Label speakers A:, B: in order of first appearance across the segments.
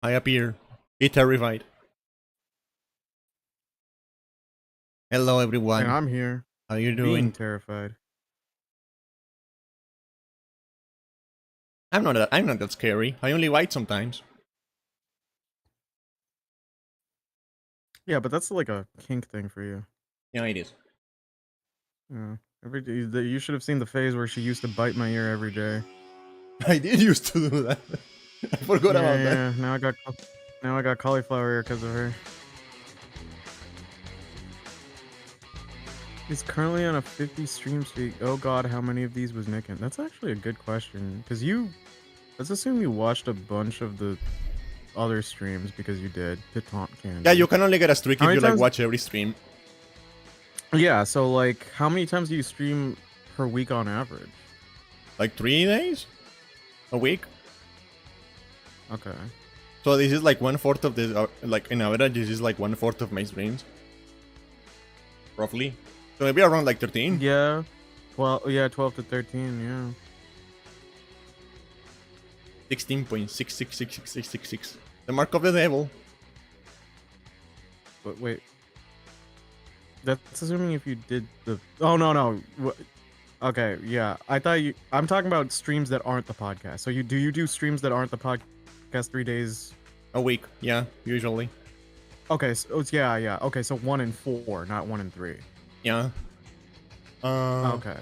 A: I appear. Be terrified. Hello,
B: And
A: everyone.
B: I'm here,
A: How you
B: being
A: doing?
B: terrified.
A: I'm not that scary. I only white sometimes.
B: Yeah, but that's like a kink thing for you.
A: Yeah, it is.
B: Yeah. You should have seen the phase where she used to bite my ear every day.
A: I did used to do that. I forgot about that.
B: Yeah. Now I got cauliflower ear because of her. He's currently on a 50 stream streak. Oh god, how many of these was nicking? That's actually a good question. Because let's assume you watched a bunch of the other streams because you did to taunt Candy.
A: Yeah, you can only get a streak
B: How
A: if
B: many
A: you like
B: times-
A: watch every stream.
B: Yeah, so like, how many times do you stream per week on average?
A: Like 3 days? A week?
B: Okay.
A: So this is like 1/4 of the like in average. This is like 1/4 of my streams, roughly. So maybe around like 13.
B: Yeah. 12 to 13, yeah.
A: 16.666666. The mark of the devil.
B: But wait. That's assuming if you did the... Oh, no. Okay, yeah. I'm talking about streams that aren't the podcast. So do you do streams that aren't the podcast 3 days?
A: A week, yeah, usually.
B: Okay, so yeah. Okay, so 1 in 4, not 1 in 3.
A: Yeah.
B: Okay.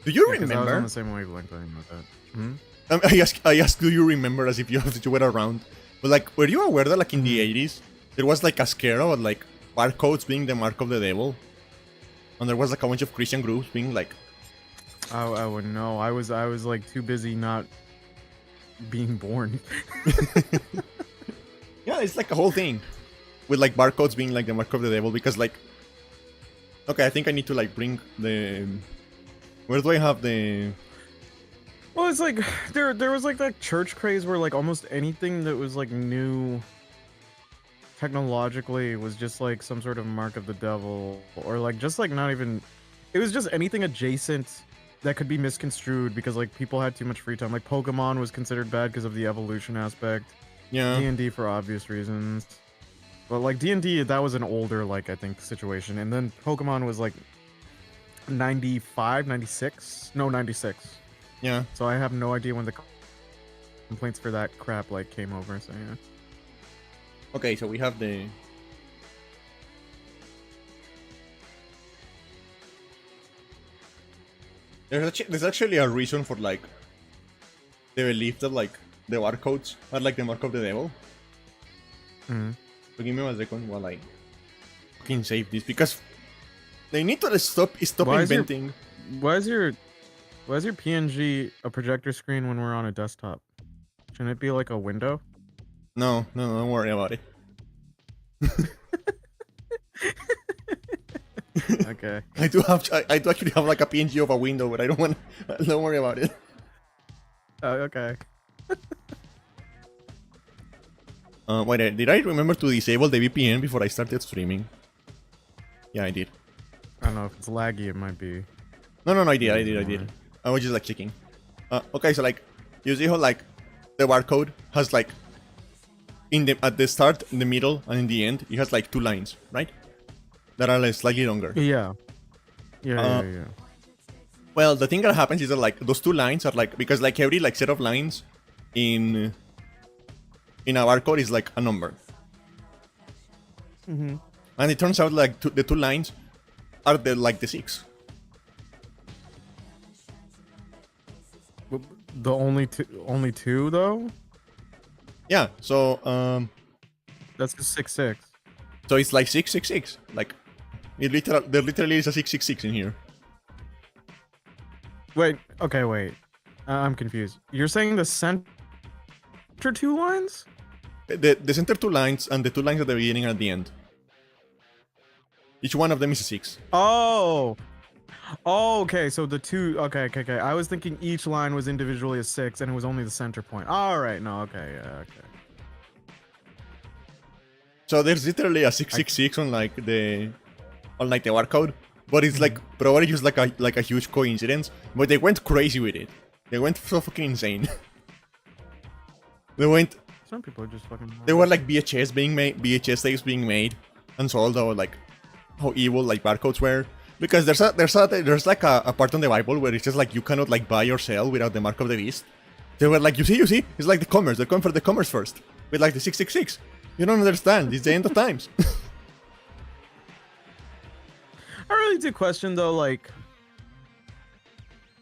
A: Do you
B: Yeah, 'cause I was
A: remember?
B: on the same wavelength talking about that. Hmm?
A: I ask, do you remember as if you were around? But like, were you aware that like in the 80s, there was like a scare about like barcodes being the mark of the devil? And there was like a bunch of Christian groups being like...
B: I wouldn't know. I was like too busy not being born.
A: Yeah, it's like a whole thing. With like barcodes being like the mark of the devil, because like... Okay, I think I need to like bring the... Where do I have the...
B: Well, it's like there was like that church craze where like almost anything that was like new technologically was just like some sort of mark of the devil, or like just like not even, it was just anything adjacent that could be misconstrued because like people had too much free time. Like Pokemon was considered bad because of the evolution aspect.
A: Yeah.
B: D&D for obvious reasons. But like D&D, that was an older like I think situation, and then Pokemon was like 95, 96? No, 96.
A: Yeah.
B: So I have no idea when the complaints for that crap like came over. So yeah.
A: Okay, so we have the... There's actually a reason for like the belief that like the barcodes are like the mark of the devil.
B: Mm-hmm.
A: So give me 1 second while I fucking save this, because they need to stop inventing.
B: Why is your PNG a projector screen when we're on a desktop? Shouldn't it be like a window?
A: No, don't worry about it.
B: Okay.
A: I do actually have like a PNG of a window, but I don't want. Don't worry about it.
B: Okay.
A: Wait, did I remember to disable the VPN before I started streaming? Yeah, I did.
B: I don't know if it's laggy. It might be.
A: No, I did. I was just like checking. Okay, so like, you see how like the barcode has like at the start, in the middle, and in the end, it has like 2 lines, right? That are like slightly longer.
B: Yeah. Yeah.
A: Well, the thing that happens is that like those 2 lines are like, because like every like set of lines in a barcode is like a number.
B: Mm-hmm.
A: And it turns out like the 2 lines are the 6.
B: The only two though.
A: Yeah. So
B: That's the 6-6.
A: So it's like 666. Like there literally is a 666 in here.
B: Wait. Okay. Wait. I'm confused. You're saying the center 2 lines?
A: The center 2 lines and the 2 lines at the beginning and at the end. Each one of them is a 6.
B: Oh, okay. So the 2. Okay. I was thinking each line was individually a 6, and it was only the center point. All right. No. Okay. Yeah. Okay.
A: So there's literally a 666 on like the barcode, but it's like probably just like a huge coincidence. But they went crazy with it. They went so fucking insane. They went
B: Some people are just fucking.
A: There were like VHS tapes being made, and sold, or like how evil like barcodes were. Because there's like a part in the Bible where it's just like you cannot like buy or sell without the mark of the beast. They were like, you see, it's like the commerce. They're going for the commerce first with like the 666. You don't understand. It's the end of times.
B: I really do question though, like,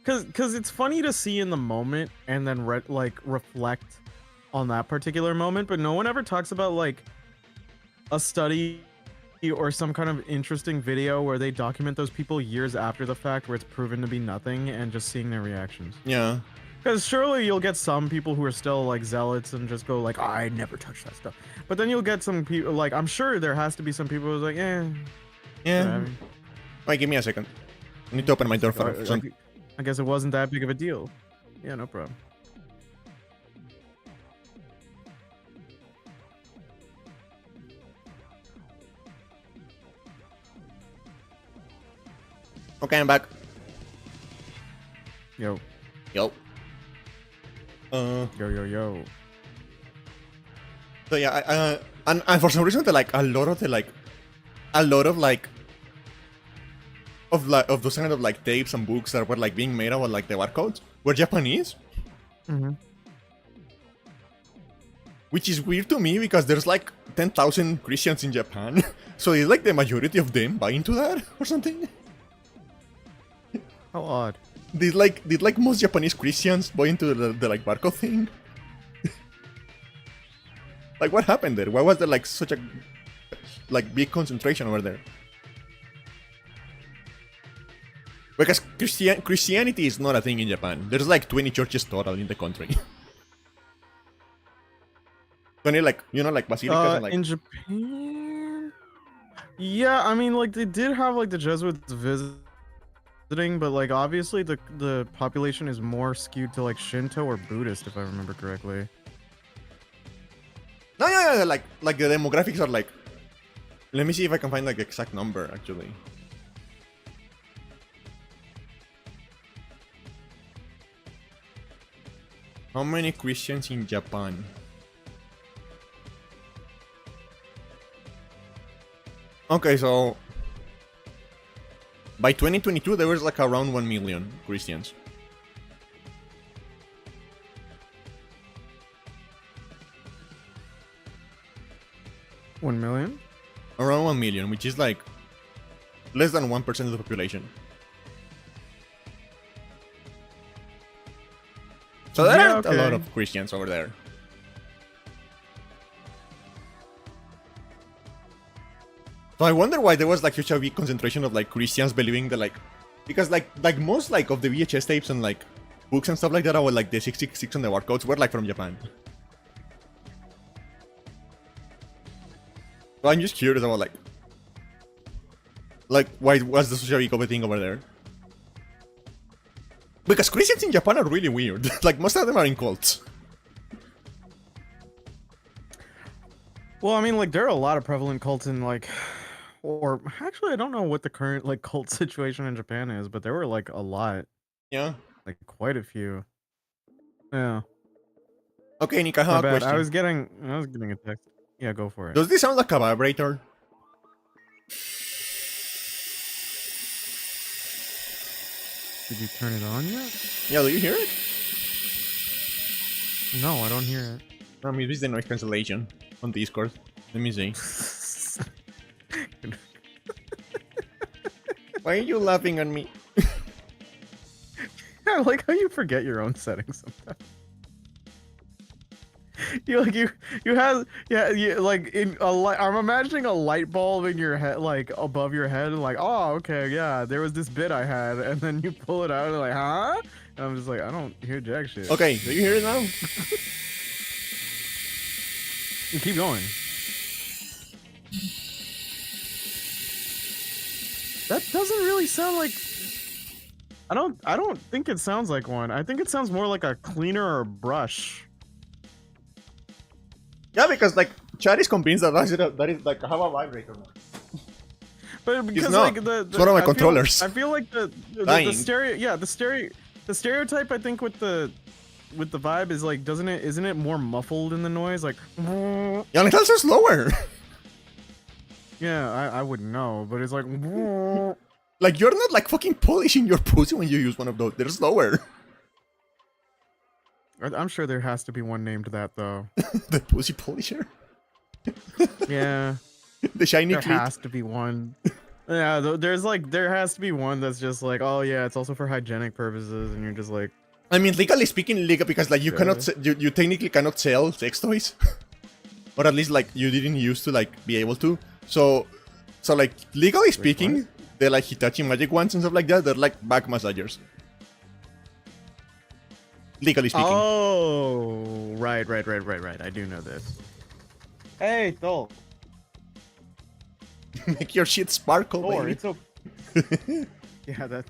B: cause it's funny to see in the moment and then reflect on that particular moment, but no one ever talks about like a study or some kind of interesting video where they document those people years after the fact where it's proven to be nothing and just seeing their reactions.
A: Yeah.
B: Because surely you'll get some people who are still like zealots and just go like, oh, I never touched that stuff. But then you'll get some people like, I'm sure there has to be some people who's like, yeah.
A: Wait, give me a second. I need to open my door for some.
B: I guess it wasn't that big of a deal. Yeah, no problem.
A: Okay, I'm back.
B: Yo.
A: Yo.
B: Yo.
A: So yeah, and for some reason, a lot of those kind of like tapes and books that were like being made about like the barcodes were Japanese.
B: Mm-hmm.
A: Which is weird to me because there's like 10,000 Christians in Japan, so is like the majority of them buy into that or something?
B: How odd.
A: Did like most Japanese Christians buy into the like barcode thing? Like what happened there? Why was there like such a like big concentration over there? Because Christianity is not a thing in Japan. There's like 20 churches total in the country. 20 like, you know, like basilicas and like...
B: In Japan? Yeah, I mean, like they did have like the Jesuits visiting, but like obviously the population is more skewed to like Shinto or Buddhist, if I remember correctly.
A: No, yeah, like the demographics are like... Let me see if I can find like the exact number actually. How many Christians in Japan? Okay, so by 2022 there was like around 1 million Christians.
B: $1 million?
A: Around 1 million, which is like less than 1% of the population. So there aren't a lot of Christians over there. So I wonder why there was like such a big concentration of like Christians believing that like, because like most like of the VHS tapes and like books and stuff like that about like the 666 and the barcodes were like from Japan. So I'm just curious about like why was the such a big of a thing over there? Because Christians in Japan are really weird. Like most of them are in cults.
B: Well, I mean, like there are a lot of prevalent cults in like, or actually, I don't know what the current like cult situation in Japan is, but there were like a lot.
A: Yeah.
B: Like quite a few. Yeah.
A: Okay, Nick, I have a question.
B: I was getting a text. Yeah, go for it.
A: Does this sound like a vibrator?
B: Did you turn it on yet?
A: Yeah, do you hear it?
B: No, I don't hear it.
A: I mean, this is the noise cancellation on Discord. Let me see. Why are you laughing at me?
B: I like how you forget your own settings sometimes. You have like in a light. I'm imagining a light bulb in your head, like above your head, and like, oh, okay, yeah, there was this bit I had, and then you pull it out and like, huh? And I'm just like, I don't hear jack shit.
A: Okay, do you hear it now?
B: You keep going. That doesn't really sound like. I don't think it sounds like one. I think it sounds more like a cleaner or a brush.
A: Yeah, because like Chad is convinced that that is like have a vibrator now.
B: But because like
A: it's one of my controllers.
B: I feel like the stereotype I think with the with the vibe is like, isn't it more muffled in the noise? Like,
A: Yeah, like that's just slower.
B: yeah, I wouldn't know, but it's like,
A: Like you're not like fucking polishing your pussy when you use one of those. They're slower.
B: I'm sure there has to be one named that though.
A: The pussy polisher.
B: Yeah,
A: The shiny
B: there
A: clit.
B: has to be one. Yeah, there has to be one that's just like, oh yeah, it's also for hygienic purposes, and you're just like,
A: I mean, legally speaking, legal because like you
B: Sure.
A: cannot, you technically cannot sell sex toys, or at least like you didn't used to like be able to. So like legally speaking, they're like Hitachi magic wands and stuff like that. They're like back massagers. Legally speaking.
B: oh, right. I do know this. Hey, Thor.
A: Make your shit sparkle,
B: Thor,
A: baby.
B: it's okay. Yeah, that.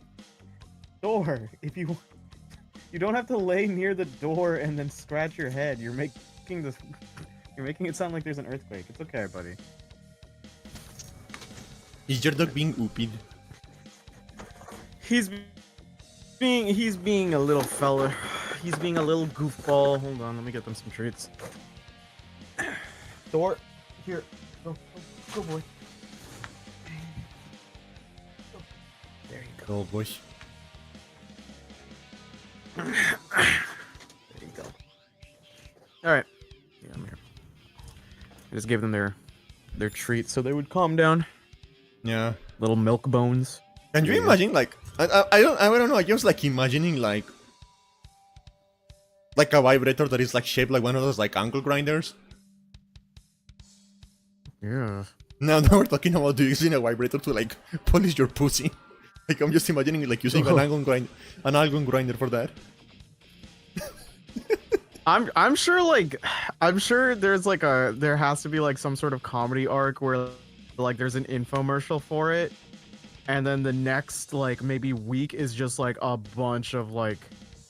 B: Thor, if you don't have to lay near the door and then scratch your head. You're making it sound like there's an earthquake. It's okay, buddy.
A: Is your dog being oopied?
B: He's being a little fella. He's being a little goofball. Hold on, let me get them some treats. Thor, here, go boy. There you go.
A: Oh boy.
B: There you go. All right. Yeah, I'm here. I just gave them their treat so they would calm down.
A: Yeah.
B: Little milk bones.
A: Can you
B: There you go.
A: imagine like I don't know. I just like imagining like a vibrator that is like shaped like one of those like ankle grinders.
B: Yeah.
A: Now we're talking about using a vibrator to like polish your pussy. Like I'm just imagining like using an angle grinder for that.
B: I'm sure there has to be like some sort of comedy arc where like there's an infomercial for it, and then the next like maybe week is just like a bunch of like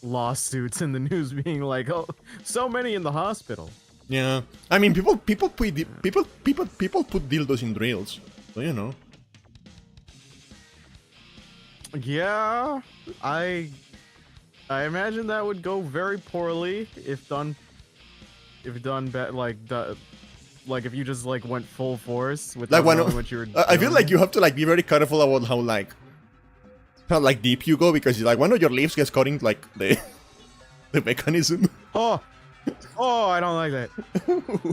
B: lawsuits in the news being like, oh, so many in the hospital.
A: Yeah, I mean people put dildos in drills, so you know.
B: Yeah, I imagine that would go very poorly if done like if you just like went full force with
A: Like
B: knowing what you were doing.
A: I feel like you have to like be very careful about how like deep you go because like one of your leaves gets caught in like the mechanism.
B: Oh, I don't like that.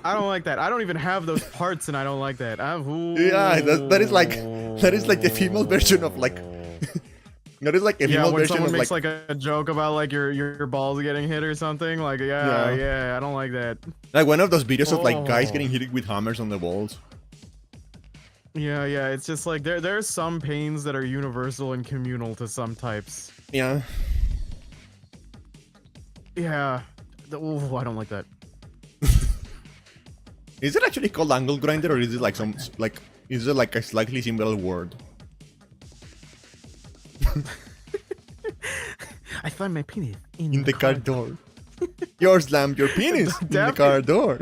B: I don't like that. I don't even have those parts, and I don't like that.
A: Yeah, that is like the female version of like. That is like a
B: Yeah,
A: female
B: when
A: version
B: someone
A: of
B: makes
A: like.
B: like a joke about like your balls getting hit or something, like yeah, I don't like that.
A: Like one of those videos of like guys
B: Oh.
A: getting hit with hammers on the walls.
B: Yeah, it's just like there's some pains that are universal and communal to some types.
A: Yeah.
B: Yeah. I don't like that.
A: Is it actually called angle grinder or is it like is it like a slightly similar word?
B: I find my penis
A: In the car door. You slammed your penis in the
B: Daffy.
A: car door.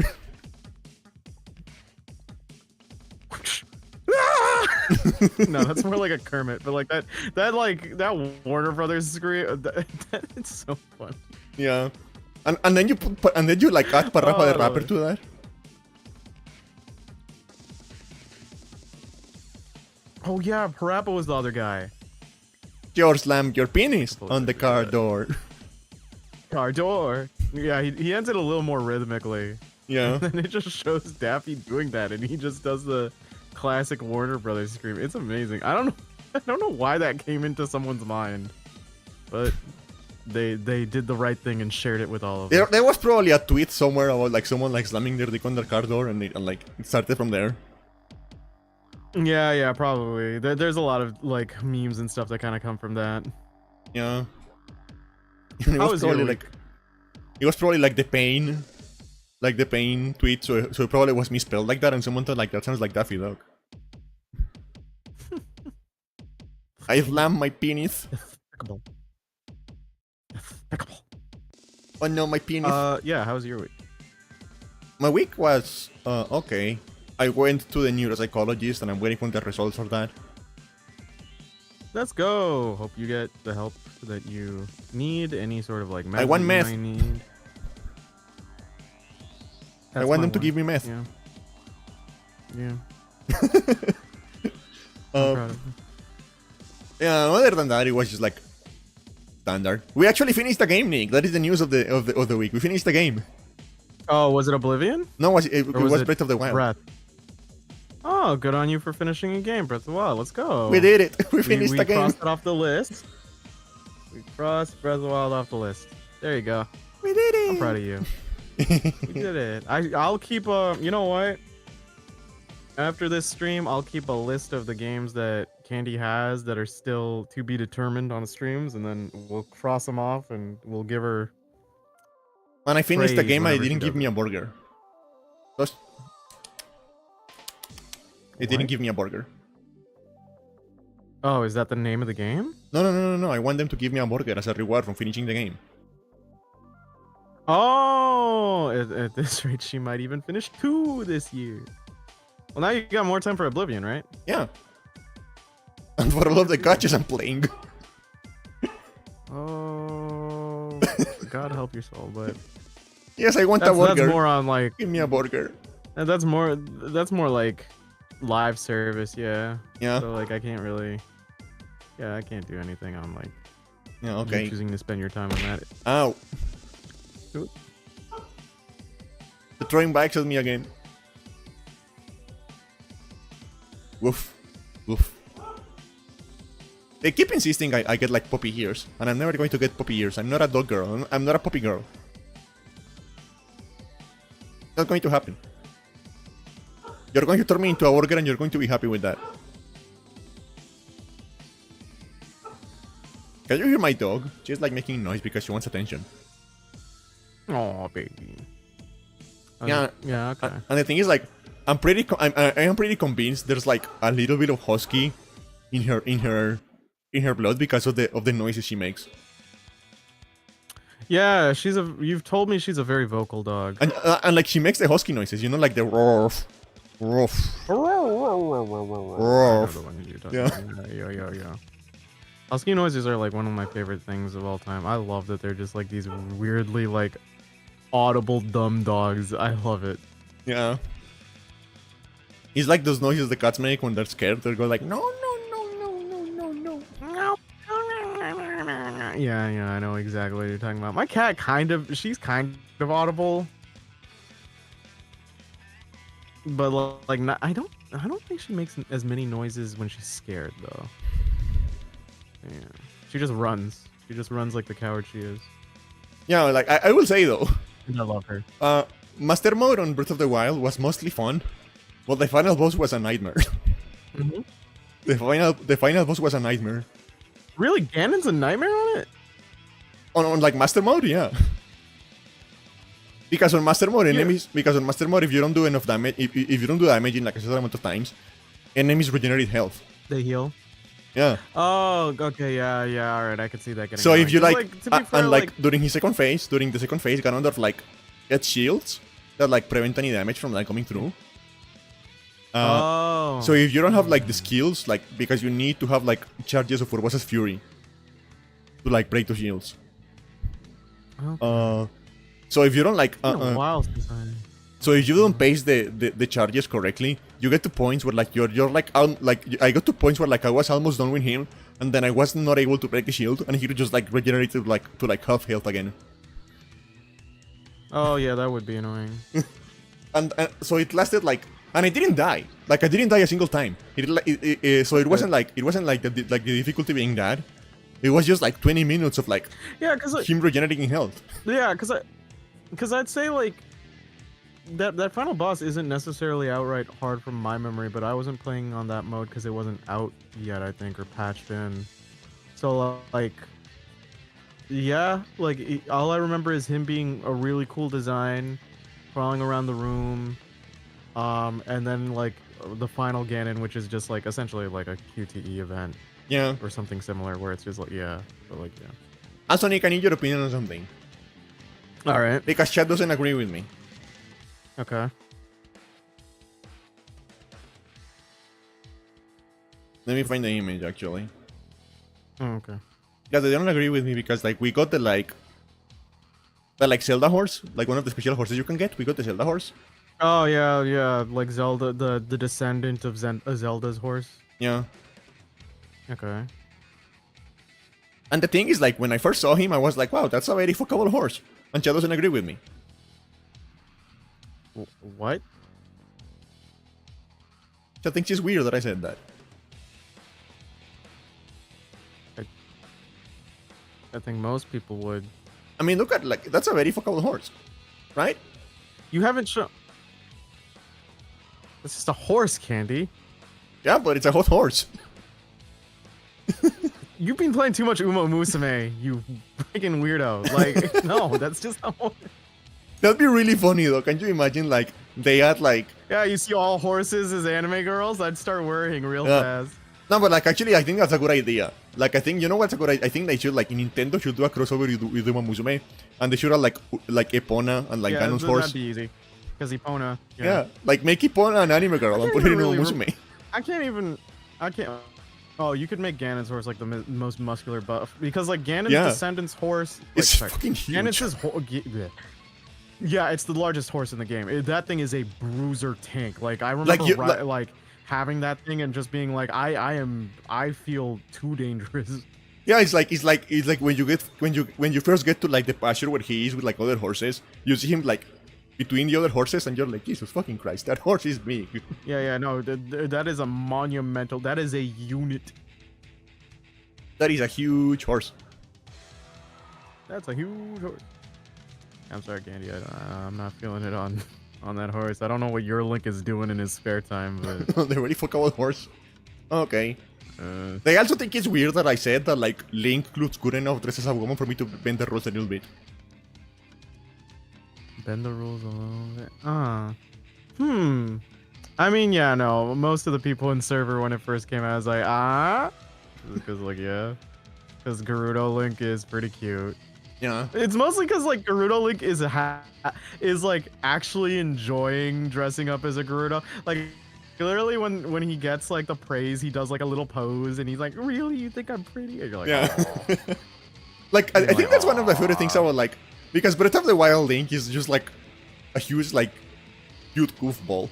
B: No, that's more like a Kermit, but like that Warner Brothers scream, it's so fun.
A: Yeah. And then you like add Parrapa the rapper to that.
B: Oh yeah, Parappa was the other guy.
A: You slammed your penis on the car door.
B: Car door. Yeah, he ends it a little more rhythmically.
A: Yeah.
B: And it just shows Daffy doing that, and he just does the classic Warner Brothers scream. It's amazing. I don't know why that came into someone's mind, but they did the right thing and shared it with all of us.
A: There was probably a tweet somewhere about like someone like slamming their dick on their car door and like it started from there.
B: Yeah, probably. There's a lot of like memes and stuff that kind of come from that.
A: Yeah. It
B: How
A: was
B: was your
A: probably
B: week?
A: like it was probably like the pain tweet, so it probably was misspelled like that, and someone thought like that sounds like Daffy Duck. I slammed my penis.
B: Despicable. Despicable.
A: Oh no, my penis.
B: Yeah. How was your week?
A: My week was okay. I went to the neuropsychologist and I'm waiting for the results for that.
B: Let's go. Hope you get the help that you need. Any sort of like meth
A: I want
B: that
A: meth.
B: you might need.
A: I want them to give me meth.
B: Yeah. Yeah. I'm
A: Uh,
B: proud of you.
A: yeah. Other than that, it was just like standard. We actually finished the game, Nick. That is the news of the week. We finished the game.
B: Oh, was it Oblivion?
A: No, it
B: Or
A: was
B: it
A: Breath of the Wild.
B: Breath? Oh, good on you for finishing a game, Breath of the Wild. Let's go.
A: We did it. We finished
B: we
A: the game.
B: crossed it off the list. We crossed Breath of the Wild off the list. There you go.
A: We did it.
B: I'm proud of you. We did it. I'll keep you know what? After this stream, I'll keep a list of the games that Candy has that are still to be determined on the streams, and then we'll cross them off and we'll give her.
A: When I finished the
B: praise
A: game, I
B: whenever she
A: didn't give
B: does
A: me
B: it.
A: a burger. Just... It didn't
B: What?
A: give me a burger.
B: Oh, is that the name of the game?
A: No. I want them to give me a burger as a reward from finishing the game.
B: Oh, at this rate, she might even finish 2 this year. Well, now you got more time for Oblivion, right?
A: Yeah. And for all of the gotchas I'm playing.
B: Oh, God help your soul, but
A: Yes, I want a burger.
B: that's more on like
A: Give me a burger.
B: that's more like live service, yeah.
A: Yeah.
B: So like I can't really, I can't do anything on like
A: Yeah,
B: you
A: okay.
B: choosing to spend your time on that.
A: Ow.
B: Ooh.
A: The throwing bikes at me again. Woof. Woof. They keep insisting I get like puppy ears, and I'm never going to get puppy ears. I'm not a dog girl. I'm not a puppy girl. Not going to happen. You're going to turn me into a burger and you're going to be happy with that. Can you hear my dog? She's like making noise because she wants attention.
B: Oh, baby.
A: Yeah.
B: Yeah. Okay.
A: And the thing is, like, I am pretty convinced there's like a little bit of husky in her blood because of the noises she makes.
B: Yeah, you've told me she's a very vocal dog.
A: And like she makes the husky noises, you know, like the roar, roar.
B: I know the one you're talking about. Yeah. Husky noises are like one of my favorite things of all time. I love that they're just like these weirdly like audible dumb dogs. I love it.
A: Yeah. It's like those noises the cats make when they're scared. They go like no.
B: Yeah, I know exactly what you're talking about. My cat she's kind of audible. But like I don't think she makes as many noises when she's scared though. Yeah. She just runs. She just runs like the coward she is.
A: Yeah, like I will say though.
B: And I love her.
A: Master mode on Breath of the Wild was mostly fun, but the final boss was a nightmare.
B: Mm-hmm.
A: The final boss was a nightmare.
B: Really, Ganon's a nightmare on it?
A: On like Master mode, yeah. Because on Master mode, if you don't do enough damage, if you don't do damage in like a certain amount of times, enemies regenerate health.
B: They heal.
A: Yeah.
B: Oh, okay, yeah, all right. I can see that getting.
A: So if you
B: annoying.
A: like,
B: to be fair,
A: and like during the second phase, Ganondorf like gets shields that like prevent any damage from like coming through. So if you don't have like the skills, like because you need to have like charges of Urbosa's Fury to like break the shields.
B: Okay.
A: So if you don't like,
B: It's been a while since
A: so if you don't pace the charges correctly, you get to points where like you're like I got to points where like I was almost done with him, and then I was not able to break the shield, and he would just like regenerate to like half health again.
B: Oh yeah, that would be annoying.
A: and so it lasted like, and I didn't die. Like I didn't die a single time. So it wasn't like the difficulty being bad. It was just like 20 minutes of like him regenerating health.
B: Yeah, because I'd say like that final boss isn't necessarily outright hard from my memory, but I wasn't playing on that mode because it wasn't out yet, I think, or patched in. So like, yeah, like all I remember is him being a really cool design, crawling around the room, and then like the final Ganon, which is just like essentially like a QTE event.
A: Yeah.
B: Or something similar where it's just like, but like, yeah.
A: Sonic, I need your opinion on something.
B: Alright.
A: Because chat doesn't agree with me.
B: Okay.
A: Let me find the image, actually.
B: Oh, okay.
A: Yeah, they don't agree with me because like we got the like Zelda horse, like one of the special horses you can get. We got the Zelda horse.
B: Oh yeah, yeah, like Zelda, the descendant of Zelda's horse.
A: Yeah.
B: Okay.
A: And the thing is, like, when I first saw him, I was like, wow, that's a very fuckable horse. And she doesn't agree with me.
B: What?
A: She thinks it's weird that I said that.
B: I think most people would.
A: I mean, look at, like, that's a very fuckable horse. Right?
B: You haven't shown... It's just a horse, Candy.
A: Yeah, but it's a hot horse.
B: You've been playing too much Uma Musume, you freaking weirdo. Like, no, that's just a horse.
A: That'd be really funny, though. Can you imagine, like, they had, like...
B: Yeah, you see all horses as anime girls? I'd start worrying real fast.
A: No, but, like, actually, I think that's a good idea. Like, I think, you know what's a good idea? I think they should, like, Nintendo should do a crossover with Uma Musume. And they should have, like Epona and, like, Ganon's horse.
B: That'd be easy. Because Epona...
A: Yeah, like, make Epona an anime girl and put it in Uma Musume.
B: I can't... Oh, you could make Ganon's horse like the most muscular buff because like Ganon's descendant's horse. Like,
A: it's fucking huge.
B: Ganon's yeah, it's the largest horse in the game. That thing is a bruiser tank. Like I remember like having that thing and just being like, I feel too dangerous.
A: Yeah, it's like when you first get to like the pasture where he is with like other horses, you see him like between the other horses and you're like, Jesus fucking Christ, that horse is big.
B: Yeah, no, that is a monumental, that is a unit.
A: That is a huge horse.
B: That's a huge horse. I'm sorry, Candy, I'm not feeling it on that horse. I don't know what your Link is doing in his spare time, but...
A: The really fuckable horse. Okay. They also think it's weird that I said that like Link looks good enough dressed as a woman for me to bend the rules a little bit.
B: Bend the rules a little bit. I mean, yeah, no. Most of the people in server when it first came out was like, because like because Gerudo Link is pretty cute.
A: Yeah.
B: It's mostly because like Gerudo Link is like actually enjoying dressing up as a Gerudo. Like literally when he gets like the praise, he does like a little pose and he's like, really, you think I'm pretty? And you're like,
A: yeah. Like I think that's one of the favorite things I would like. Because Breath of the Wild Link is just like a huge, like, cute goofball.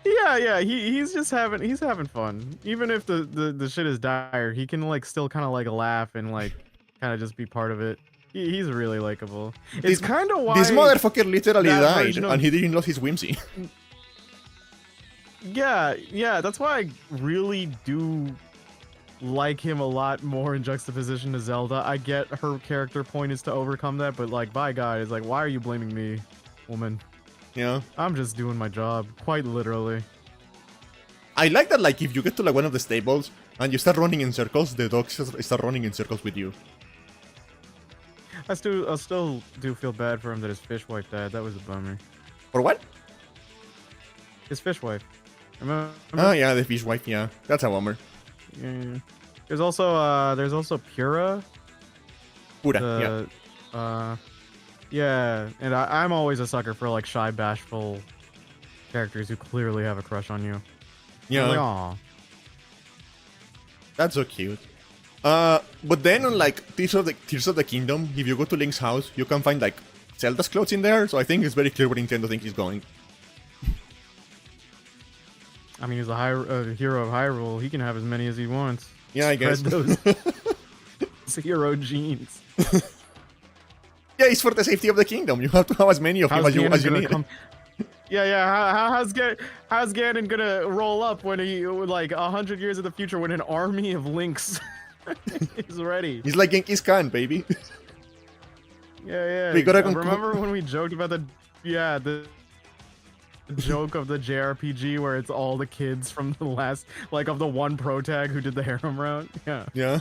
B: Yeah, he's having fun. Even if the shit is dire, he can like still kind of like laugh and like kind of just be part of it. He's really likable. It's kind of why
A: this motherfucker literally died and he didn't lose his whimsy.
B: Yeah, that's why I really do like him a lot more in juxtaposition to Zelda. I get her character point is to overcome that, but like, by God, it's like, why are you blaming me, woman?
A: Yeah.
B: I'm just doing my job, quite literally.
A: I like that, like, if you get to like one of the stables and you start running in circles, the dogs start running in circles with you.
B: I still do feel bad for him that his fish wife died. That was a bummer.
A: For what?
B: His fish wife. Remember?
A: Oh yeah, the fish wife. Yeah, that's a bummer.
B: Yeah. There's also Pura.
A: Pura.
B: Yeah, and I'm always a sucker for like shy, bashful characters who clearly have a crush on you.
A: Yeah.
B: Like, aw.
A: That's so cute. But then on like Tears of the Kingdom, if you go to Link's house, you can find like Zelda's clothes in there. So I think it's very clear where Nintendo thinks he's going.
B: I mean, he's a hero of Hyrule. He can have as many as he wants.
A: Yeah, I guess.
B: Those hero genes.
A: Yeah, it's for the safety of the kingdom. You have to have as many of him as you need.
B: Yeah. How's Ganon gonna roll up when he like 100 years in the future when an army of Links is ready?
A: He's like Genghis Khan, baby.
B: Yeah.
A: We gotta
B: remember when we joked about the joke of the JRPG where it's all the kids from the last, like, of the one pro tag who did the harem route? Yeah.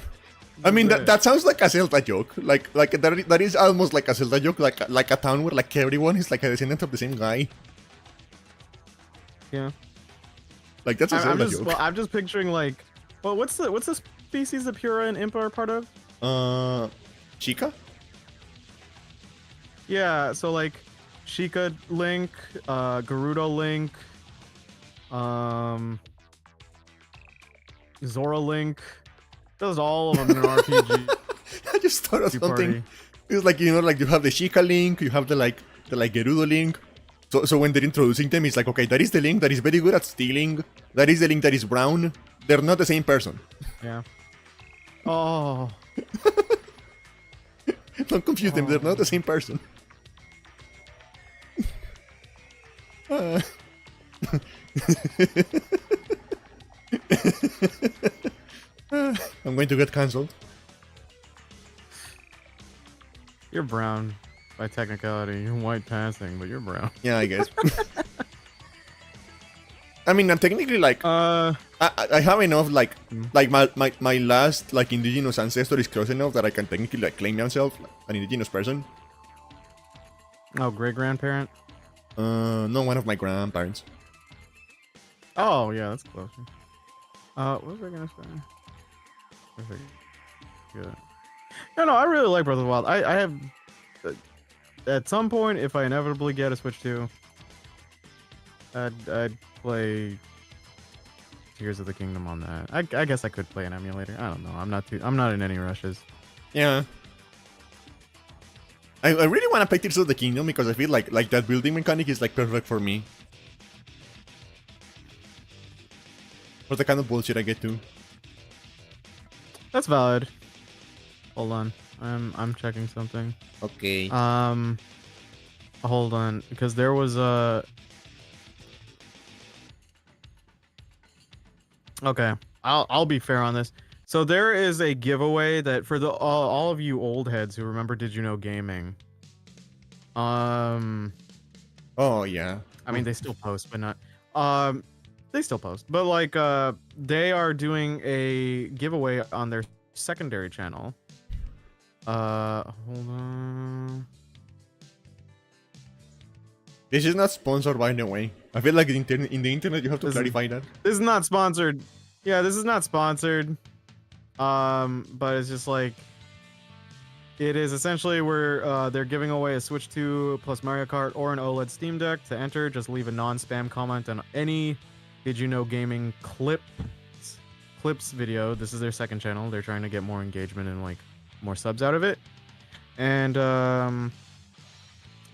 A: I mean, that sounds like a Zelda joke. Like that is almost like a Zelda joke, like a town where like everyone is like a descendant of the same guy.
B: Yeah.
A: Like that's a Zelda joke.
B: Well, I'm just picturing like, well, what's the species that Pura and Impa are part of?
A: Chica?
B: Yeah, so like Sheikah Link, Gerudo Link, Zora Link, Does all of them in an RPG
A: I just thought of something.
B: party.
A: It's like, you know, like you have the Sheikah link, you have the Gerudo link. So when they're introducing them, it's like, okay, that is the link that is very good at stealing. That is the link that is brown. They're not the same person.
B: Yeah. Oh.
A: Don't confuse them. They're not the same person. I'm going to get cancelled.
B: You're brown by technicality. You're white passing, but you're brown.
A: Yeah, I guess. I mean, I'm technically like I have enough like my last like indigenous ancestor is close enough that I can technically like claim myself like, an indigenous person.
B: Oh, great grandparent.
A: No, one of my grandparents.
B: Oh yeah, that's closer. What was I gonna say? Good. No, I really like Breath of the Wild. I have at some point, if I inevitably get a Switch 2, I'd play Tears of the Kingdom on that. I guess I could play an emulator. I don't know. I'm not in any rushes.
A: Yeah. I really want to play Tears of the Kingdom because I feel like that building mechanic is like perfect for me. For the kind of bullshit I get to.
B: That's valid. Hold on. I'm checking something.
A: Okay.
B: Hold on, because there was a. Okay, I'll be fair on this. So there is a giveaway that for the all of you old heads who remember Did You Know Gaming.
A: Oh yeah.
B: I mean they still post, but not. They still post, but like they are doing a giveaway on their secondary channel. Hold on.
A: This is not sponsored, by the way. I feel like in the internet you have to clarify that.
B: This is not sponsored. Yeah, this is not sponsored. But it's just like it is essentially where they're giving away a Switch 2 plus Mario Kart or an OLED Steam Deck. To enter, just leave a non-spam comment on any Did You Know Gaming clips video. This is their second channel. They're trying to get more engagement and like more subs out of it. And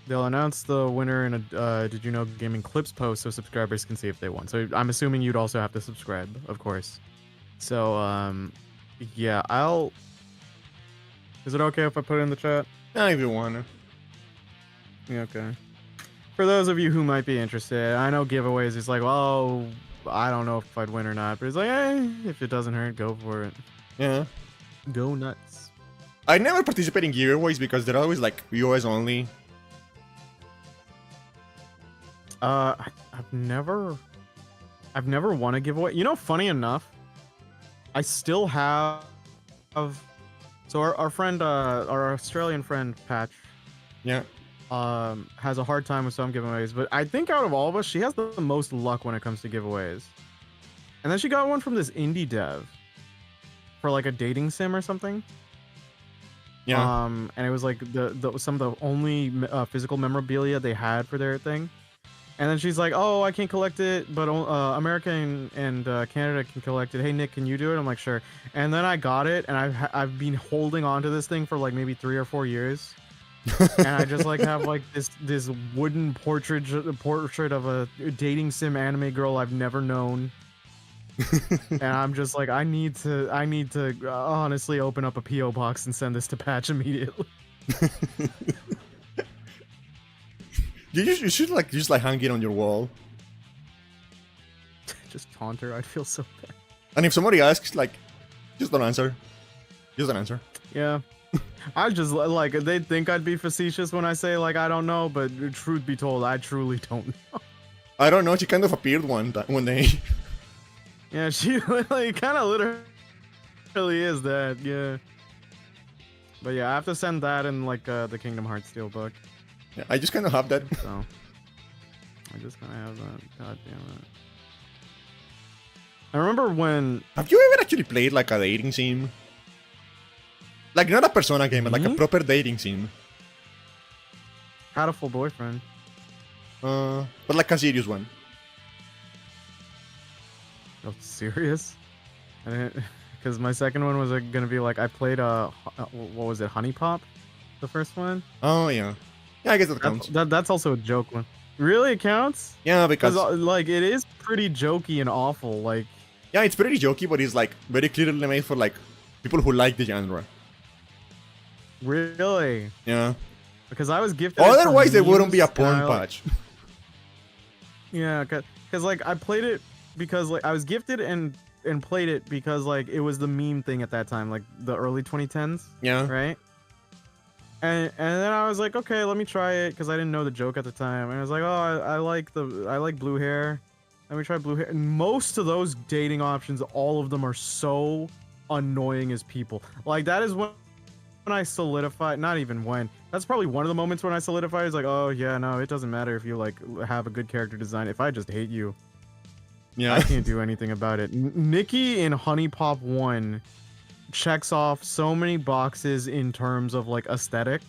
B: they'll announce the winner in a Did You Know Gaming clips post so subscribers can see if they won. So I'm assuming you'd also have to subscribe, of course. So yeah, is it okay if I put it in the chat?
A: Yeah, if you wanna.
B: Yeah, okay. For those of you who might be interested, I know giveaways is like, well, I don't know if I'd win or not, but it's like, if it doesn't hurt, go for it.
A: Yeah.
B: Go nuts.
A: I never participate in giveaways because they're always like US only.
B: I've never won a giveaway. You know, funny enough, I still have. So our friend, our Australian friend Patch,
A: Yeah.
B: has a hard time with some giveaways, but I think out of all of us, she has the most luck when it comes to giveaways. And then she got one from this indie dev for like a dating sim or something.
A: Yeah.
B: And it was like some of the only physical memorabilia they had for their thing. And then she's like, "Oh, I can't collect it, but America and Canada can collect it. Hey, Nick, can you do it?" I'm like, "Sure." And then I got it, and I've been holding on to this thing for like maybe 3 or 4 years. And I just like have like this wooden portrait of a dating sim anime girl I've never known. And I'm just like, I need to honestly open up a PO box and send this to Patch immediately.
A: You should like just like hang it on your wall.
B: Just taunt her. I'd feel so bad.
A: And if somebody asks, like, just don't answer. Just don't answer.
B: Yeah. I just like they think I'd be facetious when I say like I don't know, but truth be told, I truly don't know.
A: I don't know. She kind of appeared one day.
B: Yeah, she like kind of literally is that. Yeah. But yeah, I have to send that in like the Kingdom Hearts Steelbook.
A: Yeah, I just kind of have that.
B: So I just kind of have that. God damn it. I remember when.
A: Have you ever actually played like a dating sim? Like not a Persona game, but like a proper dating sim.
B: Had a full boyfriend.
A: But like a serious one.
B: Oh, serious? I didn't. because my second one was gonna be like I played what was it, Honey Pop, the first one.
A: Oh yeah, yeah. I guess that counts.
B: That's also a joke one. Really, it counts?
A: Yeah, because
B: like it is pretty jokey and awful. Like
A: yeah, it's pretty jokey, but it's like very clearly made for like people who like the genre.
B: Really?
A: Yeah.
B: Because I was gifted.
A: Otherwise, there wouldn't be a porn patch.
B: Yeah, cause like I played it because like I was gifted and played it because like it was the meme thing at that time, like the early 2010s.
A: Yeah.
B: Right. And then I was like, okay, let me try it because I didn't know the joke at the time. And I was like, oh, I like blue hair. Let me try blue hair. And most of those dating options, all of them are so annoying as people. Like that is when I solidified. Not even when. That's probably one of the moments when I solidified. It's like, oh yeah, no, it doesn't matter if you like have a good character design. If I just hate you,
A: yeah,
B: I can't do anything about it. Nikki in Honey Pop 1 checks off so many boxes in terms of like aesthetic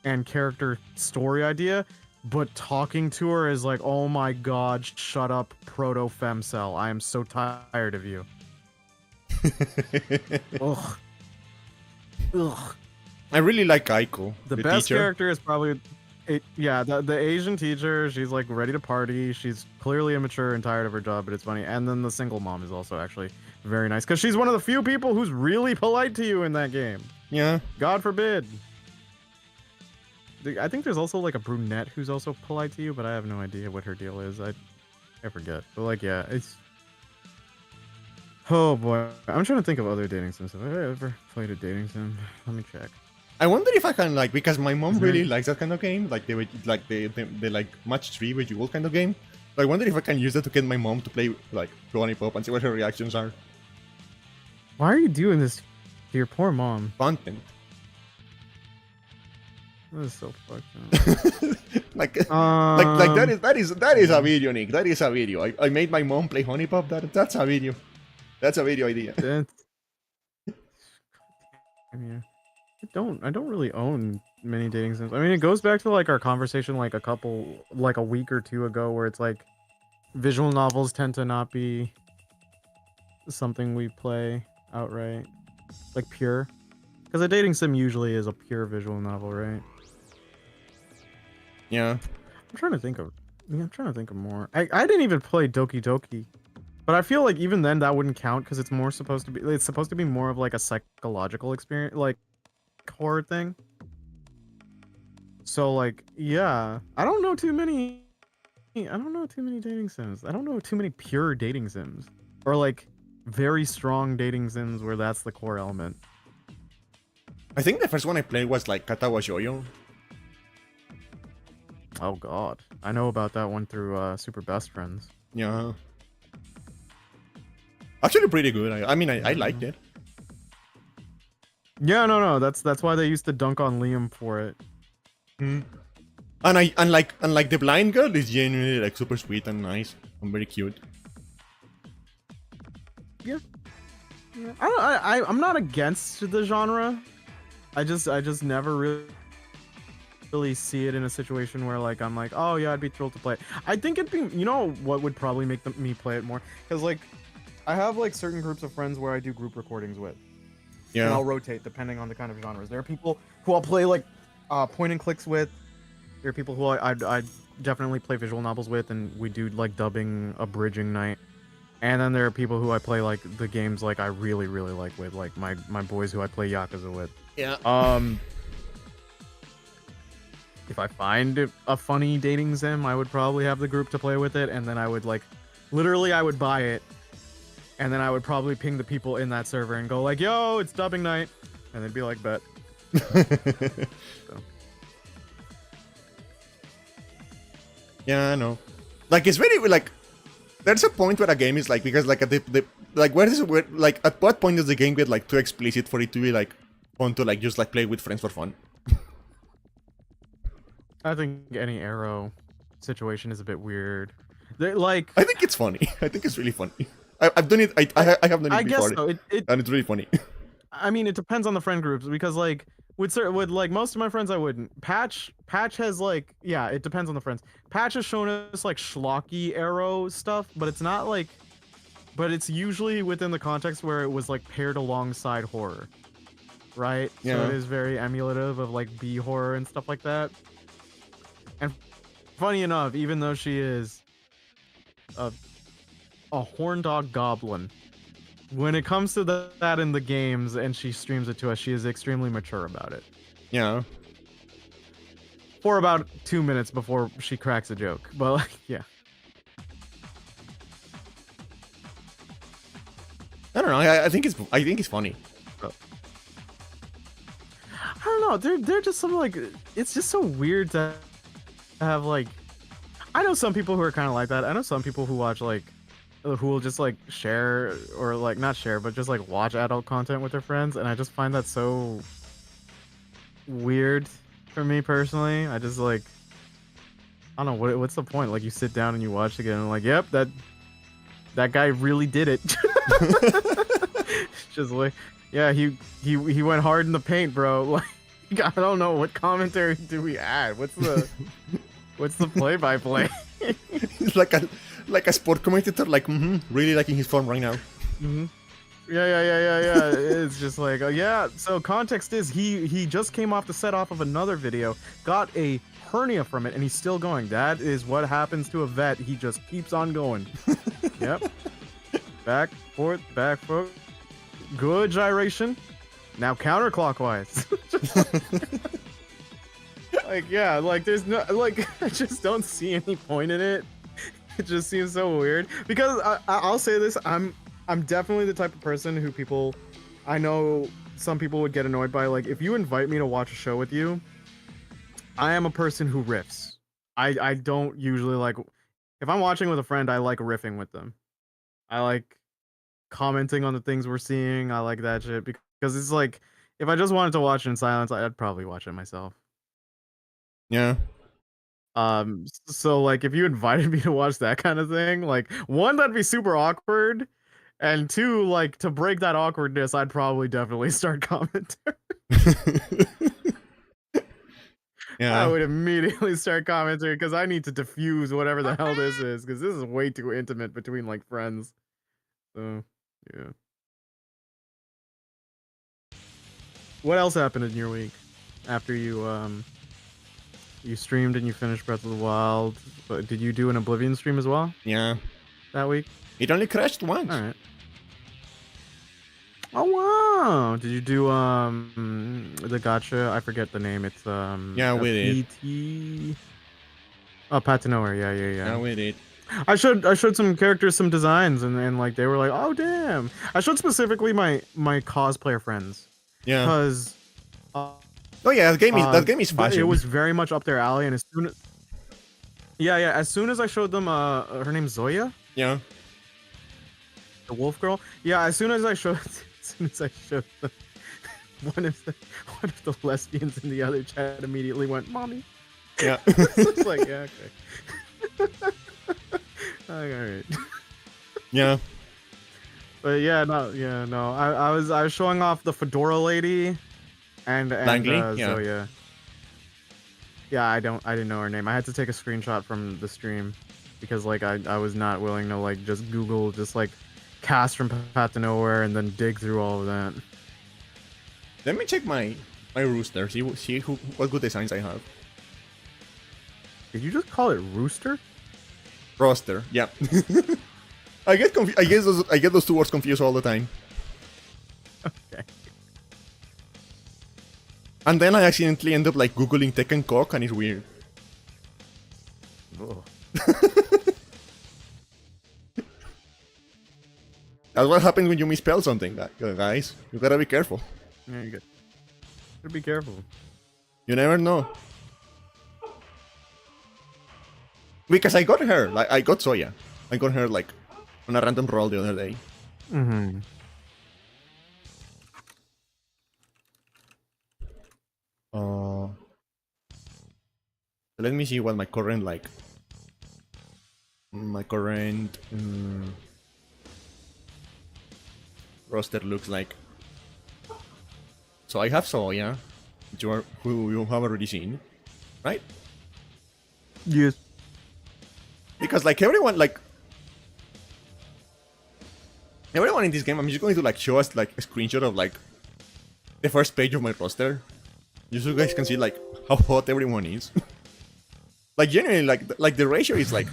B: and character story idea, but talking to her is like, oh my god, shut up, proto femcel. I am so tired of you. Ugh. Ugh.
A: I really like Aiko.
B: The best
A: teacher.
B: character is probably the Asian teacher. She's like ready to party. She's clearly immature and tired of her job, but it's funny. And then the single mom is also actually very nice because she's one of the few people who's really polite to you in that game.
A: Yeah.
B: God forbid. I think there's also like a brunette who's also polite to you, but I have no idea what her deal is. I forget. But like, yeah, it's. Oh boy, I'm trying to think of other dating sims. Have I ever played a dating sim? Let me check.
A: I wonder if I can like, because my mom really likes that kind of game, like they like match 3 with Jewel kind of game. So I wonder if I can use that to get my mom to play like Honey Pop and see what her reactions are.
B: Why are you doing this to your poor mom?
A: Content.
B: That is so fucked up.
A: like that is a video, Nick. That is a video. I made my mom play Honey Pop. That's a video. That's a video idea.
B: I don't really own many dating sims. I mean, it goes back to like our conversation like a week or two ago where it's like visual novels tend to not be something we play outright, like pure. Because a dating sim usually is a pure visual novel, right?
A: Yeah.
B: I'm trying to think of more. I didn't even play Doki Doki. But I feel like even then that wouldn't count because it's supposed to be more of like a psychological experience, like horror thing. So like, yeah, I don't know too many dating sims. I don't know too many pure dating sims or like very strong dating sims where that's the core element.
A: I think the first one I played was like Katawa Shoujo.
B: Oh god, I know about that one through Super Best Friends.
A: Yeah. Actually pretty good. I mean, I liked it.
B: Yeah, no, that's why they used to dunk on Liam for it.
A: Hmm. And like the blind girl is genuinely like super sweet and nice and very cute.
B: Yeah. I'm not against the genre. I just never really see it in a situation where like I'm like, oh yeah, I'd be thrilled to play it. I think it'd be, you know what would probably make me play it more? Because like I have like certain groups of friends where I do group recordings with. Yeah. And I'll rotate depending on the kind of genres. There are people who I'll play like point and clicks with. There are people who I definitely play visual novels with, and we do like dubbing, abridging night. And then there are people who I play like the games like I really like with, like my boys who I play Yakuza with.
A: Yeah.
B: If I find a funny dating sim, I would probably have the group to play with it, and then I would like, literally I would buy it, and then I would probably ping the people in that server and go like, yo, it's dubbing night, and they'd be like, bet. So.
A: Yeah, I know. Like it's very like, there's a point where a game is like, because like at the like like at what point does the game get like too explicit for it to be like fun to like just like play with friends for fun?
B: I think any arrow situation is a bit weird. Like,
A: I think it's funny. I think it's really funny. I've done it. I have done it before.
B: Guess so.
A: And it's really funny.
B: I mean, it depends on the friend groups because like with like most of my friends, I wouldn't. Patch has like, yeah, it depends on the friends. Patch has shown us like schlocky arrow stuff, but it's not like but it's usually within the context where it was like paired alongside horror, right?
A: Yeah.
B: So it is very emulative of like B horror and stuff like that. And funny enough, even though she is a horn dog goblin, when it comes to that in the games and she streams it to us, she is extremely mature about it.
A: Yeah.
B: For about 2 minutes before she cracks a joke. But like, yeah.
A: I don't know. I think it's funny.
B: I don't know. They're just some like, it's just so weird to have like, I know some people who are kind of like that. I know some people who watch like, who will just like share or like not share, but just like watch adult content with their friends, and I just find that so weird for me personally. I just like, I don't know what's the point. Like you sit down and you watch again, and like, yep, that guy really did it. Just like, yeah, he went hard in the paint, bro. Like, I don't know, what commentary do we add? What's the play-by-play?
A: It's like a sport commentator, like really liking his form right now.
B: Yeah. It's just like, yeah. So context is he just came off the set off of another video, got a hernia from it, and he's still going. That is what happens to a vet. He just keeps on going. Yep. Back, forth, good gyration. Now counterclockwise. Like, yeah, like there's no, like, I just don't see any point in it. It just seems so weird because I'll say this, I'm definitely the type of person who I know some people would get annoyed by. Like, if you invite me to watch a show with you, I am a person who riffs. I don't usually like, if I'm watching with a friend, I like riffing with them. I like commenting on the things we're seeing. I like that shit because it's like, if I just wanted to watch it in silence, I'd probably watch it myself.
A: Yeah.
B: So like if you invited me to watch that kind of thing, like, one, that'd be super awkward, and two, like, to break that awkwardness, I'd probably definitely start commenting.
A: Yeah.
B: I would immediately start commenting because I need to diffuse whatever the hell this is, because this is way too intimate between like friends. So yeah. What else happened in your week after you streamed and you finished Breath of the Wild? But did you do an Oblivion stream as well?
A: Yeah.
B: That week?
A: It only crashed once.
B: All right. Oh wow! Did you do the gacha? I forget the name. It's
A: Yeah, we did.
B: PT. Oh, Path to Nowhere. Yeah.
A: Yeah, we did.
B: I showed some characters some designs, and like they were like, oh damn. I showed specifically my cosplayer friends.
A: Yeah.
B: Because.
A: Oh yeah, that game is fashion.
B: It was very much up their alley, and as soon as. Yeah. As soon as I showed them, her name's Zoya.
A: Yeah.
B: The wolf girl. Yeah. As soon as I showed them, one of the lesbians in the other chat immediately went, "Mommy."
A: Yeah.
B: It's like, yeah, okay. Alright.
A: Yeah.
B: But yeah, no. I was showing off the fedora lady and
A: Langley?
B: Zoya. Yeah, I didn't know her name. I had to take a screenshot from the stream because like I was not willing to like just Google just like cast from Path to Nowhere and then dig through all of that.
A: Let me check my rooster. See what good designs I have.
B: Did you just call it rooster?
A: Roster. Yeah. I get those two words confused all the time.
B: Okay.
A: And then I accidentally end up like googling Tekken cock, and it's weird.
B: Ugh.
A: That's what happens when you misspell something, guys. You gotta be careful.
B: Yeah, you gotta be careful.
A: You never know. Because I got her, like I got Soya. I got her like on a random roll the other day.
B: Mm-hmm.
A: Let me see what my current roster looks like. So I have Soya, who you have already seen, right?
B: Yes.
A: Because like everyone, like Everyone in this game, I'm just going to like show us like a screenshot of like the first page of my roster, just so you guys can see like how hot everyone is. Like genuinely, like the ratio is like,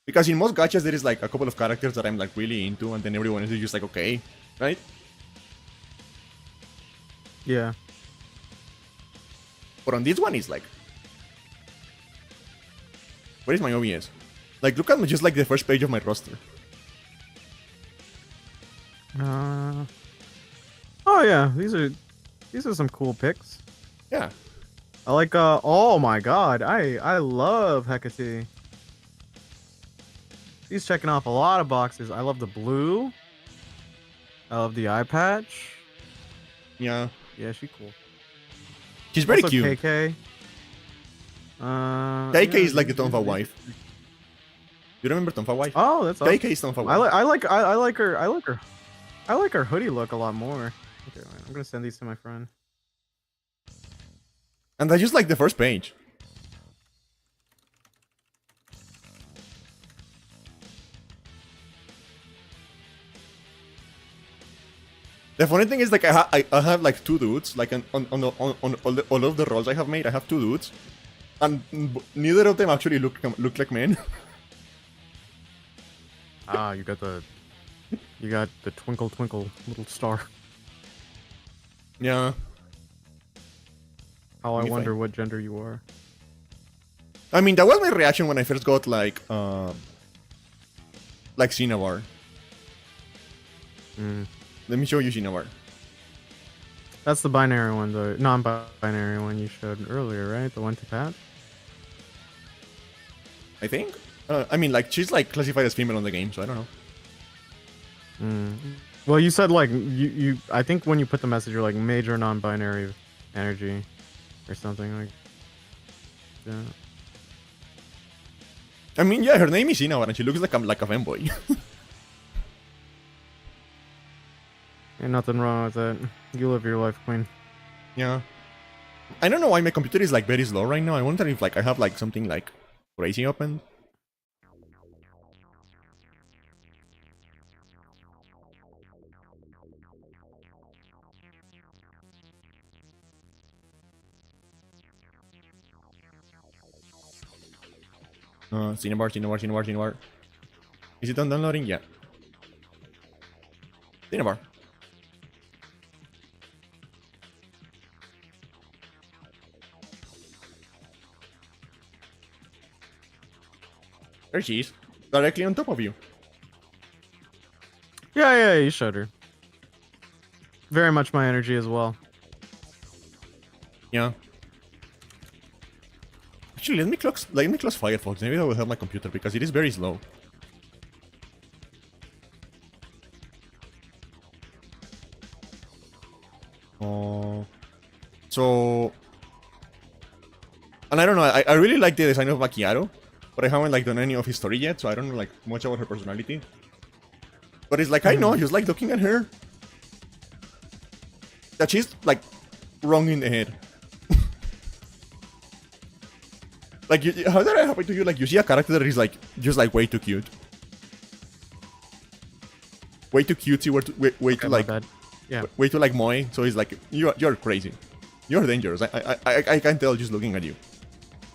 A: because in most gachas there is like a couple of characters that I'm like really into, and then everyone is just like okay, right?
B: Yeah.
A: But on this one is like, where is my OBS? Like look at just like the first page of my roster.
B: Oh yeah, these are some cool picks.
A: Yeah.
B: I like oh my god, I love Hecate. He's checking off a lot of boxes. I love the blue. I love the eye patch.
A: Yeah.
B: Yeah, she's cool.
A: She's very
B: also
A: cute.
B: KK.
A: KK is like the Tonfa wife. You remember Tonfa wife?
B: Oh, that's awesome.
A: KK is Tonfa wife.
B: I like her hoodie look a lot more. Okay, I'm gonna send these to my friend.
A: And that's just like the first page. The funny thing is, like, I have like two dudes, like on all of the roles I have made, I have two dudes, and neither of them actually look like men.
B: Ah, you got the twinkle twinkle little star.
A: Yeah.
B: How I wonder what gender you are.
A: I mean, that was my reaction when I first got like Cinnabar. Let me show you Cinnabar.
B: That's the binary one, the non-binary one you showed earlier, right? The one to patch?
A: I think. I mean, like, she's like classified as female on the game, so I don't know.
B: Well, you said like you. I think when you put the message, you're like major non-binary energy, or something like. Yeah.
A: I mean, yeah, her name is Cinnabar, and she looks like a femboy.
B: Ain't nothing wrong with that. You live your life, queen.
A: Yeah. I don't know why my computer is like very slow right now. I wonder if like I have like something like crazy open. Cinnabar. Is it done downloading? Yeah. Cinnabar. There she is. Directly on top of you.
B: Yeah, you showed her. Very much my energy as well.
A: Yeah. Actually, let me close Firefox. Maybe that will help my computer because it is very slow. So, and I don't know. I really like the design of Macchiato, but I haven't like done any of his story yet, so I don't know like much about her personality. But it's like I know, just like looking at her, that she's like wrong in the head. Like, how did that happen to you? Like, you see a character that is like just like way too cute, way too cutesy, way too like,
B: yeah,
A: way too like moe. So it's like you're crazy, you're dangerous. I can tell just looking at you.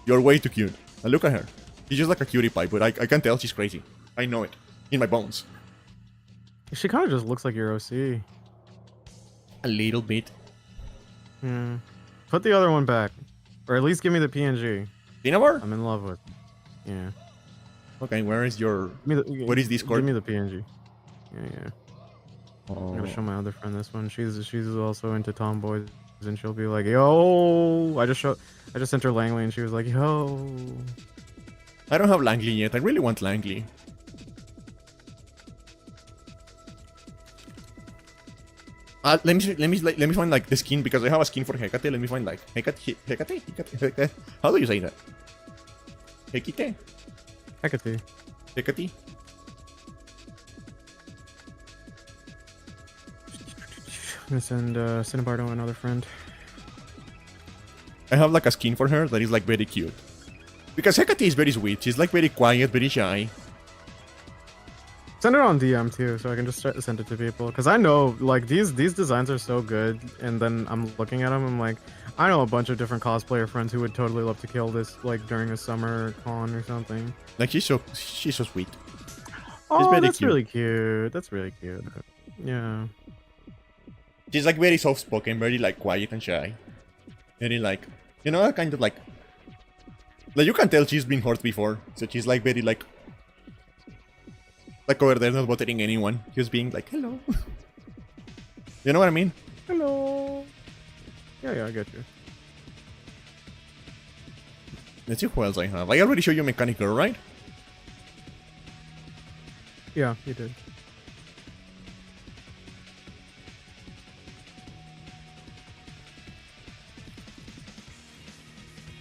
A: You're way too cute. And look at her. She's just like a cutie pie, but I can tell she's crazy. I know it in my bones.
B: She kind of just looks like your OC.
A: A little bit.
B: Yeah. Put the other one back, or at least give me the PNG.
A: Cinnabar?
B: I'm in love with. Yeah.
A: Okay, where is your? What is Discord?
B: Give me the PNG. Yeah.
A: Oh.
B: I'm gonna show my other friend this one. She's also into tomboys, and she'll be like, "Yo!" I just sent her Langley, and she was like, "Yo."
A: I don't have Langley yet. I really want Langley. Let me find like the skin because I have a skin for Hecate. Let me find like Hecate. How do you say that? Hecate.
B: Hecate.
A: Hecate.
B: I'm gonna send Cinnabar to another friend.
A: I have like a skin for her that is like very cute. Because Hecate is very sweet. She's like very quiet, very shy.
B: Send it on DM too, so I can just send it to people. Cause I know like these designs are so good, and then I'm looking at them. I'm like, I know a bunch of different cosplayer friends who would totally love to kill this like during a summer con or something.
A: Like she's so sweet.
B: Oh, that's really cute. That's really cute. Yeah.
A: She's like very soft spoken, very like quiet and shy. Very like, you know, kind of like you can tell she's been hurt before, so she's like very like over there not bothering anyone, just being like hello. You know what I mean?
B: Hello. Yeah, I get you.
A: Let's see who else I have. I already showed you Mechanic Girl, right?
B: Yeah, you did.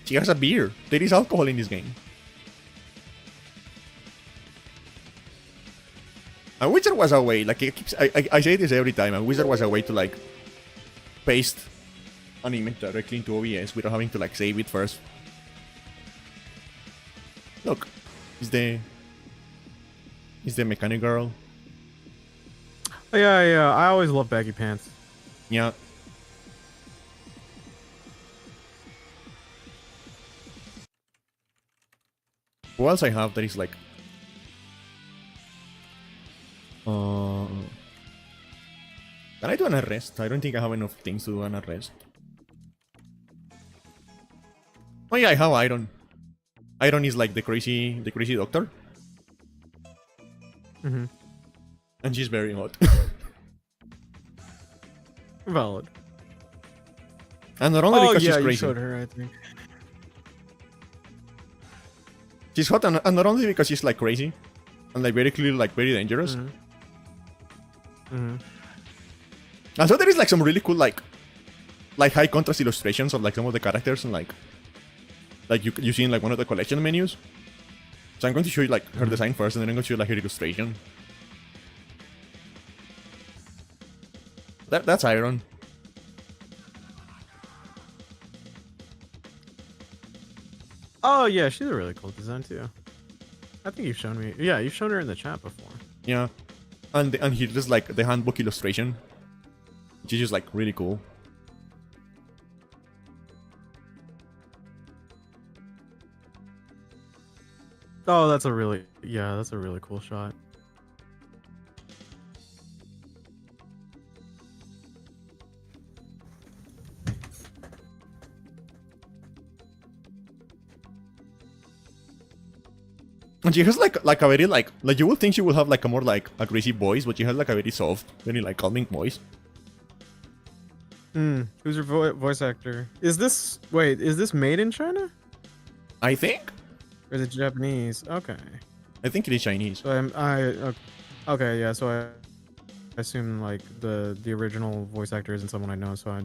A: She has a beer. There is alcohol in this game. A wizard was a way, like it keeps, I say this every time, a wizard was a way to like paste an image directly into OBS without having to like save it first. Look, is the Mechanic Girl.
B: Yeah, I always love baggy pants.
A: Yeah. Who else I have that is like can I do an arrest? I don't think I have enough things to do an arrest. Oh yeah, I have Iron. Iron is like the crazy doctor.
B: Mm-hmm.
A: And she's very hot.
B: Valid.
A: And not only because she's
B: you
A: crazy.
B: showed her, I think.
A: She's hot and not only because she's like crazy and like very clearly like very dangerous. And so there is like some really cool like high contrast illustrations of like some of the characters and like you see in like one of the collection menus. So I'm going to show you like her design first, and then I'm going to show you like her illustration. That's Iron.
B: Oh yeah, she's a really cool design too. I think you've shown me. Yeah, you've shown her in the chat before.
A: Yeah, and here's like the handbook illustration, which is just like really cool.
B: Oh, that's a really cool shot.
A: And she has like a very like you would think she will have like a more like aggressive voice, but she has like a very soft, very like calming voice.
B: Who's your voice actor? Is this made in China?
A: I think.
B: Or is it Japanese? Okay.
A: I think it is Chinese.
B: So okay, yeah. So I assume like the original voice actor isn't someone I know. So I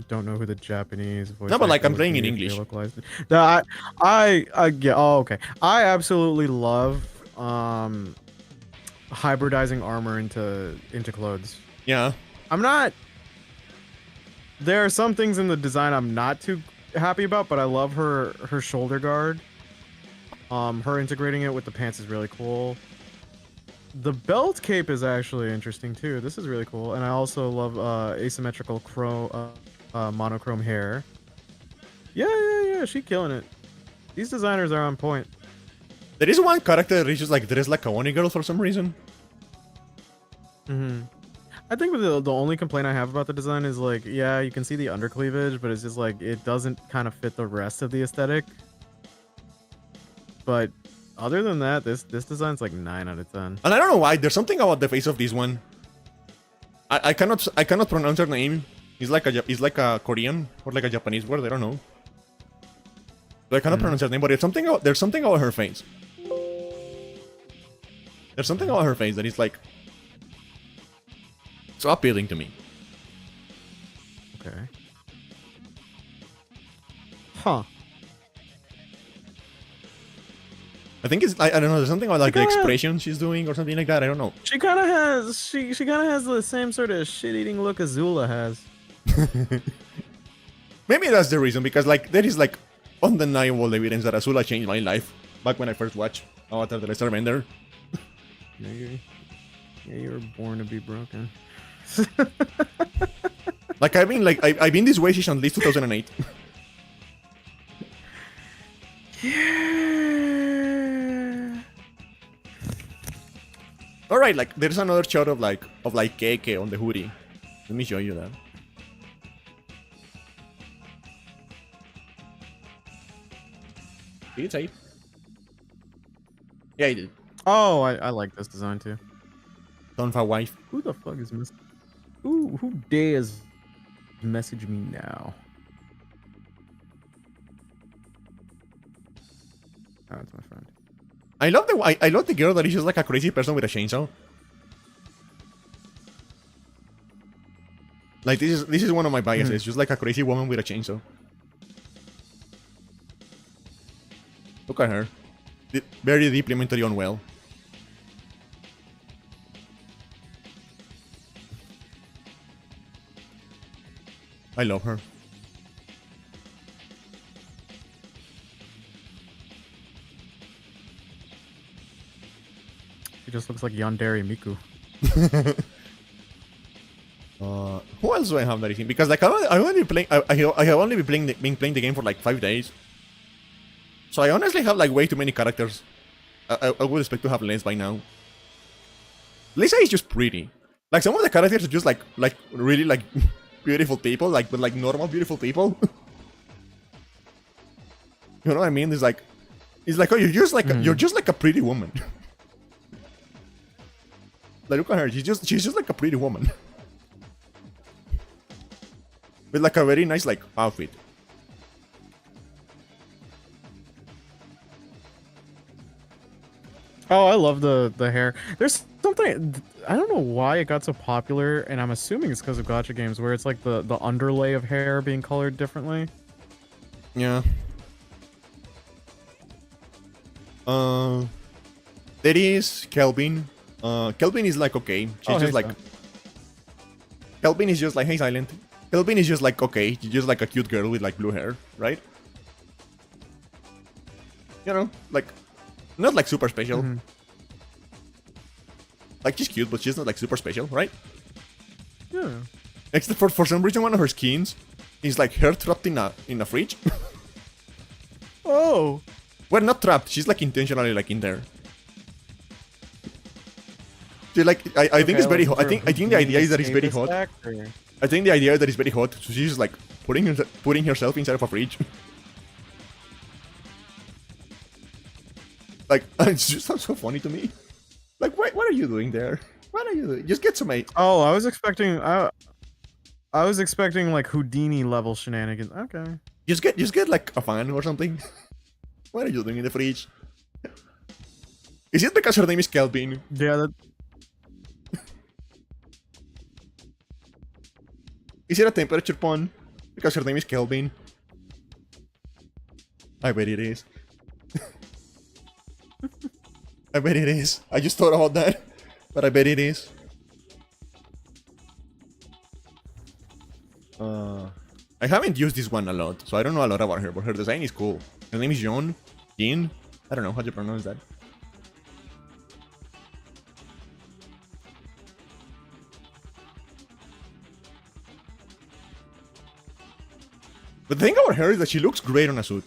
B: don't know who the Japanese voice.
A: No, but like
B: actor
A: I'm
B: would
A: playing
B: be
A: in
B: if
A: English.
B: they localized it. No, I yeah. Oh, okay. I absolutely love hybridizing armor into clothes.
A: Yeah.
B: I'm not. There are some things in the design I'm not too happy about, but I love her shoulder guard. Her integrating it with the pants is really cool. The belt cape is actually interesting too. This is really cool, and I also love asymmetrical monochrome hair. Yeah, she killing it. These designers are on point.
A: There is one character that is just like dressed like a Oni girl for some reason.
B: I think the only complaint I have about the design is like, yeah, you can see the undercleavage, but it's just like it doesn't kind of fit the rest of the aesthetic. But other than that, this design's like 9 out of 10.
A: And I don't know why. There's something about the face of this one. I cannot pronounce her name. It's like a Korean or like a Japanese word. I don't know. But I cannot pronounce her name. But there's something about her face. There's something about her face that is like so appealing to me.
B: Okay. Huh.
A: I think it's I don't know. There's something about like the expression she's doing or something like that. I don't know.
B: She kind of has the same sort of shit-eating look Azula has.
A: Maybe that's the reason, because like there is like undeniable evidence that Azula changed my life back when I first watched Avatar: The Last Airbender.
B: You were born to be broken.
A: Like I've been this way since at least 2008.
B: Yeah.
A: All right, like there's another shot of KK on the hoodie. Let me show you that. Did it save? Yeah, he did.
B: Oh, I like this design too.
A: Don't for wife.
B: Who the fuck is who dares message me now? Oh, it's my friend.
A: I love the girl that is just like a crazy person with a chainsaw. Like this is one of my biases, just like a crazy woman with a chainsaw. Look at her. Very deeply mentally unwell. I love her.
B: She just looks like Yandere Miku.
A: Who else do I have that is in? Because like I only playing. I have only been playing the game for like 5 days. So I honestly have like way too many characters. I would expect to have less by now. Lisa is just pretty. Like some of the characters are just like really like beautiful people, like but like normal beautiful people. You know what I mean? It's like oh you're just like a pretty woman. Like look at her, she's just like a pretty woman. With like a very nice like outfit.
B: Oh, I love the hair. There's something, I don't know why it got so popular, and I'm assuming it's because of gacha games where it's like the underlay of hair being colored differently.
A: Yeah. There is Kelvin. Kelvin is like okay. She's just like Kelvin is just like hey Silent. Kelvin is just like okay, she's just like a cute girl with like blue hair, right? You know, like not like super special. Like she's cute, but she's not like super special, right?
B: Yeah.
A: Except for some reason one of her skins is like her trapped in a fridge.
B: Oh.
A: Well, not trapped. She's like intentionally like in there. She like I think it's very hot. I think the idea is that it's very hot. I think the idea is that it's very hot, so she's like putting herself inside of a fridge. Like it just sounds so funny to me. Like what are you doing there? What are you doing? Just get some mate.
B: Oh, I was expecting like Houdini level shenanigans. Okay.
A: Just get like a fan or something. What are you doing in the fridge? Is it because her name is Kelvin?
B: Yeah, that.
A: Is it a temperature pun? Because her name is Kelvin? I bet it is. I bet it is. I just thought about that. But I bet it is. I haven't used this one a lot, so I don't know a lot about her, but her design is cool. Her name is Jean? I don't know how to pronounce that. But the thing about her is that she looks great on a suit.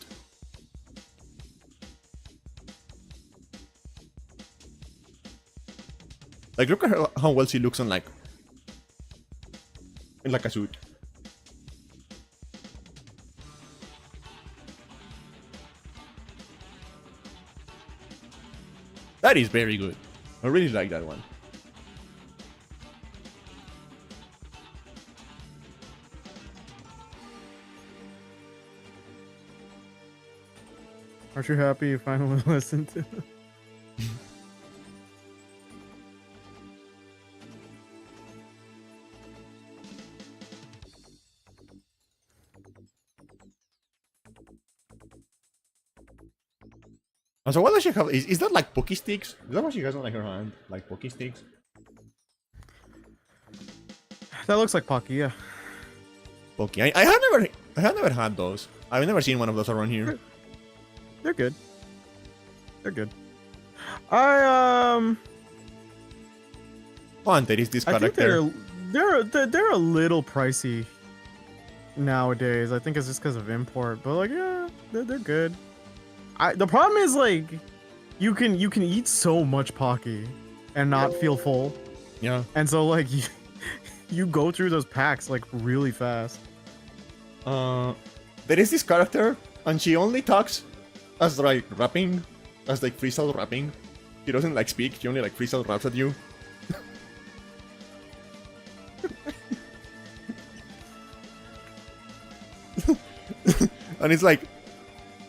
A: Like, look at her, how well she looks on in like a suit. That is very good. I really like that one.
B: Aren't you happy you finally listened to it?
A: So what does she have? Is that like Poké Sticks? Is that what she has on like her hand? Like Poké Sticks?
B: That looks like Pocky, yeah.
A: Poké. I have never had those. I've never seen one of those around here.
B: They're good. They're good. I
A: Oh, and there is this
B: I think
A: character.
B: they're a little pricey nowadays. I think it's just because of import, but like yeah, they're good. The problem is like you can eat so much Pocky and not feel full,
A: Yeah.
B: and so like you go through those packs like really fast.
A: There is this character, and she only talks as like rapping, as like freestyle rapping. She doesn't like speak. She only like freestyle raps at you. And it's like,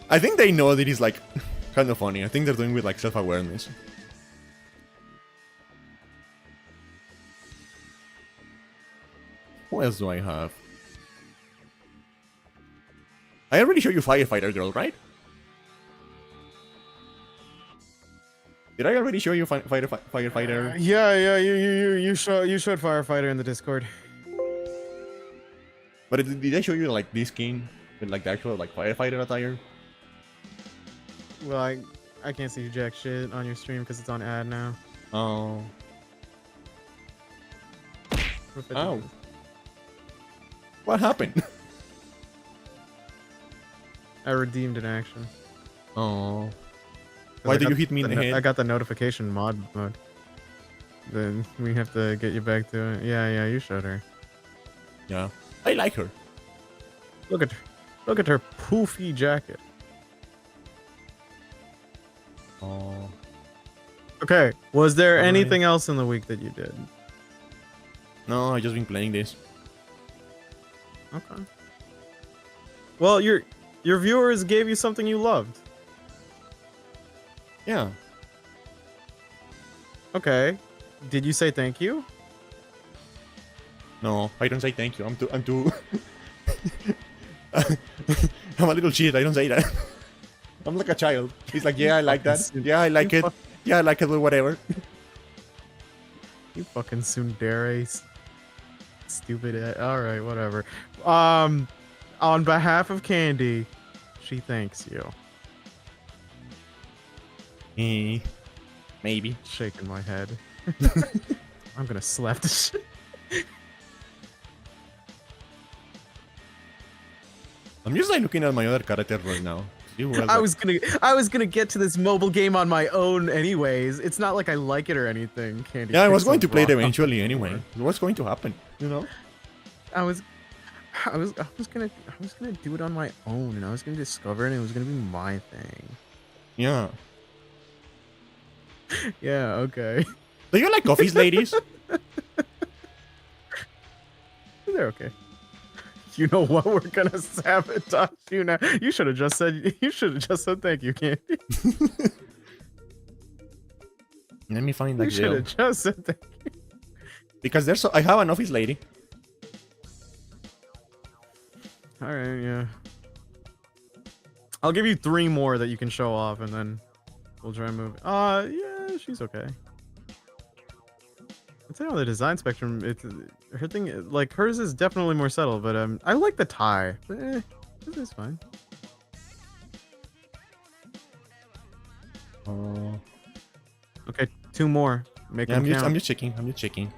A: I think they know that he's like kind of funny. I think they're doing with like self-awareness. What else do I have? I already showed you Firefighter Girl, right? Did I already show you Firefighter?
B: Yeah, you showed Firefighter in the Discord.
A: But did I show you like this skin with like the actual like firefighter attire?
B: Well, I can't see jack shit on your stream because it's on ad now.
A: Oh. Ow. What happened?
B: I redeemed an action.
A: Oh. Why did you hit me in the head?
B: I got the notification mod mode. Then we have to get you back to it. Yeah, you showed her.
A: Yeah. I like her.
B: Look at her poofy jacket.
A: Oh.
B: Okay, was there anything else in the week that you did?
A: No, I just been playing this.
B: Okay. Well, your viewers gave you something you loved.
A: Yeah.
B: Okay. Did you say thank you?
A: No, I don't say thank you. I'm too I'm a little shit, I don't say that. I'm like a child. He's like, yeah, I like that. Yeah, I like it. Yeah, I like it, but whatever.
B: You fucking tsundere. Stupid. Alright, whatever. On behalf of Candy, she thanks you.
A: Maybe.
B: Shaking my head. I'm gonna slap the shit.
A: I'm just like looking at my other character right now.
B: I was gonna get to this mobile game on my own anyways. It's not like I like it or anything, Candy.
A: Yeah, I was going to play it eventually anyway. What's going to happen? You know?
B: I was gonna do it on my own, and I was gonna discover it, and it was gonna be my thing.
A: Yeah.
B: Yeah, okay.
A: Do you like coffees, ladies?
B: They're okay. You know what? We're gonna sabotage you now. You should have just said thank you, Candy.
A: Let me find that.
B: You should have just said thank you.
A: Because there's I have an office lady.
B: All right, yeah. I'll give you 3 more that you can show off, and then we'll try and move. Yeah, she's okay. I'd say on the design spectrum, it's her thing. Like hers is definitely more subtle, but I like the tie. But, this is fine. Okay, 2 more. Make them count.
A: I'm just checking.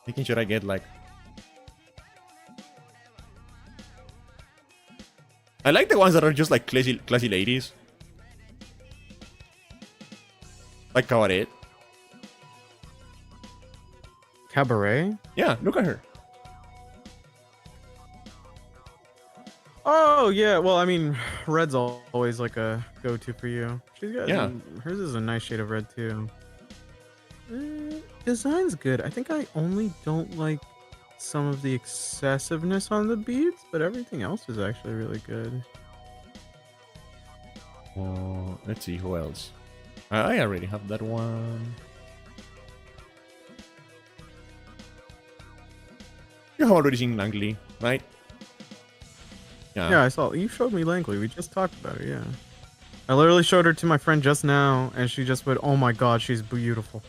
A: Making sure I get like. I like the ones that are just like classy ladies. Like Cabaret.
B: Cabaret?
A: Yeah, look at her.
B: Oh yeah, well I mean, red's always like a go-to for you. She's got hers is a nice shade of red too. Design's good. I think I only don't like some of the excessiveness on the beads, but everything else is actually really good.
A: Oh, let's see who else. I already have that one. You have already seen Langley, right?
B: Yeah, I saw. You showed me Langley. We just talked about her, yeah. I literally showed her to my friend just now, and she just went, oh my god, she's beautiful.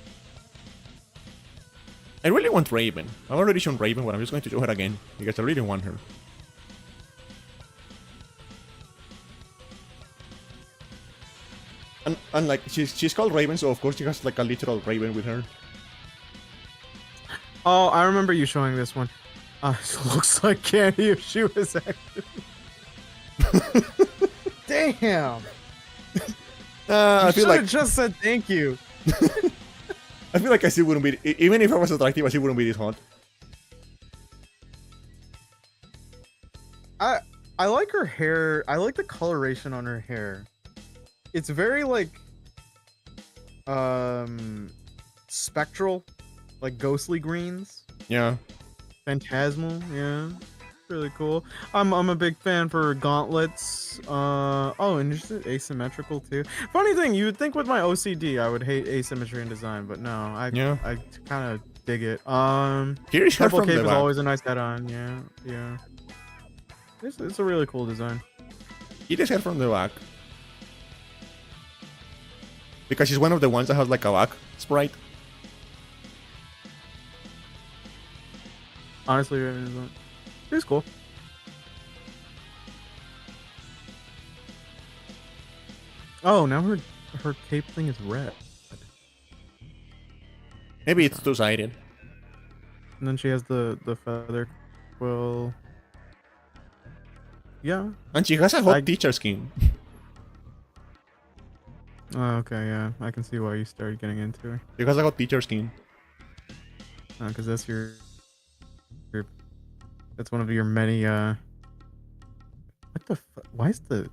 A: I really want Raven. I've already shown Raven, but I'm just going to show her again, because I really want her. And like, she's called Raven, so of course she has like a literal Raven with her.
B: Oh, I remember you showing this one. It looks like Candy if she was actually. Damn.
A: I feel like
B: just said thank you.
A: I feel like I still wouldn't be, even if I was attractive, I still wouldn't be this hot.
B: I like her hair. I like the coloration on her hair. It's very like spectral, like ghostly greens.
A: Yeah.
B: Phantasmal, yeah. Really cool. I'm a big fan for gauntlets. Oh, and just asymmetrical too. Funny thing, you would think with my OCD I would hate asymmetry in design, but no, I kind of dig it.
A: Here's her
B: Purple
A: from
B: cape
A: the
B: is
A: back.
B: always a nice add-on. Yeah. It's a really cool design.
A: Here's her from the back. Because she's one of the ones that has like a back sprite.
B: Honestly, it's cool. Oh, now her cape thing is red.
A: Maybe it's two-sided.
B: And then she has the feather quill. Yeah.
A: And she has a hot teacher skin.
B: Oh, okay, yeah. I can see why you started getting into her.
A: She has a hot teacher skin.
B: Because that's that's one of your many, what the why is the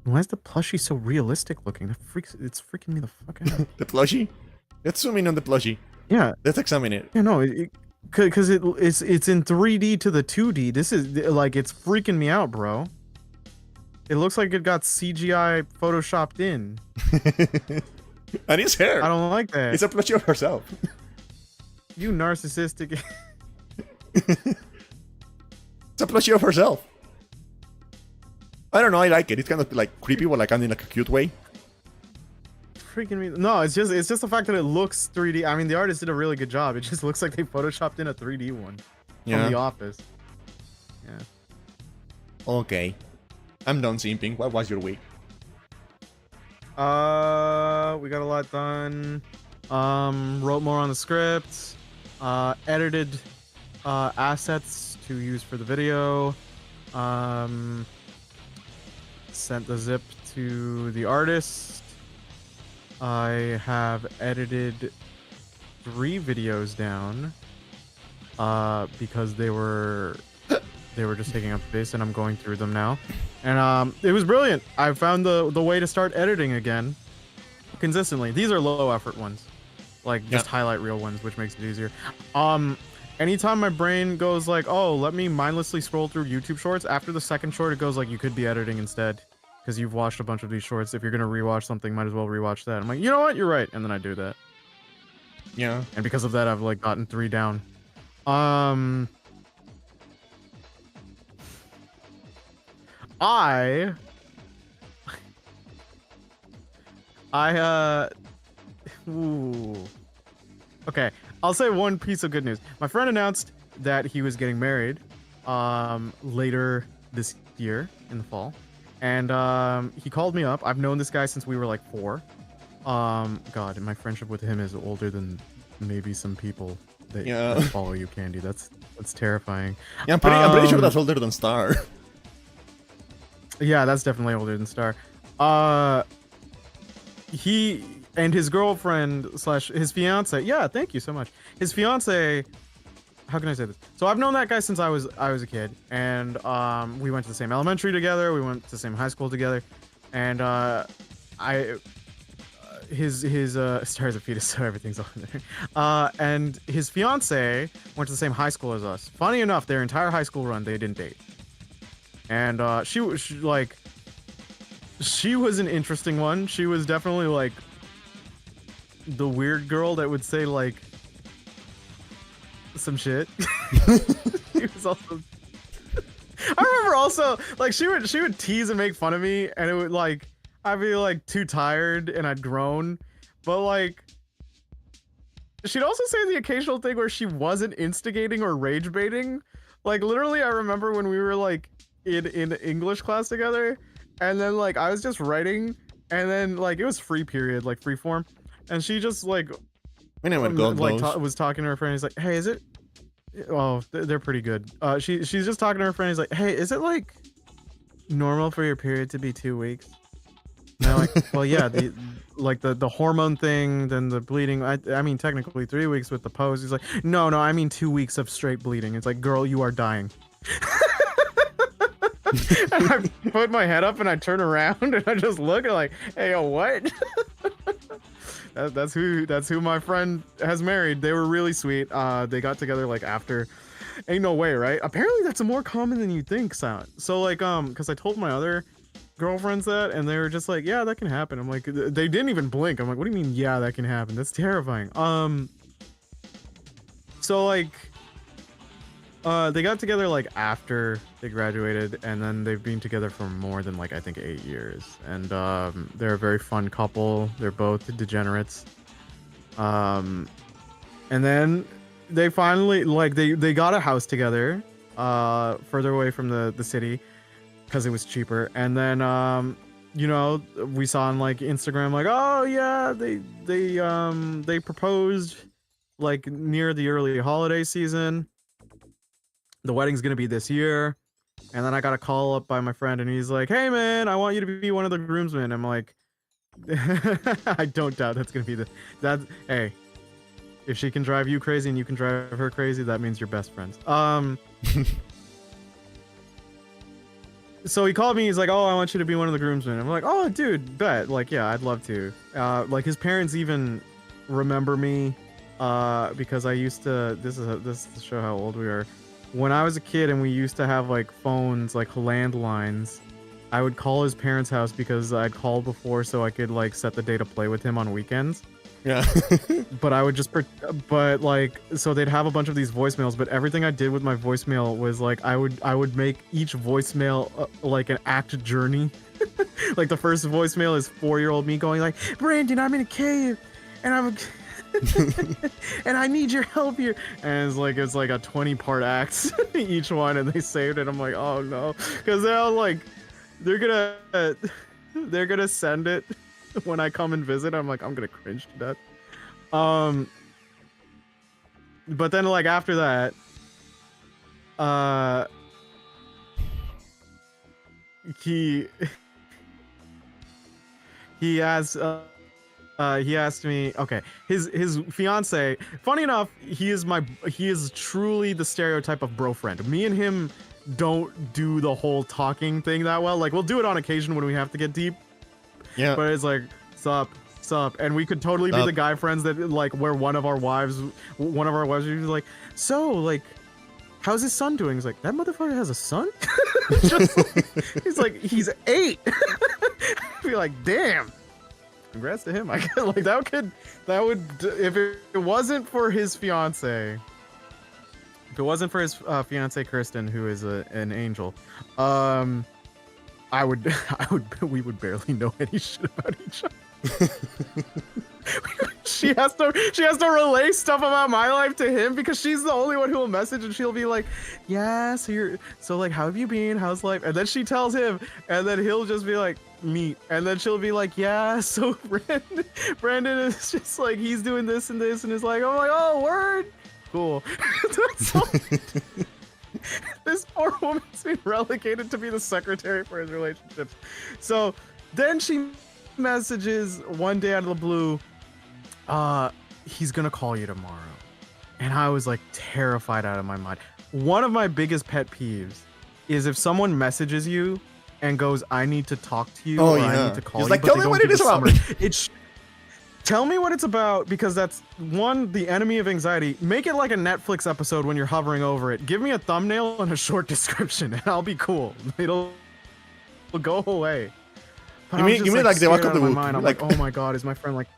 B: plushie so realistic looking? It's freaking me the fuck out.
A: The plushie? Let's zoom in on the plushie.
B: Yeah.
A: Let's examine it.
B: Yeah, no, because it's in 3D to the 2D. This is like it's freaking me out, bro. It looks like it got CGI photoshopped in.
A: And it's her.
B: I don't like that.
A: It's a plushie of herself.
B: You narcissistic.
A: It's a plushie of herself. I don't know, I like it. It's kind of like creepy, but like in like a cute way.
B: Freaking me. No, it's just the fact that it looks 3D. I mean, the artist did a really good job. It just looks like they photoshopped in a 3D one from The Office. Yeah.
A: Okay. I'm done simping. What was your week?
B: We got a lot done. Wrote more on the script. Edited assets to use for the video. Sent the zip to the artist. I have edited 3 videos down because they were just taking up space, and I'm going through them now. And it was brilliant. I found the way to start editing again consistently. These are low effort ones, like just highlight reel ones, which makes it easier. Anytime my brain goes like, oh, let me mindlessly scroll through YouTube shorts, after the second short it goes like, you could be editing instead, because you've watched a bunch of these shorts. If you're gonna rewatch something, might as well rewatch that. I'm like, you know what, you're right, and then I do that.
A: Yeah.
B: And because of that, I've like gotten 3 down. Ooh. Okay, I'll say one piece of good news. My friend announced that he was getting married later this year in the fall. And he called me up. I've known this guy since we were like 4. God, and my friendship with him is older than maybe some people that follow you, Candy. That's terrifying.
A: Yeah, I'm pretty sure that's older than Star.
B: Yeah, that's definitely older than Star. He and his girlfriend / his fiance. Yeah, thank you so much. His fiance. How can I say this? So I've known that guy since I was a kid, and we went to the same elementary together. We went to the same high school together, and his Star is a fetus, so everything's all there. And his fiance went to the same high school as us. Funny enough, their entire high school run, they didn't date. And she was an interesting one. She was definitely like the weird girl that would say like some shit. She was also I remember also like she would tease and make fun of me, and it would like I'd be like too tired and I'd groan, but like she'd also say the occasional thing where she wasn't instigating or rage baiting. Like literally, I remember when we were like in English class together, and then like I was just writing, and then like it was free period, like free form, and she just like
A: I never got
B: like
A: those.
B: was talking to her friend. He's like, hey, is it? Oh, they're pretty good. She's just talking to her friend. He's like, hey, is it like normal for your period to be 2 weeks? And I'm like, well, yeah, the hormone thing, then the bleeding. I mean, technically 3 weeks with the pose. He's like, no, I mean 2 weeks of straight bleeding. It's like, girl, you are dying. And I put my head up and I turn around and I just look at like, hey, yo, what? That's who my friend has married. They were really sweet. They got together like after. Ain't no way, right? Apparently that's more common than you think, sound. So like, because I told my other girlfriends that, and they were just like, yeah, that can happen. I'm like, they didn't even blink. I'm like, what do you mean, yeah, that can happen? That's terrifying. So like, they got together like after they graduated, and then they've been together for more than like I think 8 years, and they're a very fun couple. They're both degenerates. And then they finally like they got a house together, further away from the city, because it was cheaper. And then you know, we saw on like Instagram like, oh yeah, they proposed like near the early holiday season. The wedding's gonna be this year. And then I got a call up by my friend, and he's like, hey man, I want you to be one of the groomsmen. I'm like, I don't doubt that's gonna be hey, if she can drive you crazy and you can drive her crazy, that means you're best friends. So he called me, he's like, oh, I want you to be one of the groomsmen. I'm like, oh dude, bet. Like, yeah, I'd love to. Like his parents even remember me, because I used to, this is to show how old we are. When I was a kid and we used to have like phones, like landlines, I would call his parents' house because I'd called before so I could like set the day to play with him on weekends.
A: Yeah.
B: But I would just, but like, so they'd have a bunch of these voicemails, but everything I did with my voicemail was like, I would make each voicemail like an act journey. Like the first voicemail is 4-year-old me going like, Brandon, I'm in a cave and I'm and I need your help here. And it's like a 20-part act each one, and they saved it. I'm like, oh no, because they're like, they're gonna send it when I come and visit. I'm like, I'm gonna cringe to death. But then like after that, he asked me, okay, his fiance, funny enough, he is truly the stereotype of bro friend. Me and him don't do the whole talking thing that well. Like, we'll do it on occasion when we have to get deep.
A: Yeah.
B: But it's like, sup, and we could totally be the guy friends that like where one of our wives would be like, so like, how's his son doing? He's like, that motherfucker has a son? Just, he's like, he's 8. I'd be like, damn. Congrats to him. I guess like that would if it wasn't for his fiance. If it wasn't for his fiance Kristen, who is an angel, we would barely know any shit about each other. She has to relay stuff about my life to him because she's the only one who will message, and she'll be like, yeah, so like, how have you been? How's life? And then she tells him, and then he'll just be like, meet. And then she'll be like, yeah, so Brandon is just like, he's doing this and this, and it's like, I'm like, oh, word, cool. That's all. This poor woman's been relegated to be the secretary for his relationships. So then she messages one day out of the blue, he's gonna call you tomorrow. And I was like terrified out of my mind. One of my biggest pet peeves is if someone messages you and goes, I need to talk to you, or I need to call you.
A: Like, tell me what it is about.
B: Tell me what it's about, because that's one, the enemy of anxiety. Make it like a Netflix episode when you're hovering over it. Give me a thumbnail and a short description, and I'll be cool. It'll go away. But
A: you mean like the back of the book?
B: I'm like, oh my god, is my friend like?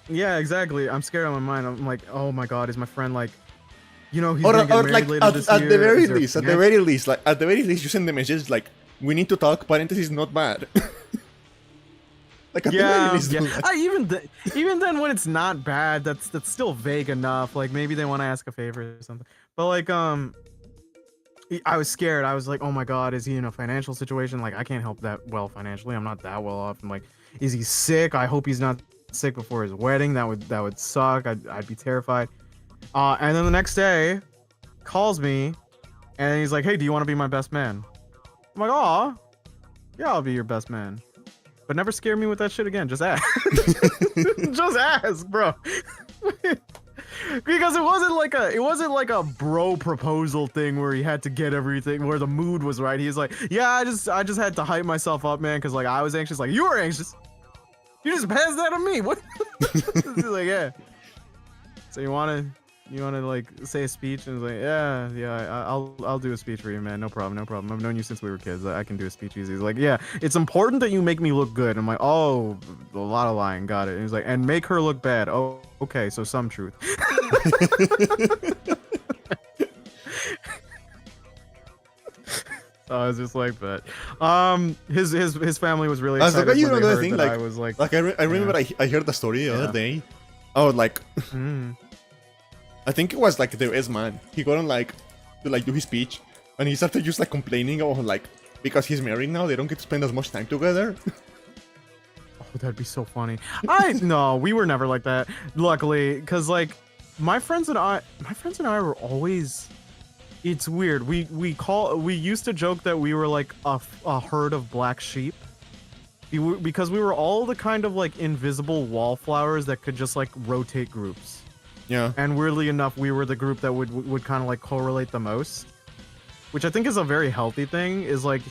B: Yeah, exactly. I'm scared on my mind. I'm like, oh my god, is my friend like? You know, he's gonna get married later this year. At the very least, you send the message like, we need to talk. Parentheses, not bad. Like, even then, when it's not bad, that's still vague enough. Like, maybe they want to ask a favor or something. But like, I was scared. I was like, oh my god, is he in a financial situation? Like, I can't help that well financially. I'm not that well off. I'm like, is he sick? I hope he's not sick before his wedding. That would suck. I'd be terrified. And then the next day, calls me, and he's like, "Hey, do you want to be my best man?" I'm like, "Aw, yeah, I'll be your best man." But never scare me with that shit again. Just ask. Just ask, bro. Because it wasn't like a bro proposal thing where he had to get everything, where the mood was right. He's like, "Yeah, I just had to hype myself up, man, because like I was anxious." Like, you were anxious. You just passed that on me. What? He's like, "Yeah. So you wanna like say a speech?" And he's like, "Yeah, I'll do a speech for you, man. No problem. I've known you since we were kids. I can do a speech easy." He's like, "Yeah, it's important that you make me look good." I'm like, "Oh, a lot of lying. Got it." And he's like, "And make her look bad." Oh, okay, so some truth. So I was just like, but his family was really excited.
A: You know
B: when they
A: the
B: heard
A: thing,
B: that
A: like,
B: I was like,
A: I remember I heard the story the other day. Oh, like, I think it was like the S man. He got on like to like do his speech, and he started just like complaining about like because he's married now, they don't get to spend as much time together.
B: Oh, that'd be so funny. No, we were never like that. Luckily, because like my friends and I were always. It's weird. We used to joke that we were like a herd of black sheep. Because we were all the kind of like invisible wallflowers that could just like rotate groups.
A: Yeah.
B: And weirdly enough, we were the group that would kind of like correlate the most, which I think is a very healthy thing. Is like,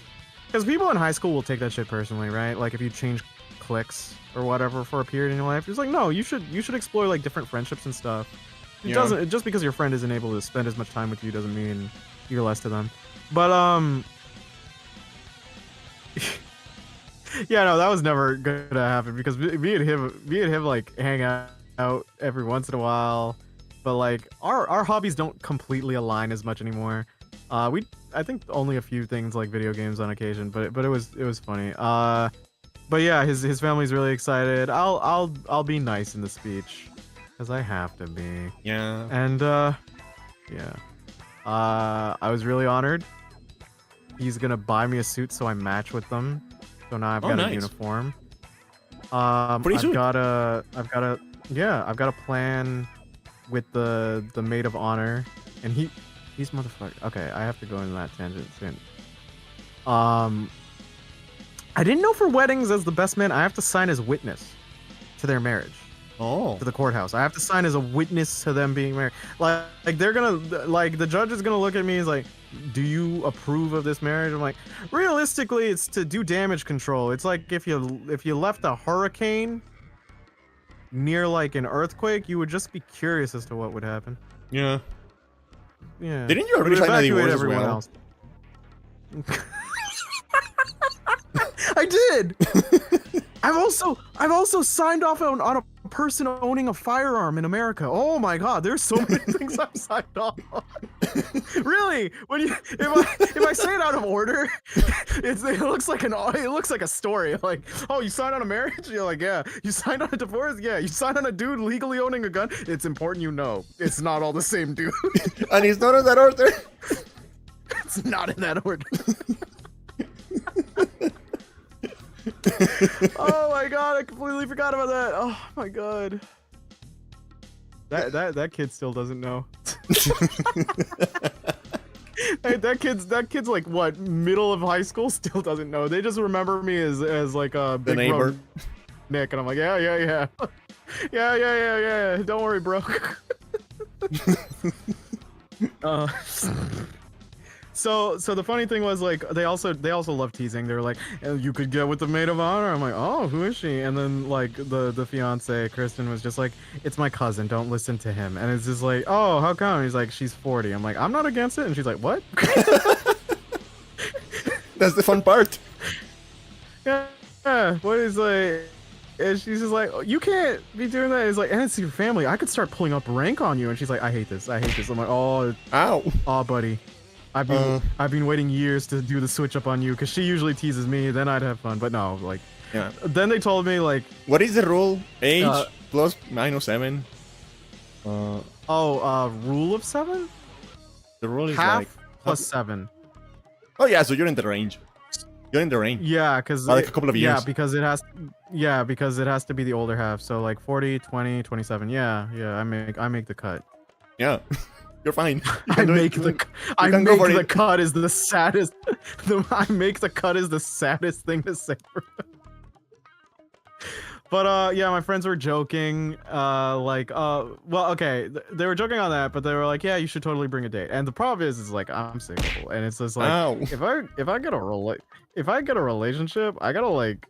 B: because people in high school will take that shit personally, right? Like if you change cliques or whatever for a period in your life, it's like, no, you should explore like different friendships and stuff. It doesn't, just because your friend isn't able to spend as much time with you doesn't mean you're less to them. But yeah, no, that was never gonna happen because me and him like hang out every once in a while, but like our hobbies don't completely align as much anymore. I think only a few things like video games on occasion, but it was funny. But yeah, his family's really excited. I'll be nice in the speech. Because I have to be.
A: Yeah.
B: And, yeah. I was really honored. He's gonna buy me a suit so I match with them. So now I've got a uniform.
A: Pretty soon.
B: I've got a plan with the maid of honor. And he's motherfucker. Okay, I have to go into that tangent soon. I didn't know for weddings as the best man, I have to sign as witness to their marriage.
A: Oh.
B: To the courthouse. I have to sign as a witness to them being married. Like they're gonna, like the judge is gonna look at me as like, "Do you approve of this marriage?" I'm like, realistically, it's to do damage control. It's like if you left a hurricane near like an earthquake, you would just be curious as to what would happen.
A: Yeah.
B: Yeah.
A: Didn't you already sign a divorce as well?
B: Else. I did. I've also signed off on a person owning a firearm in America. Oh my god, there's so many things I've signed off on. Really? If I say it out of order, it looks like a story. Like, oh, you signed on a marriage? You're like, yeah. You signed on a divorce? Yeah. You signed on a dude legally owning a gun? It's important you know. It's not all the same dude.
A: And it's not in that order.
B: It's not in that order. Oh my god, I completely forgot about that. Oh my god. That kid still doesn't know. Hey, that kid's like what, middle of high school, still doesn't know. They just remember me as like a big neighbor Nick, and I'm like, yeah. Yeah. Don't worry, bro. So the funny thing was, like, they also love teasing. They're like, "You could get with the maid of honor." I'm like, "Oh, who is she?" And then like the fiance Kristen was just like, "It's my cousin. Don't listen to him." And it's just like, "Oh, how come?" He's like, "She's 40." I'm like, "I'm not against it." And she's like, "What?"
A: That's the fun part.
B: Yeah. What is like? And she's just like, oh, "You can't be doing that." It's like, "And it's your family. I could start pulling up rank on you." And she's like, I hate this. I'm like, "Oh,
A: ow,
B: oh, buddy. I've been waiting years to do the switch up on you, because she usually teases me, then I'd have fun." But no, like,
A: yeah.
B: Then they told me, like,
A: what is the rule? Age plus -7.
B: Rule of 7?
A: The rule is
B: half
A: like
B: plus 7.
A: Oh yeah, so you're in the range. You're in the rain.
B: Yeah, because
A: Like a couple of years.
B: Yeah, because it has. Yeah, because it has to be the older half. So like 40, 20, 27. Yeah, I make the cut.
A: Yeah, you're fine.
B: I make the cut is the saddest. I make the cut is the saddest thing to say. But yeah, my friends were joking. Well, okay, they were joking on that, but they were like, yeah, you should totally bring a date. And the problem is like I'm single, and it's just like if I get a relationship, I gotta like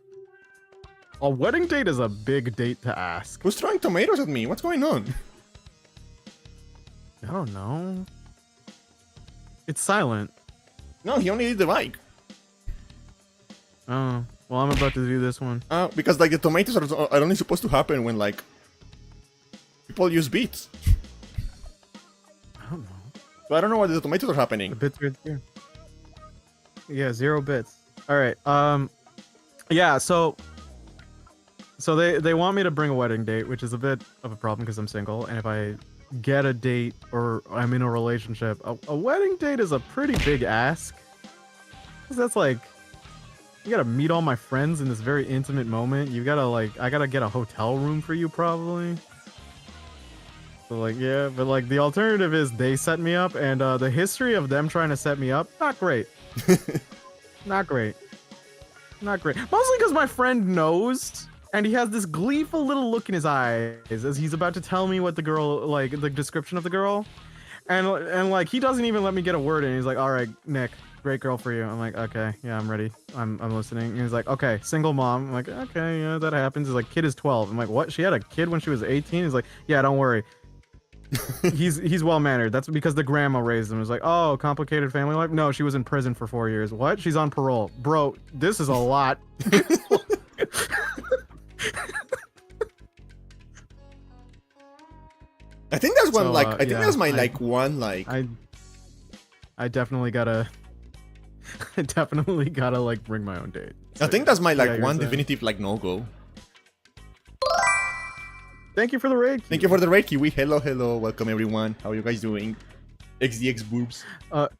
B: a wedding date is a big date to ask.
A: Who's throwing tomatoes at me? What's going on?
B: I don't know. It's silent.
A: No, he only did the bike.
B: Oh, well, I'm about to do this one.
A: Because like the tomatoes are only supposed to happen when like people use beets.
B: I don't know.
A: So I don't know why the tomatoes are happening.
B: The bits right there. Yeah, 0 bits. All right. Yeah. So they want me to bring a wedding date, which is a bit of a problem because I'm single, and if I get a date or I'm in a relationship, a wedding date is a pretty big ask. Cause that's like, you gotta meet all my friends in this very intimate moment. You gotta like, I gotta get a hotel room for you probably. So like, yeah, but like the alternative is they set me up, and the history of them trying to set me up, not great. Not great. Not great. Mostly because my friend knows, and he has this gleeful little look in his eyes as he's about to tell me what the girl, like the description of the girl, and like he doesn't even let me get a word in. He's like, "All right, Nick, great girl for you." I'm like, "Okay, yeah, I'm ready. I'm listening." And he's like, "Okay, single mom." I'm like, "Okay, yeah, that happens." He's like, "Kid is 12." I'm like, "What? She had a kid when she was 18?" He's like, "Yeah, don't worry." he's well mannered. That's because the grandma raised him. It's like, oh, complicated family life. No, she was in prison for 4 years. What? She's on parole, bro. This is a lot.
A: I think that's one
B: So,
A: like I think
B: yeah,
A: that's my like one like
B: I definitely gotta like bring my own date.
A: I think that's my like
B: yeah,
A: one
B: saying.
A: definitive like no go.
B: Thank you for the raid.
A: Thank you for the raid, Kiwi. Hello, welcome everyone. How are you guys doing? XDX boobs.
B: What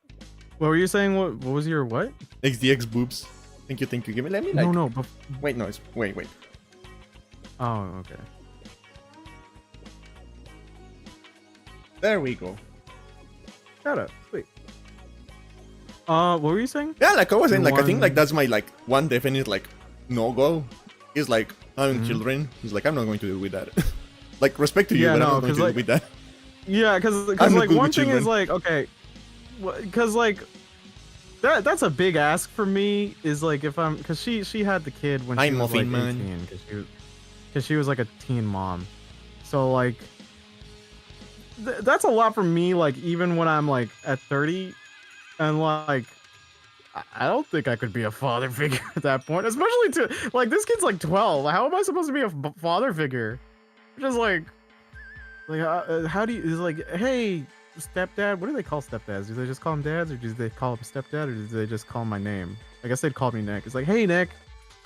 B: were you saying? What was your what?
A: XDX boobs. Thank you. Give me. Let me like.
B: No.
A: Wait, no. Wait.
B: Oh, okay.
A: There we go.
B: Shut up. Sweet. What were you saying?
A: Yeah, like I was saying, like I think like that's my like one definite like no go is like having children. He's like I'm not going to deal with that. Like respect to you, but I'm not going to deal with that.
B: Yeah, because like one thing is like okay, because like that's a big ask for me is like if I'm because she had the kid when she was like 18 because she was like a teen mom, so like that's a lot for me. Like even when I'm like at 30, and like I don't think I could be a father figure at that point, especially to like this kid's like 12. How am I supposed to be a father figure? Just like how do you? It's like, hey, stepdad. What do they call stepdads? Do they just call them dads, or do they call him stepdad, or do they just call him my name? I guess they'd call me Nick. It's like, hey, Nick.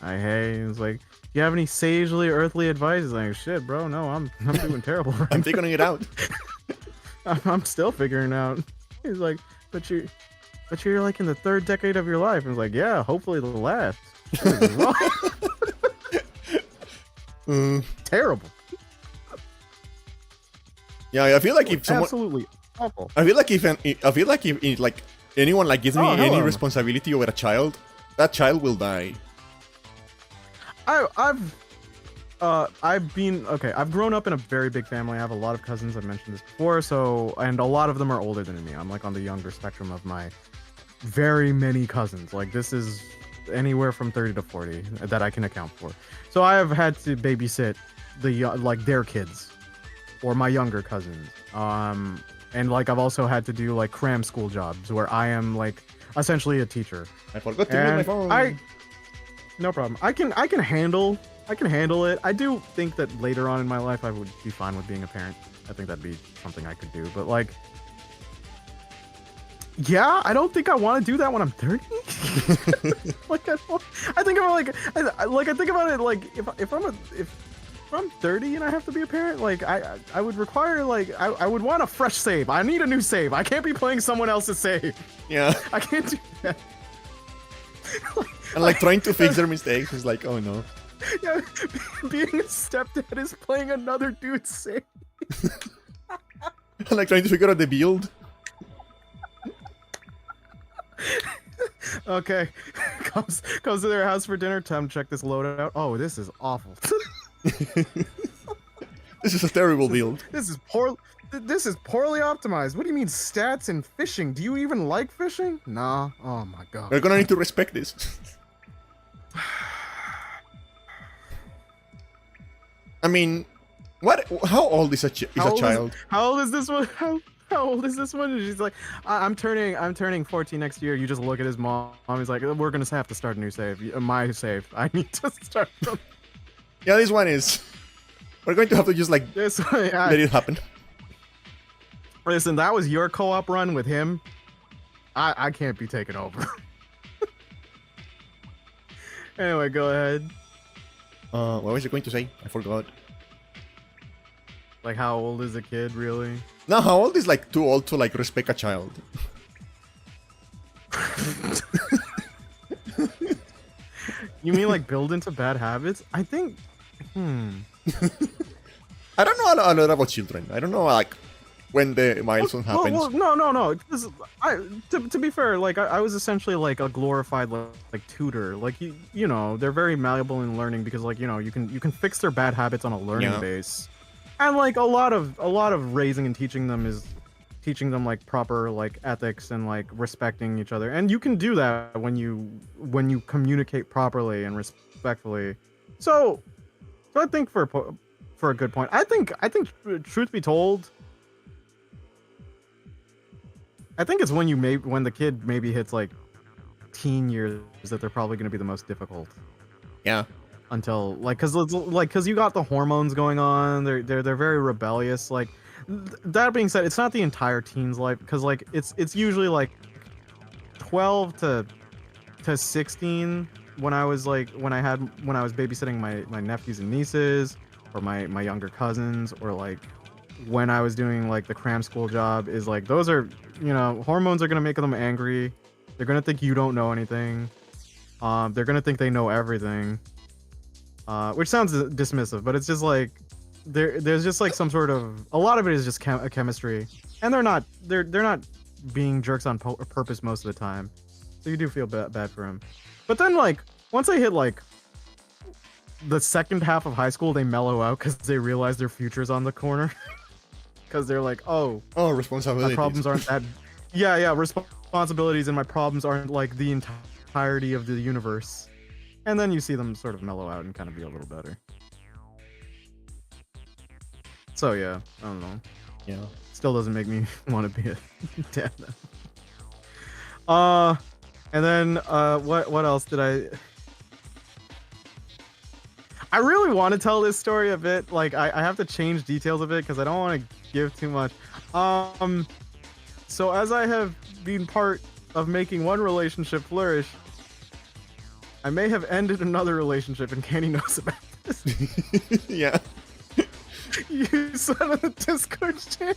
B: Hey. It's like, do you have any sagely earthly advice? It's like, shit, bro. No, I'm doing terrible. Right
A: I'm figuring it out.
B: I'm still figuring out. He's like, but you're like in the 3rd decade of your life. And it's like, yeah, hopefully the last. Terrible.
A: Yeah, I feel like if someone
B: absolutely awful.
A: I feel like if like anyone like gives me any responsibility over a child, that child will die. I've grown up in a very big family. I have a lot of cousins. I've mentioned this before. And a lot of them are older than me. I'm like on the younger spectrum of my very many cousins. Like this is anywhere from 30 to 40 that I can account for. So I have had to babysit their kids or my younger cousins. And like I've also had to do like cram school jobs where I am like essentially a teacher. I forgot to mute my phone.
B: No problem. I can handle it. I do think that later on in my life I would be fine with being a parent. I think that'd be something I could do. But like, yeah, I don't think I want to do that when I'm 30. Like I think about it like if I'm 30 and I have to be a parent, like I would require like I would want a fresh save. I need a new save. I can't be playing someone else's save.
A: Yeah.
B: I can't do that.
A: And like trying to fix their mistakes is like, oh no.
B: Yeah, being a stepdad is playing another dude's safe.
A: And like trying to figure out the build.
B: Okay, comes to their house for dinner. Time to check this loadout. Oh, this is awful.
A: This is a terrible build.
B: This is poorly optimized. What do you mean stats and fishing? Do you even like fishing? Nah. Oh my god.
A: We're gonna need to respect this. I mean, what? How old is a child?
B: How old is this one? How old is this one? And she's like, I'm turning 14 next year. You just look at his mom. He's like, we're gonna have to start a new save. My save. I need to start from.
A: Yeah, this one is. We're going to have to just like
B: This one, yeah.
A: let it happen.
B: Listen, that was your co-op run with him. I can't be taken over. Anyway, go ahead.
A: What was I going to say? I forgot.
B: Like, how old is a kid, really?
A: No, how old is like too old to like respect a child?
B: You mean like build into bad habits? I think.
A: I don't know a lot about children. I don't know like when the milestone happens.
B: Well, no. To be fair, like I was essentially like a glorified like tutor. Like you know, they're very malleable in learning because like you know you can fix their bad habits on a learning base, and like a lot of raising and teaching them is teaching them like proper like ethics and like respecting each other, and you can do that when you communicate properly and respectfully. So I think for a good point, I think truth be told. I think it's when the kid maybe hits like teen years that they're probably going to be the most difficult.
A: Yeah.
B: Until cause you got the hormones going on, they're very rebellious. Like that being said, it's not the entire teen's life because like it's usually like 12 to 16 when I was babysitting my nephews and nieces or my younger cousins, or like when I was doing like the cram school job, is like those are, you know, hormones are gonna make them angry. They're gonna think you don't know anything. They're gonna think they know everything. Which sounds dismissive, but it's just like there's just like some sort of, a lot of it is just chemistry, and they're not being jerks on purpose most of the time. So you do feel bad for them. But then like once they hit like the second half of high school, they mellow out because they realize their future's on the corner. Because they're like, oh,
A: responsibilities.
B: My problems aren't that. Yeah, responsibilities, and my problems aren't like the entirety of the universe. And then you see them sort of mellow out and kind of be a little better. So yeah, I don't know.
A: Yeah.
B: Still doesn't make me want to be a dad. And then what else did I really want to tell this story a bit. Like I have to change details of it because I don't want to give too much. So as I have been part of making one relationship flourish, I may have ended another relationship, and Candy knows about this.
A: Yeah.
B: You said on the Discord channel.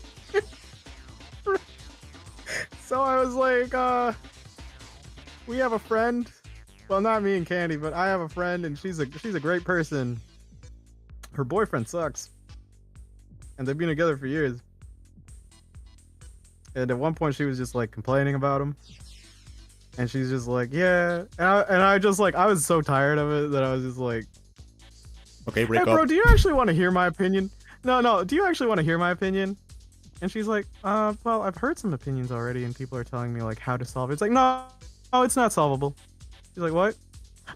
B: So I was like, we have a friend. Well, not me and Candy, but I have a friend, and she's a great person. Her boyfriend sucks, and they've been together for years. And at one point, she was just like complaining about him, and she's just like, "Yeah," and I just like, I was so tired of it that I was just like,
A: "Okay, break up."
B: Bro, do you actually want to hear my opinion? No. Do you actually want to hear my opinion? And she's like, well, I've heard some opinions already, and people are telling me like how to solve it. It's like, no, it's not solvable. She's like, what?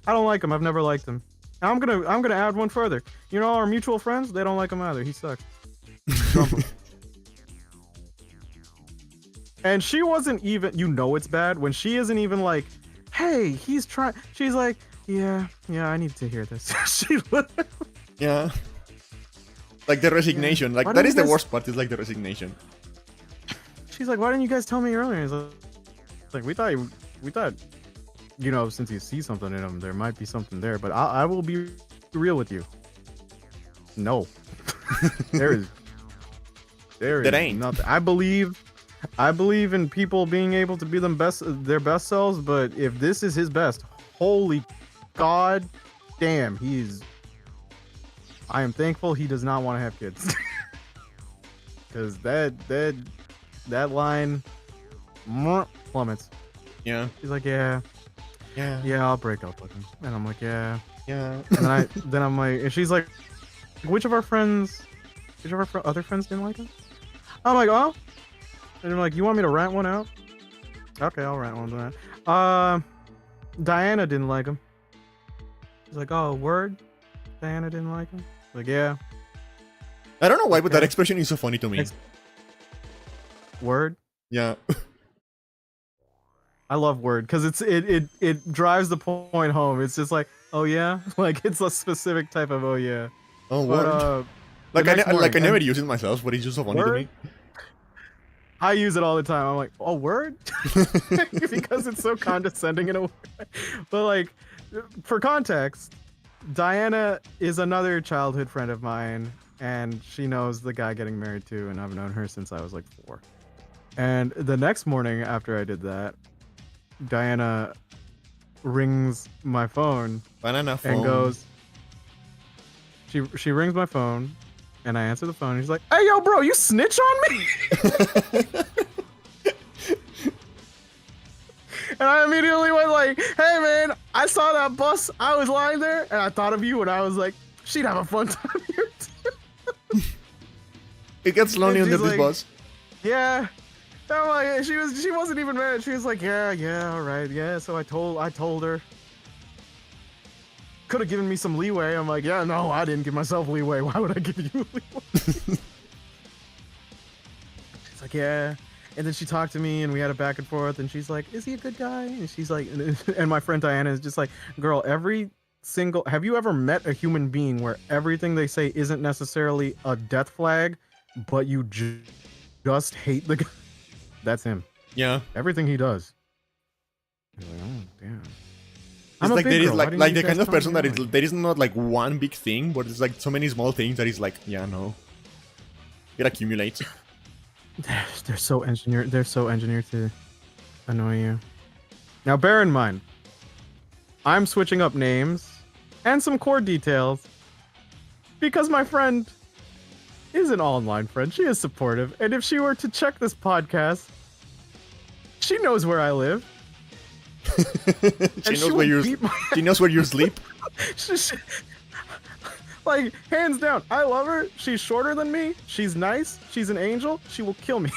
B: I don't like him. I've never liked him. And I'm gonna add one further. You know, our mutual friends, they don't like him either. He sucks. Dump him. And she wasn't even, you know, it's bad when she isn't even like, hey, he's trying. She's like, yeah, I need to hear this. She
A: yeah. Like the resignation. Yeah. Like that is the worst part. Is like the resignation.
B: She's like, why didn't you guys tell me earlier? He's like, we thought, you know, since you see something in him, there might be something there. But I will be real with you. No, there is
A: ain't
B: nothing. I believe I believe in people being able to be their best selves, but if this is his best, holy god damn, I am thankful he does not want to have kids. Cause that line plummets.
A: Yeah.
B: He's like, yeah,
A: Yeah.
B: I'll break up with him. And I'm like, yeah.
A: Yeah.
B: And then I'm like, and she's like, which of our other friends didn't like him? I'm like, oh. And they're like, you want me to rant one out? Okay, I'll rant one out. Diana didn't like him. He's like, oh, word? Diana didn't like him? Like, yeah.
A: I don't know why, but that
B: Okay.
A: expression is so funny to me.
B: Word?
A: Yeah.
B: I love word because it drives the point home. It's just like, oh yeah, like it's a specific type of oh yeah.
A: Oh,
B: But
A: what? I never
B: and
A: use it myself, but it's just so funny to me.
B: I use it all the time. I'm like, oh word, because it's so condescending in a way. But like, for context, Diana is another childhood friend of mine, and she knows the guy getting married to, and I've known her since I was like 4. And the next morning after I did that, Diana rings my phone
A: Banana phone.
B: and goes, she rings my phone, and I answer the phone, and she's like, hey yo bro, you snitch on me? And I immediately went like, hey man, I saw that bus, I was lying there, and I thought of you, and I was like, she'd have a fun time here too.
A: It gets lonely
B: And
A: under
B: she's
A: this
B: like,
A: bus.
B: yeah. I'm like, she wasn't even mad. She was like, yeah, all right, yeah. So I told her. Could have given me some leeway. I'm like, yeah, no, I didn't give myself leeway. Why would I give you leeway? She's like, yeah. And then she talked to me, and we had a back and forth. And she's like, is he a good guy? And she's like, and my friend Diana is just like, girl, have you ever met a human being where everything they say isn't necessarily a death flag, but you just hate the guy? That's him.
A: Yeah.
B: Everything he does. Like, oh damn.
A: It's like there is like the kind of person that is there is not like one big thing, but it's like so many small things that is like, yeah, no. It accumulates.
B: They're so engineered. They're so engineered to annoy you. Now, bear in mind, I'm switching up names and some core details because my friend is an online friend. She is supportive, and if she were to check this podcast, she knows where I live.
A: She knows where you sleep.
B: Like, hands down, I love her. She's shorter than me. She's nice. She's an angel. She will kill me.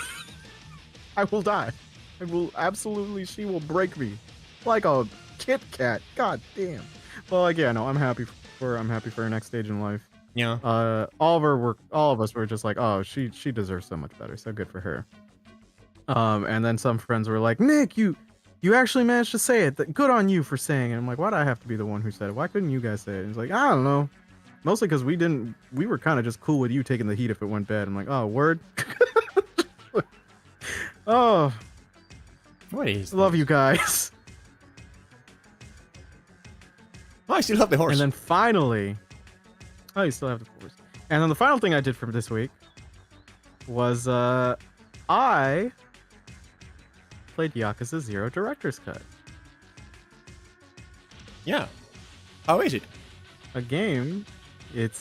B: I will die. She will break me. Like a Kit Kat. God damn. Well, like, yeah, no, I'm happy for her next stage in life.
A: Yeah.
B: All of us were just like, oh, she deserves so much better. So good for her. And then some friends were like, Nick, you actually managed to say it. Good on you for saying it. I'm like, why'd I have to be the one who said it? Why couldn't you guys say it? He's like, I don't know. Mostly because we were kind of just cool with you taking the heat if it went bad. I'm like, oh, word. Oh.
A: What is
B: Love you guys.
A: Oh, I still have the horse.
B: And then finally, oh, you still have the horse. And then the final thing I did for this week was I played Yakuza 0 Director's Cut.
A: Yeah. How is it?
B: A game. It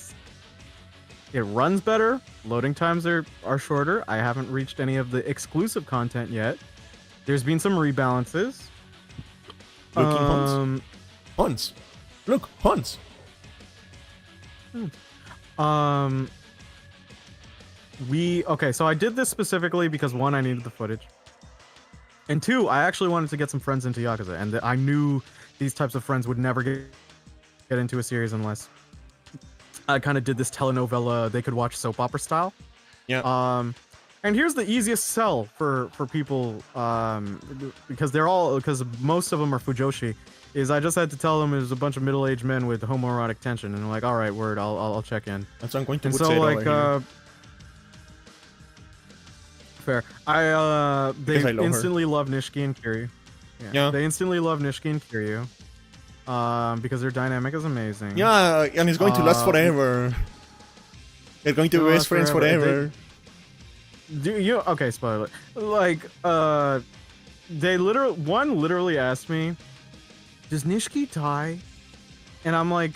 B: runs better. Loading times are shorter. I haven't reached any of the exclusive content yet. There's been some rebalances.
A: Looking Huns. Huns. Look, Huns.
B: Okay, so I did this specifically because 1, I needed the footage. And 2, I actually wanted to get some friends into Yakuza, and I knew these types of friends would never get into a series unless I kind of did this telenovela they could watch soap opera style.
A: Yeah.
B: And here's the easiest sell for people, because most of them are Fujoshi, is I just had to tell them there's a bunch of middle-aged men with homoerotic tension, and they're like, all right, word, I'll check in.
A: That's what I'm going to
B: And
A: say
B: so
A: it
B: like
A: over here.
B: fair. They instantly love Nishiki and Kiryu.
A: Yeah.
B: They instantly love Nishiki and Kiryu. Because their dynamic is amazing.
A: Yeah, and it's going to last forever. They're going to be best friends forever.
B: Okay, spoiler. Like, one literally asked me, "Does Nishiki die?" And I'm like,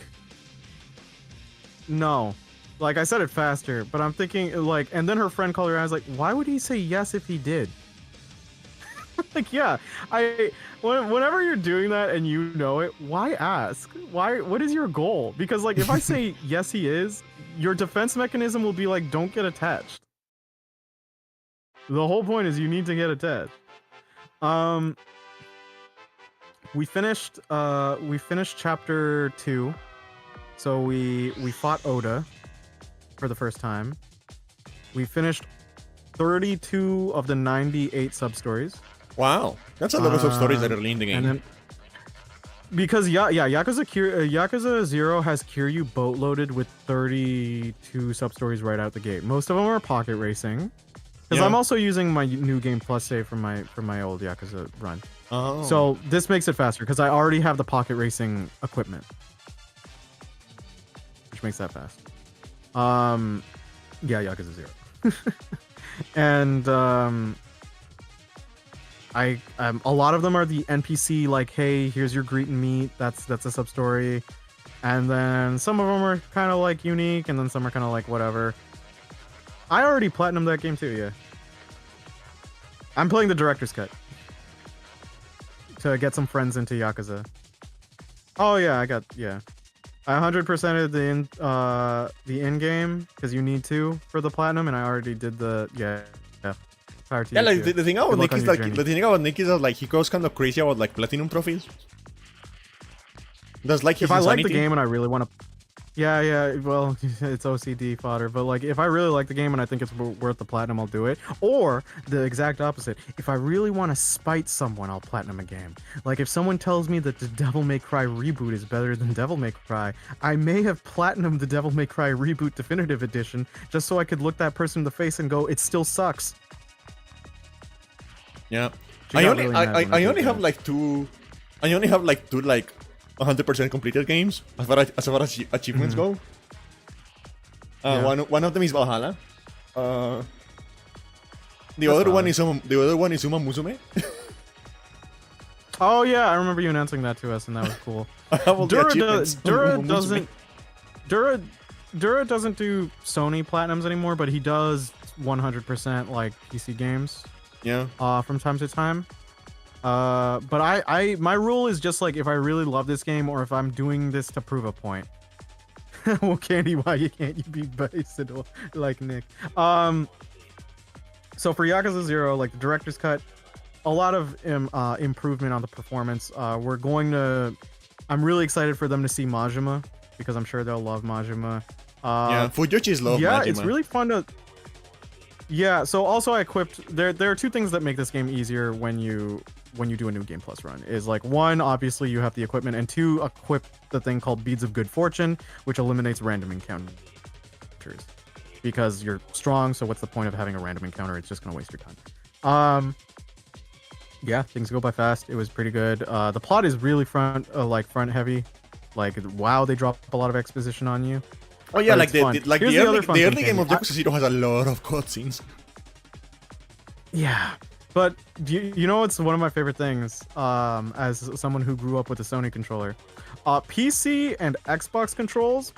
B: "No." Like, I said it faster, but I'm thinking like, and then her friend called her. I was like, "Why would he say yes if he did?" Like, yeah, whenever you're doing that and you know it, why ask? Why? What is your goal? Because like, if I say yes, he is, your defense mechanism will be like, don't get attached. The whole point is you need to get attached. We finished chapter 2. So we fought Oda for the first time. We finished 32 of the 98 sub-stories.
A: Wow, that's a lot of sub-stories that are early in the game.
B: And then, because Yakuza 0 has Kiryu boat-loaded with 32 sub-stories right out the gate. Most of them are pocket racing. Because I'm also using my new game plus save from my old Yakuza run.
A: Oh.
B: So this makes it faster because I already have the pocket racing equipment, which makes that fast. Yeah, Yakuza 0. And a lot of them are the NPC, like, hey, here's your greet and meet. That's a sub story. And then some of them are kind of like unique, and then some are kind of like whatever. I already platinumed that game too, yeah. I'm playing the director's cut to get some friends into Yakuza. Oh yeah, I 100%ed the in game because you need to for the platinum, and I already did the Power to
A: yeah,
B: you,
A: like
B: too.
A: the thing about
B: Good luck
A: Nick is
B: on your
A: like
B: journey.
A: the thing about Nick is that like he goes kind of crazy about like platinum trophies. That's like his
B: If I like the
A: insanity.
B: game and I really want to, yeah, well, it's OCD fodder. But like, if I really like the game and I think it's worth the platinum, I'll do it. Or the exact opposite. If I really want to spite someone, I'll platinum a game. Like if someone tells me that the Devil May Cry reboot is better than Devil May Cry, I may have platinumed the Devil May Cry reboot definitive edition just so I could look that person in the face and go, it still sucks.
A: Yeah,
B: She
A: I
B: got
A: only
B: really mad when I
A: I
B: did
A: only have
B: that.
A: like two. I only have like two like 100% completed games as far as achievements go.
B: Yeah.
A: One of them is Valhalla. The
B: That's
A: other one
B: valid.
A: is Uma Musume.
B: Oh yeah, I remember you announcing that to us, and that was cool.
A: I have all the achievements on Uma Musume.
B: Dura doesn't do Sony platinums anymore, but he does 100% like PC games.
A: Yeah.
B: From time to time. But my rule is just like if I really love this game or if I'm doing this to prove a point. Well, Candy, why you can't you be based like Nick? So for Yakuza 0, like the director's cut, a lot of improvement on the performance. I'm really excited for them to see Majima because I'm sure they'll love Majima.
A: Yeah, Fujochi's love
B: yeah,
A: Majima.
B: it's really fun to. Yeah, so also I equipped there are two things that make this game easier when you do a new game plus run. Is like one, obviously you have the equipment, and two, equip the thing called Beads of Good Fortune, which eliminates random encounters. Because you're strong, so what's the point of having a random encounter? It's just gonna waste your time. Yeah, things go by fast. It was pretty good. The plot is really front heavy. Like wow, they drop a lot of exposition on you.
A: Oh yeah,
B: But
A: like
B: it's
A: the
B: fun.
A: early game of Yakuza 0 has a lot of cutscenes.
B: Yeah, but you know what's one of my favorite things as someone who grew up with a Sony controller? PC and Xbox controls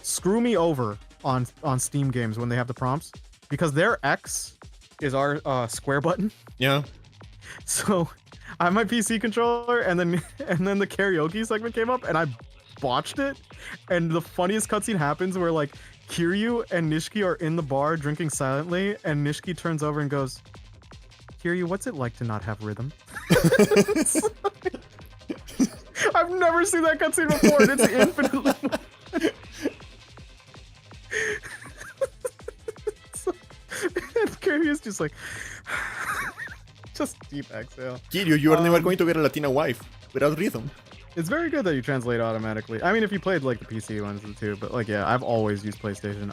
B: screw me over on Steam games when they have the prompts because their X is our square button.
A: Yeah.
B: So I have my PC controller and then the karaoke segment came up and I botched it, and the funniest cutscene happens where like Kiryu and Nishiki are in the bar drinking silently, and Nishiki turns over and goes, Kiryu, what's it like to not have rhythm? I've never seen that cutscene before, and it's infinitely and Kiryu's just like just deep exhale.
A: Kiryu, you are never going to get a Latina wife without rhythm.
B: It's very good that you translate automatically. I mean, if you played like the PC ones too, but like yeah, I've always used PlayStation.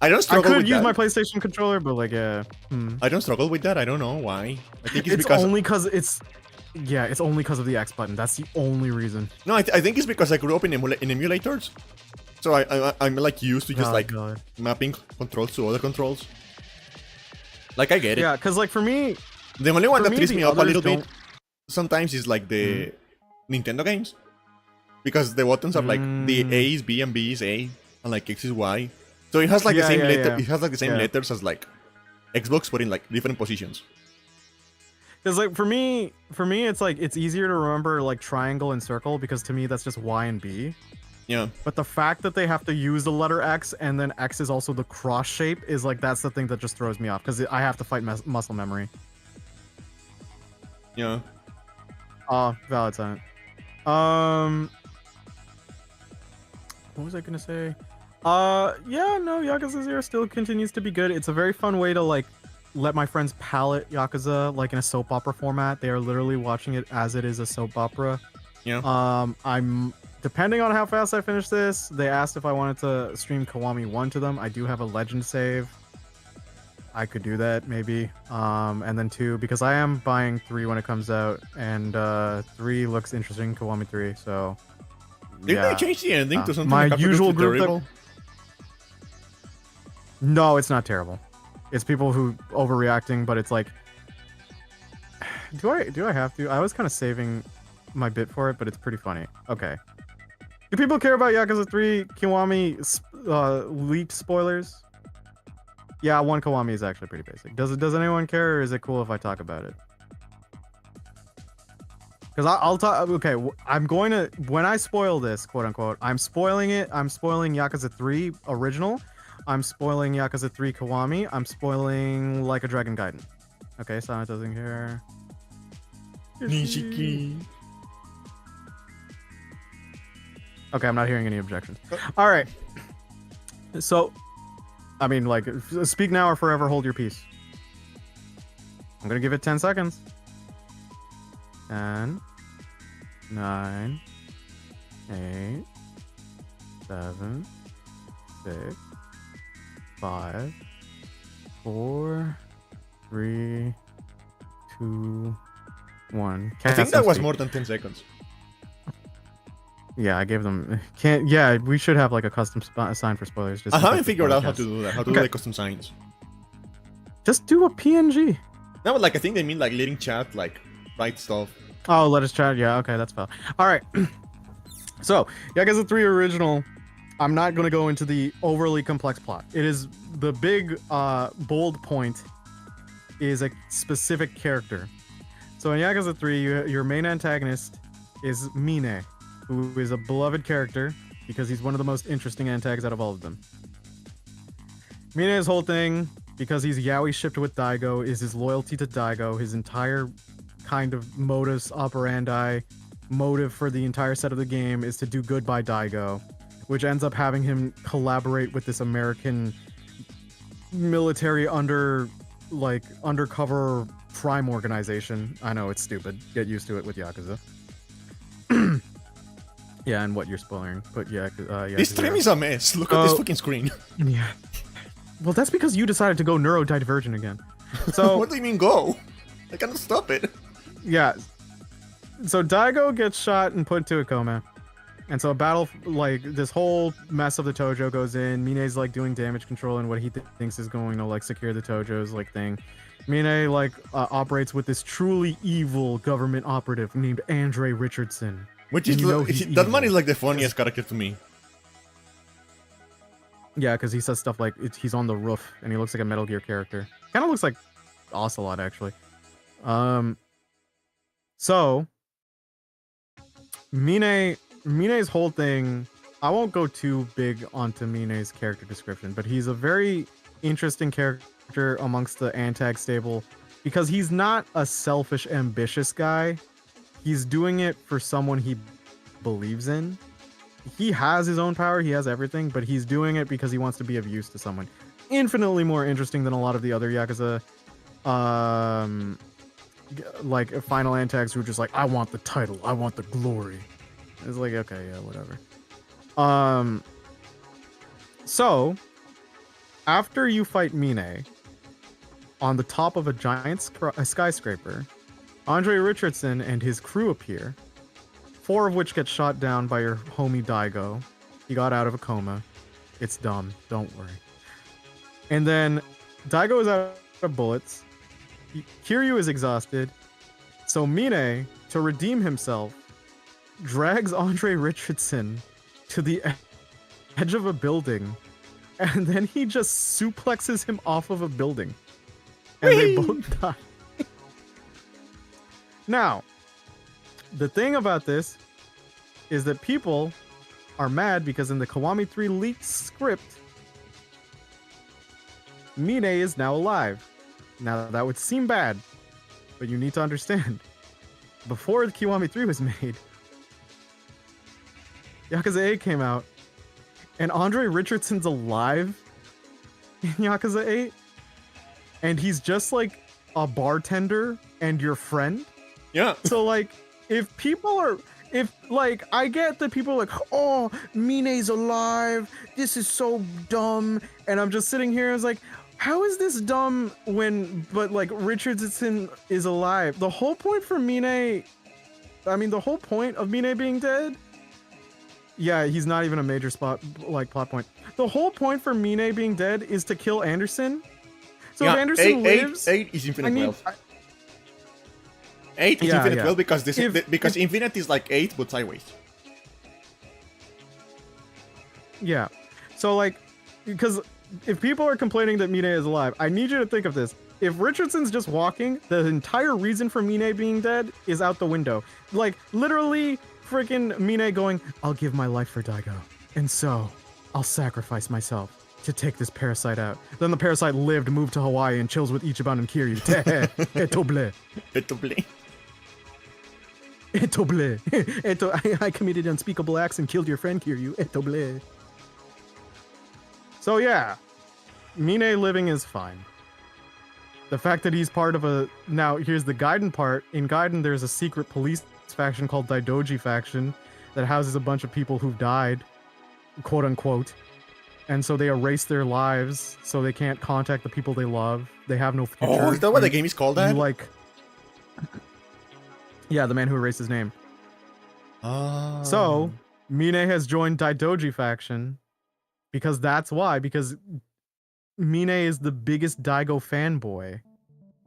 A: I don't struggle
B: I
A: with
B: could use
A: that.
B: my PlayStation controller, but like yeah.
A: I don't struggle with that. I don't know why. I think it's
B: It's
A: because
B: only because it's only because of the X button. That's the only reason.
A: no, I think it's because I grew up in emulators. So I'm like used to just
B: Oh,
A: like
B: God.
A: mapping controls to other controls. Like I get it.
B: Yeah, because like for me,
A: The only one
B: for
A: that
B: me,
A: trips
B: the
A: me up a
B: others
A: little bit
B: don't-
A: sometimes is like the Nintendo games. Because the buttons are like the A is B and B is A and like X is Y. So it has like the
B: Yeah,
A: same
B: yeah,
A: letter
B: yeah.
A: it has like the same
B: Yeah.
A: letters as like Xbox but in like different positions.
B: Because like for me, it's like it's easier to remember like triangle and circle because to me that's just Y and B.
A: Yeah.
B: But the fact that they have to use the letter X and then X is also the cross shape is like that's the thing that just throws me off because I have to fight muscle memory.
A: Yeah.
B: Valid sign. What was I gonna say? Yeah, no, Yakuza 0 still continues to be good. It's a very fun way to like let my friends palette Yakuza like in a soap opera format. They are literally watching it as it is a soap opera.
A: Yeah.
B: I'm depending on how fast I finish this. They asked if I wanted to stream Kiwami 1 to them. I do have a legend save. I could do that maybe. And then 2 because I am buying 3 when it comes out, and 3 looks interesting. Kiwami 3, so.
A: Did they change the ending to something
B: my
A: like
B: usual
A: absolutely
B: group that-
A: terrible?
B: No, it's not terrible. It's people who overreacting, but it's like, do I have to? I was kind of saving my bit for it, but it's pretty funny. Okay. Do people care about Yakuza 3 Kiwami leap spoilers? Yeah, 1 Kiwami is actually pretty basic. Does anyone care, or is it cool if I talk about it? Because I'll talk. Okay, I'm going to, when I spoil this, quote unquote, I'm spoiling it. I'm spoiling Yakuza 3 original. I'm spoiling Yakuza 3 Kiwami. I'm spoiling Like a Dragon Gaiden. Okay, Sonic doesn't care.
A: Nishiki.
B: Okay, I'm not hearing any objections. All right. So, I mean, like, speak now or forever hold your peace. I'm gonna give it 10 seconds. 10, 9, 8, 7, 6, 5, 4, 3, 2, 1.
A: I think that was more than 10 seconds.
B: Yeah, I gave them. Can't. Yeah, we should have like a custom sign for spoilers. Just
A: I haven't
B: because
A: figured
B: the
A: out how
B: podcast-
A: to do that. How to do the custom signs.
B: Just do a PNG.
A: No, but like I think they mean like letting chat like write stuff.
B: Oh, let us chat. Yeah, okay, that's fine. All right. So, Yakuza 3 original. I'm not gonna go into the overly complex plot. It is the big bold point is a specific character. So in Yakuza 3, your main antagonist is Mine, who is a beloved character because he's one of the most interesting antags out of all of them. Mine's whole thing, because he's yaoi shipped with Daigo, is his loyalty to Daigo. His entire kind of modus operandi, motive for the entire set of the game is to do good by Daigo, which ends up having him collaborate with this American military undercover crime organization. I know, it's stupid. Get used to it with Yakuza. Yeah, and what you're spoiling, but yeah,
A: This stream is a mess. Look at this fucking screen.
B: Yeah. Well, that's because you decided to go neurodivergent again. So
A: What do you mean go? I cannot stop it.
B: yeah. So Daigo gets shot and put into a coma. And so a battle, like, this whole mess of the Tojo goes in. Mine's, like, doing damage control and what he thinks is going to, like, secure the Tojo's, like, thing. Mine, like, operates with this truly evil government operative named Andre Richardson.
A: Which
B: And
A: is
B: you know
A: that
B: he's
A: man
B: evil.
A: is like the funniest character to me.
B: Yeah, because he says stuff like, he's on the roof, and he looks like a Metal Gear character. Kind of looks like Ocelot, actually. So, Mine's whole thing, I won't go too big onto Mine's character description, but he's a very interesting character amongst the Antag stable because he's not a selfish, ambitious guy. He's doing it for someone he believes in. He has his own power, he has everything, but he's doing it because he wants to be of use to someone. Infinitely more interesting than a lot of the other Yakuza, like final Antags who are just like, I want the title, I want the glory. It's like, okay, yeah, whatever. So, after you fight Mine, on the top of a giant skyscraper, Andre Richardson and his crew appear, 4 of which get shot down by your homie Daigo. He got out of a coma. It's dumb. Don't worry. And then Daigo is out of bullets. Kiryu is exhausted. So Mine, to redeem himself, drags Andre Richardson to the edge of a building, and then he just suplexes him off of a building. And they both die. Now, the thing about this is that people are mad because in the Kiwami 3 leaked script, Mine is now alive. Now, that would seem bad, but you need to understand, before the Kiwami 3 was made, Yakuza 8 came out, and Andre Richardson's alive in Yakuza 8, and he's just like a bartender and your friend.
A: Yeah.
B: So, like, if people are... If, like, I get that people are like, oh, Mine's alive, this is so dumb, and I'm just sitting here and it's like, how is this dumb but, like, Richardson is alive? The whole point for Mine... I mean, the whole point of Mine being dead... Yeah, he's not even a major plot point. The whole point for Mine being dead is to kill Anderson. So if Anderson lives...
A: 8 is Infinite Wealth. 8 is Infinite Wealth because Infinite is like 8 but sideways.
B: Yeah. So, like, because if people are complaining that Mine is alive, I need you to think of this. If Richardson's just walking, the entire reason for Mine being dead is out the window. Like, literally... Freaking Mine going, I'll give my life for Daigo, and so I'll sacrifice myself to take this parasite out. Then the parasite lived, moved to Hawaii, and chills with Ichiban and Kiryu. Etoble.
A: Etoble.
B: Etoble. I committed unspeakable acts and killed your friend Kiryu. Etoble. So yeah, Mine living is fine. The fact that he's part of a... Now, here's the Gaiden part. In Gaiden, there's a secret police faction called Daidoji faction that houses a bunch of people who've died, quote unquote, and so they erase their lives so they can't contact the people they love. They have no future.
A: Oh, is that what the game is called? That
B: like, yeah, the man who erased his name. So Mine has joined Daidoji faction because that's why. Because Mine is the biggest Daigo fanboy,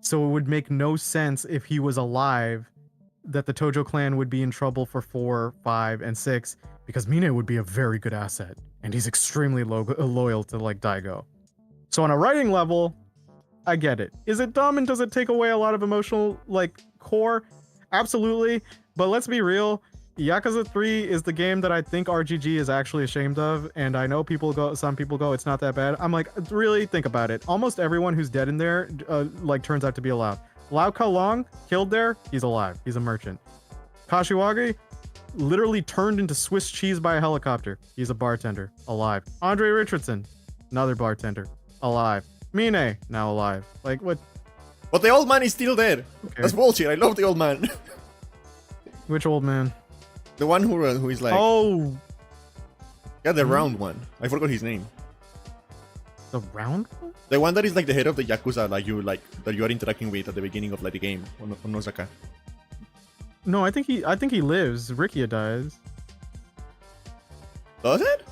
B: so it would make no sense if he was alive that the Tojo clan would be in trouble for 4, 5, and 6, because Mine would be a very good asset, and he's extremely loyal to, like, Daigo. So on a writing level, I get it. Is it dumb and does it take away a lot of emotional, like, core? Absolutely. But let's be real, Yakuza 3 is the game that I think RGG is actually ashamed of, and I know some people go, it's not that bad. I'm like, really, think about it. Almost everyone who's dead in there, like, turns out to be alive. Lau Ka Long, killed there, he's alive. He's a merchant. Kashiwagi, literally turned into Swiss cheese by a helicopter. He's a bartender, alive. Andre Richardson, another bartender, alive. Mine, now alive. Like, what?
A: But the old man is still dead.
B: Okay.
A: That's bullshit. I love the old man.
B: Which old man?
A: The one who is like...
B: Oh!
A: Yeah, the round one. I forgot his name.
B: The round one?
A: The one that is like the head of the Yakuza, that you are interacting with at the beginning of like the game on Osaka.
B: No, I think he lives. Rikia dies.
A: Does it?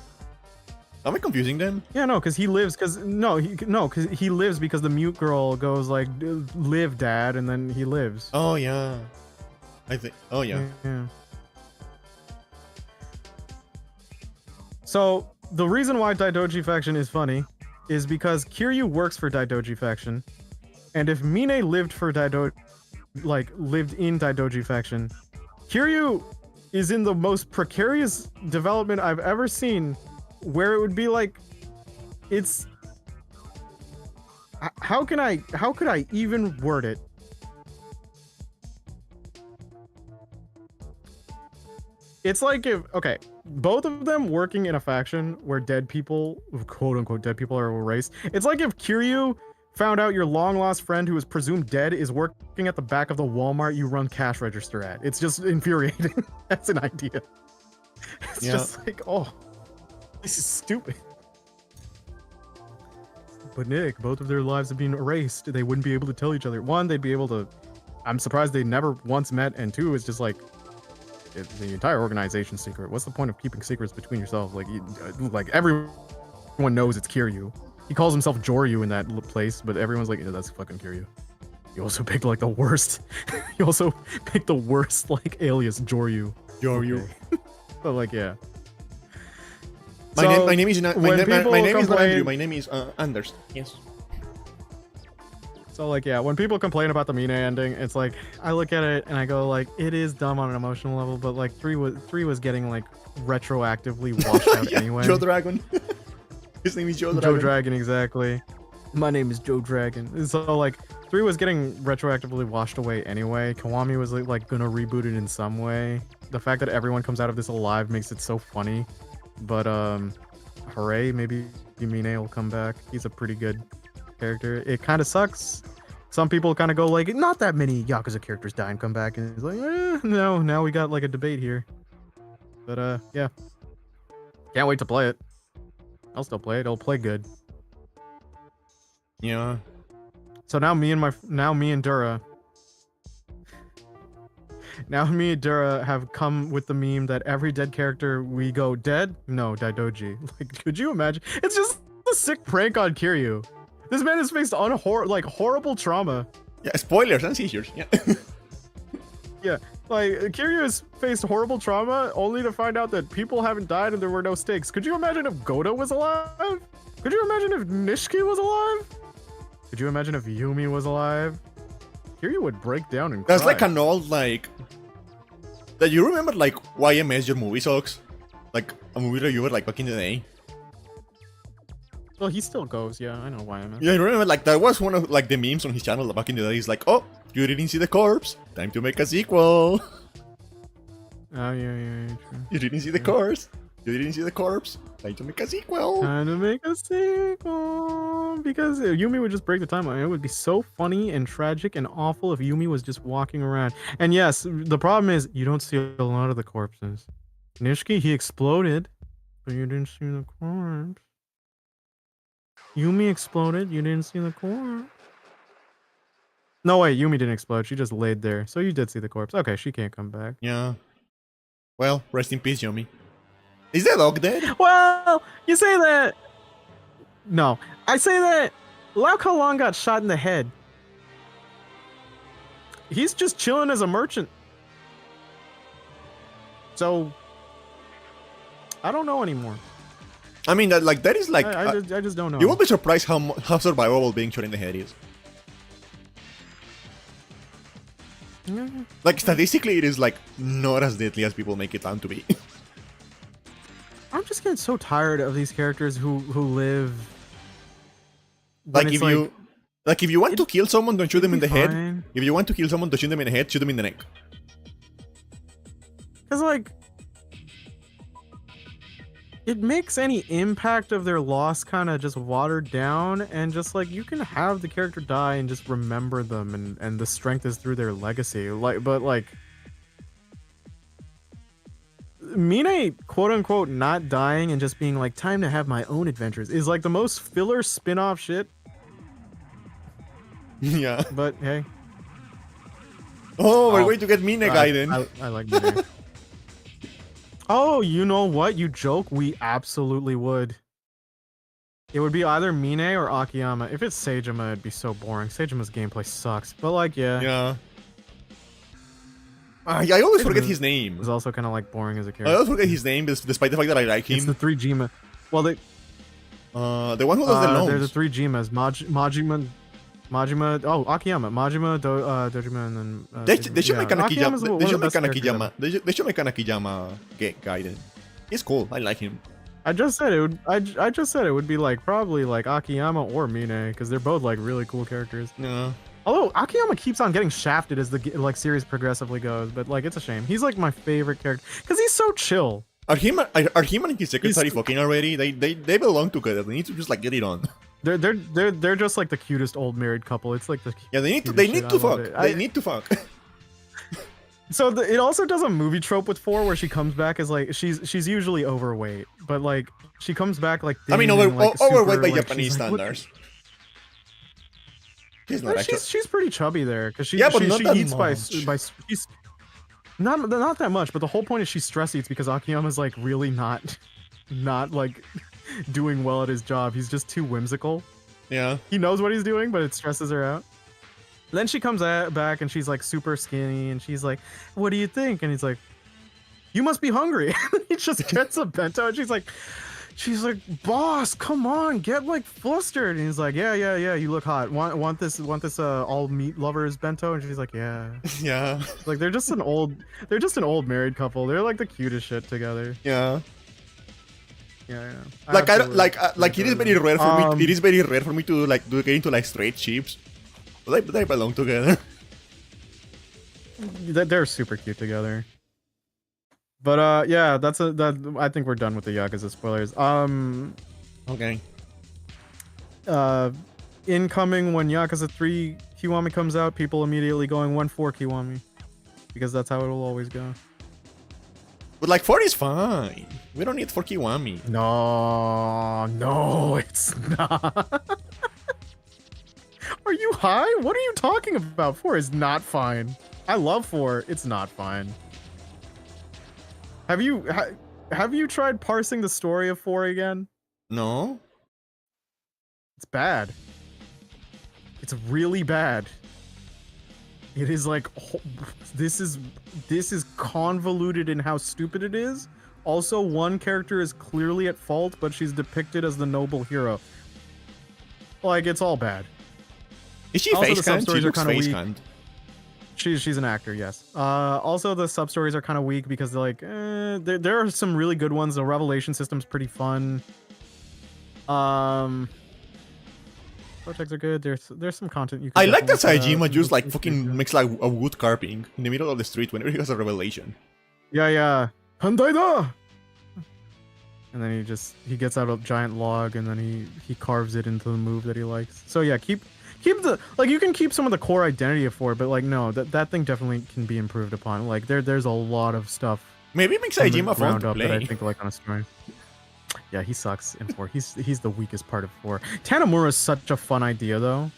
A: Am I confusing them?
B: Yeah, no, because he lives. Because he lives because the mute girl goes like, "Live, Dad," and then he lives.
A: Oh yeah, I think. Oh yeah.
B: Yeah. So the reason why Daidoji faction is funny is because Kiryu works for Daidoji faction, and if Mine lived in Daidoji faction, Kiryu is in the most precarious development I've ever seen, where it would be like, it's... How could I even word it? It's like if, okay, both of them working in a faction where dead people, quote unquote dead people, are erased. It's like if Kiryu found out your long lost friend who is presumed dead is working at the back of the Walmart you run cash register at. It's just infuriating. That's an idea. It's just like, oh, this is stupid. But Nick, both of their lives have been erased. They wouldn't be able to tell each other. One, they'd be able to... I'm surprised they never once met, and two, it's just like... the entire organization's secret. What's the point of keeping secrets between yourselves? Like everyone knows it's Kiryu. He calls himself Joryu in that place, but everyone's like, yeah, that's fucking Kiryu. You also picked like the worst. You also picked the worst like alias, Joryu.
A: Joryu.
B: Okay. But like, yeah.
A: My name is not Andrew.
B: complain-
A: My name is Anders. Yes.
B: So like, yeah, when people complain about the Mine ending, it's like I look at it and I go like, it is dumb on an emotional level, but like three was getting like retroactively washed out
A: Yeah,
B: anyway.
A: Joe Dragon. His name is Joe Dragon.
B: Joe Dragon, exactly. My name is Joe Dragon. So like 3 was getting retroactively washed away anyway. Kiwami was like gonna reboot it in some way. The fact that everyone comes out of this alive makes it so funny. But hooray, maybe Mine will come back. He's a pretty good character. It kind of sucks. Some people kind of go like, not that many Yakuza characters die and come back, and it's like, no, now we got like a debate here. But yeah, can't wait to play it. I'll still play it. It'll play good.
A: Yeah.
B: So now me and Dura have come with the meme that every dead character we go dead? No, Daidoji. Like, could you imagine? It's just a sick prank on Kiryu. This man has faced horrible trauma.
A: Yeah, spoilers and seizures. Yeah.
B: Yeah, like Kiryu has faced horrible trauma only to find out that people haven't died and there were no stakes. Could you imagine if Goto was alive? Could you imagine if Nishiki was alive? Could you imagine if Yumi was alive? Kiryu would break down and
A: That's
B: cry.
A: like an old like. That you remember like YMS your movie sucks, like a movie reviewer like back in the day.
B: Well, he still goes. Yeah, I know why I'm.
A: Yeah, I remember like that was one of like the memes on his channel back in the day. He's like, oh, you didn't see the corpse. Time to make a sequel.
B: Oh yeah, true.
A: You didn't see the corpse. You didn't see the corpse. Time to make a sequel.
B: Time to make a sequel because Yumi would just break the timeline. It would be so funny and tragic and awful if Yumi was just walking around. And yes, the problem is you don't see a lot of the corpses. Nishiki, he exploded, but you didn't see the corpse. Yumi exploded, you didn't see the corpse. No, wait, Yumi didn't explode. She just laid there. So you did see the corpse. Okay, she can't come back.
A: Yeah. Well, rest in peace, Yomi. Is the dog dead?
B: Well, you say that. No, I say that Lau Long got shot in the head. He's just chilling as a merchant. So I don't know anymore.
A: I mean, that is like.
B: I just don't know.
A: You will be surprised how survivable being shot in the head is.
B: Yeah.
A: Like statistically, it is like not as deadly as people make it sound to be.
B: I'm just getting so tired of these characters who live.
A: Like if you want to kill someone, don't shoot them in the head.
B: Fine.
A: If you want to kill someone, don't shoot them in the head. Shoot them in the neck.
B: Because like, it makes any impact of their loss kind of just watered down, and just like you can have the character die and just remember them, and the strength is through their legacy. But Mine, quote unquote, not dying and just being like, time to have my own adventures is like the most filler spin-off shit.
A: Yeah.
B: But hey.
A: Oh, we're going to get Mine guy then.
B: I like Mine. Oh, you know what? You joke. We absolutely would. It would be either Mine or Akiyama. If it's Seijima, it'd be so boring. Seijima's gameplay sucks. But like, yeah.
A: Yeah. I always forget his name.
B: It's also kind of like boring as a
A: I
B: character.
A: always forget his name, despite the fact that I like him.
B: It's the 3 Jima. Well, they.
A: The one who does the loans.
B: They're the 3 Jimas. Majima. Oh, Akiyama. Majima, Dojima, and then.
A: They should make an
B: Akima's
A: Akiyama.
B: one
A: They
B: of
A: should
B: the
A: make
B: best
A: an
B: characters
A: Akiyama.
B: ever.
A: They should make an Akiyama guy then. He's cool. I like him.
B: I just said it would. I just said it would be like probably like Akiyama or Mine because they're both like really cool characters.
A: Yeah.
B: Although Akiyama keeps on getting shafted as the like series progressively goes, but like it's a shame. He's like my favorite character because he's so chill.
A: Are him and his secretary fucking already? They belong together. They need to just like get it on.
B: They're just like the cutest old married couple. It's like the
A: Yeah, they need
B: cutest
A: to
B: shit. I love
A: fuck.
B: it.
A: They need to fuck.
B: So it also does a movie trope with 4 where she comes back as like she's usually overweight, but like she comes back like
A: I mean,
B: thin and, like,
A: overweight
B: super,
A: by
B: like,
A: Japanese
B: she's like, "Look-"
A: standards. She's not
B: No,
A: actually.
B: she's pretty chubby there because she
A: Yeah, but not
B: she
A: that
B: eats by
A: much.
B: she's Not that much, but the whole point is she's stress eats because Akiyama's like really not like doing well at his job. He's just too whimsical.
A: Yeah.
B: He knows what he's doing, but it stresses her out. Then she comes back and she's like super skinny and she's like, "What do you think?" And he's like, "You must be hungry." He just gets a bento and she's like, "Boss, come on, get like flustered." And he's like, yeah, you look hot. Want this all meat lovers bento?" And she's like, "Yeah."
A: Yeah.
B: Like they're just an old married couple. They're like the cutest shit together.
A: Yeah.
B: Yeah.
A: Like I don't like it is very rare for me. It is very rare for me to like get into like straight ships. But they belong together.
B: They're super cute together. But yeah, I think we're done with the Yakuza spoilers.
A: Okay.
B: Incoming when Yakuza 3 Kiwami comes out, people immediately going 1-4 Kiwami. Because that's how it'll always go.
A: But like 4 is fine. We don't need 4 Kiwami.
B: No, it's not. Are you high? What are you talking about? 4 is not fine. I love 4. It's not fine. Have you tried parsing the story of 4 again?
A: No.
B: It's bad. It's really bad. It is like this is convoluted in how stupid it is. Also, one character is clearly at fault, but she's depicted as the noble hero. Like, it's all bad.
A: Is she face canned? She looks face canned.
B: She's an actor, yes. Also, the sub stories are kind of weak because they're like, there are some really good ones. The revelation system's pretty fun. Projects are good. There's some content you can.
A: I like that Saejima just like fucking makes like a wood carving in the middle of the street whenever he has a revelation.
B: Yeah. Handai da! And then he gets out a giant log and then he carves it into the move that he likes. So yeah, keep the like you can keep some of the core identity of 4, but like no, that thing definitely can be improved upon. Like there's a lot of stuff.
A: Maybe it makes Saejima fun to play.
B: That I think like on a story. Yeah, he sucks in 4. He's the weakest part of 4. Tanamura is such a fun idea though.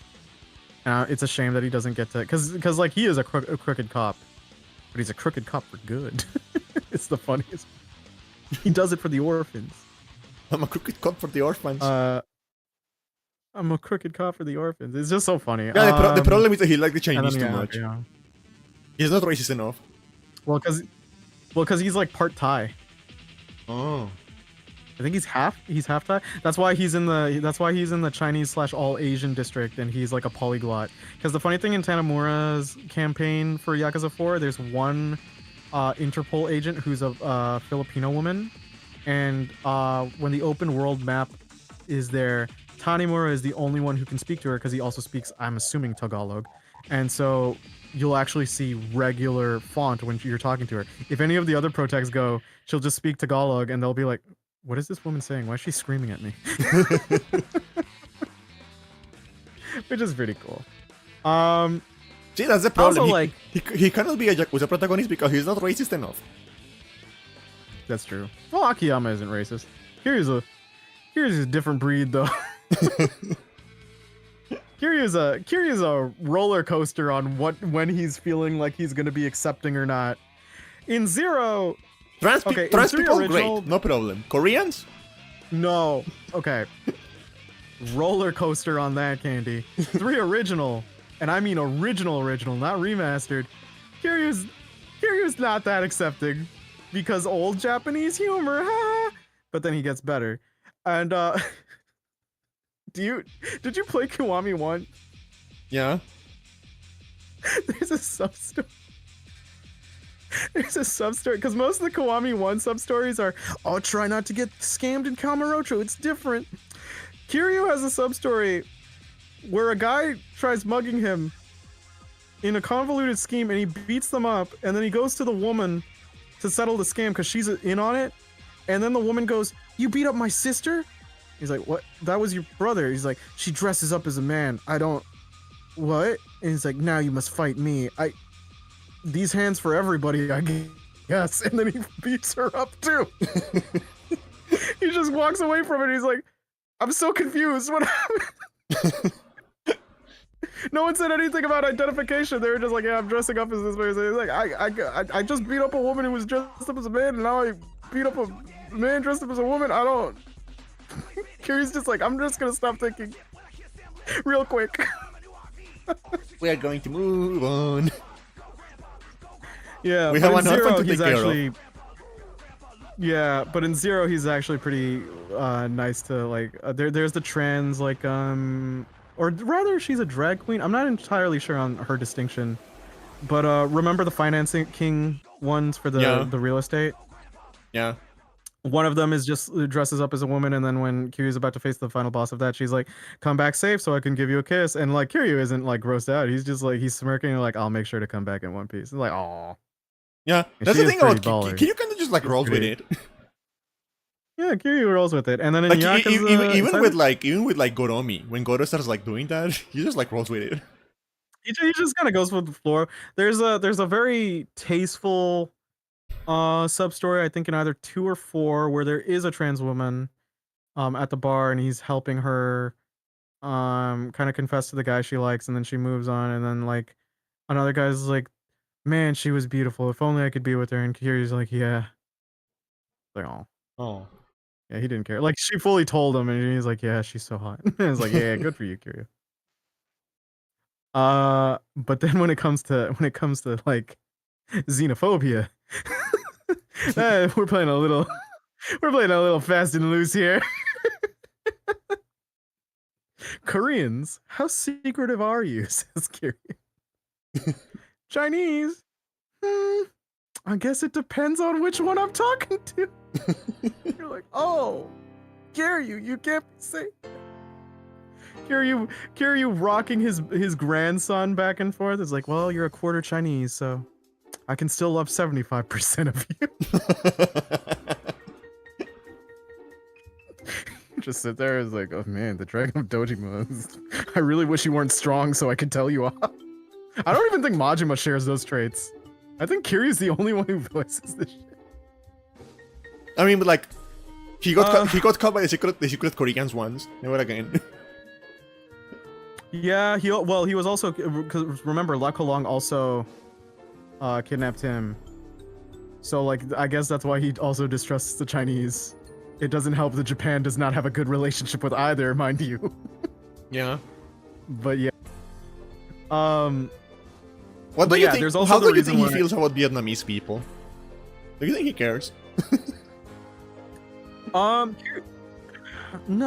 B: It's a shame that he doesn't get to because like he is a crooked cop, but he's a crooked cop for good. It's the funniest. He does it for the orphans.
A: I'm a crooked cop for the orphans.
B: I'm a crooked cop for the orphans. It's just so funny.
A: Yeah, the problem is that he likes the Chinese too much.
B: Yeah.
A: He's not racist enough.
B: Well, because he's like part Thai.
A: Oh.
B: I think he's half Thai. That's why he's in the Chinese / all Asian district, and he's like a polyglot. Because the funny thing in Tanamura's campaign for Yakuza 4, there's one Interpol agent who's a Filipino woman, and when the open world map is there, Tanimura is the only one who can speak to her because he also speaks, I'm assuming, Tagalog, and so you'll actually see regular font when you're talking to her. If any of the other protects go, she'll just speak Tagalog, and they'll be like, "What is this woman saying? Why is she screaming at me?" Which is pretty cool.
A: See, that's the problem.
B: Also, like,
A: he cannot be a Yakuza protagonist because he's not racist enough.
B: That's true. Well, Akiyama isn't racist. Here's a different breed, though. Kiryu's a roller coaster on when he's feeling like he's gonna be accepting or not. In Zero,
A: trans people, great, no problem. Koreans?
B: No. Okay. Roller coaster on that, Candy. 3 original, and I mean original, not remastered. Kiryu's not that accepting because old Japanese humor, but then he gets better. And did you play Kiwami 1?
A: Yeah.
B: There's a sub-story. Because most of the Kiwami 1 sub-stories are, oh, try not to get scammed in Kamurocho, it's different. Kiryu has a sub-story where a guy tries mugging him in a convoluted scheme and he beats them up, and then he goes to the woman to settle the scam because she's in on it, and then the woman goes, "You beat up my sister?" He's like, "What? That was your brother." He's like, "She dresses up as a man. I don't..." "What?" And he's like, "Now you must fight me. These hands for everybody, I guess." And then he beats her up too. He just walks away from it. He's like, "I'm so confused. What happened?" No one said anything about identification. They were just like, yeah, I'm dressing up as this way. So like, I just beat up a woman who was dressed up as a man, and now I beat up a man dressed up as a woman. I don't. Kiryu's just like, I'm just gonna stop thinking real quick.
A: We are going to move on.
B: Yeah,
A: we have
B: in
A: another
B: Zero,
A: one to
B: he's
A: take care
B: actually.
A: of.
B: Yeah, but in Zero, he's actually pretty nice to like. There's the trans like or rather, she's a drag queen. I'm not entirely sure on her distinction, but remember the financing king ones for the real estate?
A: Yeah.
B: One of them is just dresses up as a woman, and then when Kiryu's about to face the final boss of that, she's like, "Come back safe, so I can give you a kiss." And like Kiryu isn't like grossed out. He's just like he's smirking and like, "I'll make sure to come back in one piece." It's like, "Aw."
A: Yeah,
B: And
A: that's
B: she
A: the
B: is
A: thing about
B: pretty baller.
A: Kiryu kind of just like rolls with it.
B: Yeah, Kiryu rolls with it, and then in
A: Like
B: Yakuza,
A: even with like Goromi, when Goro starts like doing that, he just like rolls with it.
B: he just kind of goes with the floor. There's a very tasteful sub story, I think in either 2 or 4, where there is a trans woman at the bar, and he's helping her kind of confess to the guy she likes, and then she moves on, and then like another guy's like, man, she was beautiful, if only I could be with her. And Kiryu's like, yeah. Like,
A: Oh.
B: Yeah, he didn't care. Like, she fully told him, and he's like, yeah, she's so hot. It's like, yeah, good for you, Kiryu. But then when it comes to like xenophobia, we're playing a little fast and loose here. Koreans, how secretive are you? Says Kiryu. Chinese? I guess it depends on which one I'm talking to. You're like, oh, Kiryu, you can't say. Kiryu rocking his grandson back and forth is like, well, you're a quarter Chinese, so I can still love 75% of you. Just sit there and like, oh man, the Dragon of Dojima. I really wish you weren't strong so I could tell you off. I don't even think Majima shares those traits. I think Kiryu's the only one who voices this shit.
A: I mean, but like, he got caught by the secret Koreans once. Never again.
B: Yeah, he was also, because remember, Long also kidnapped him. So like, I guess that's why he also distrusts the Chinese. It doesn't help that Japan does not have a good relationship with either, mind you.
A: Yeah.
B: But yeah.
A: What do you think?
B: There's also
A: how
B: the
A: do you think he
B: reason
A: feels about Vietnamese people? Do you think he cares?
B: No,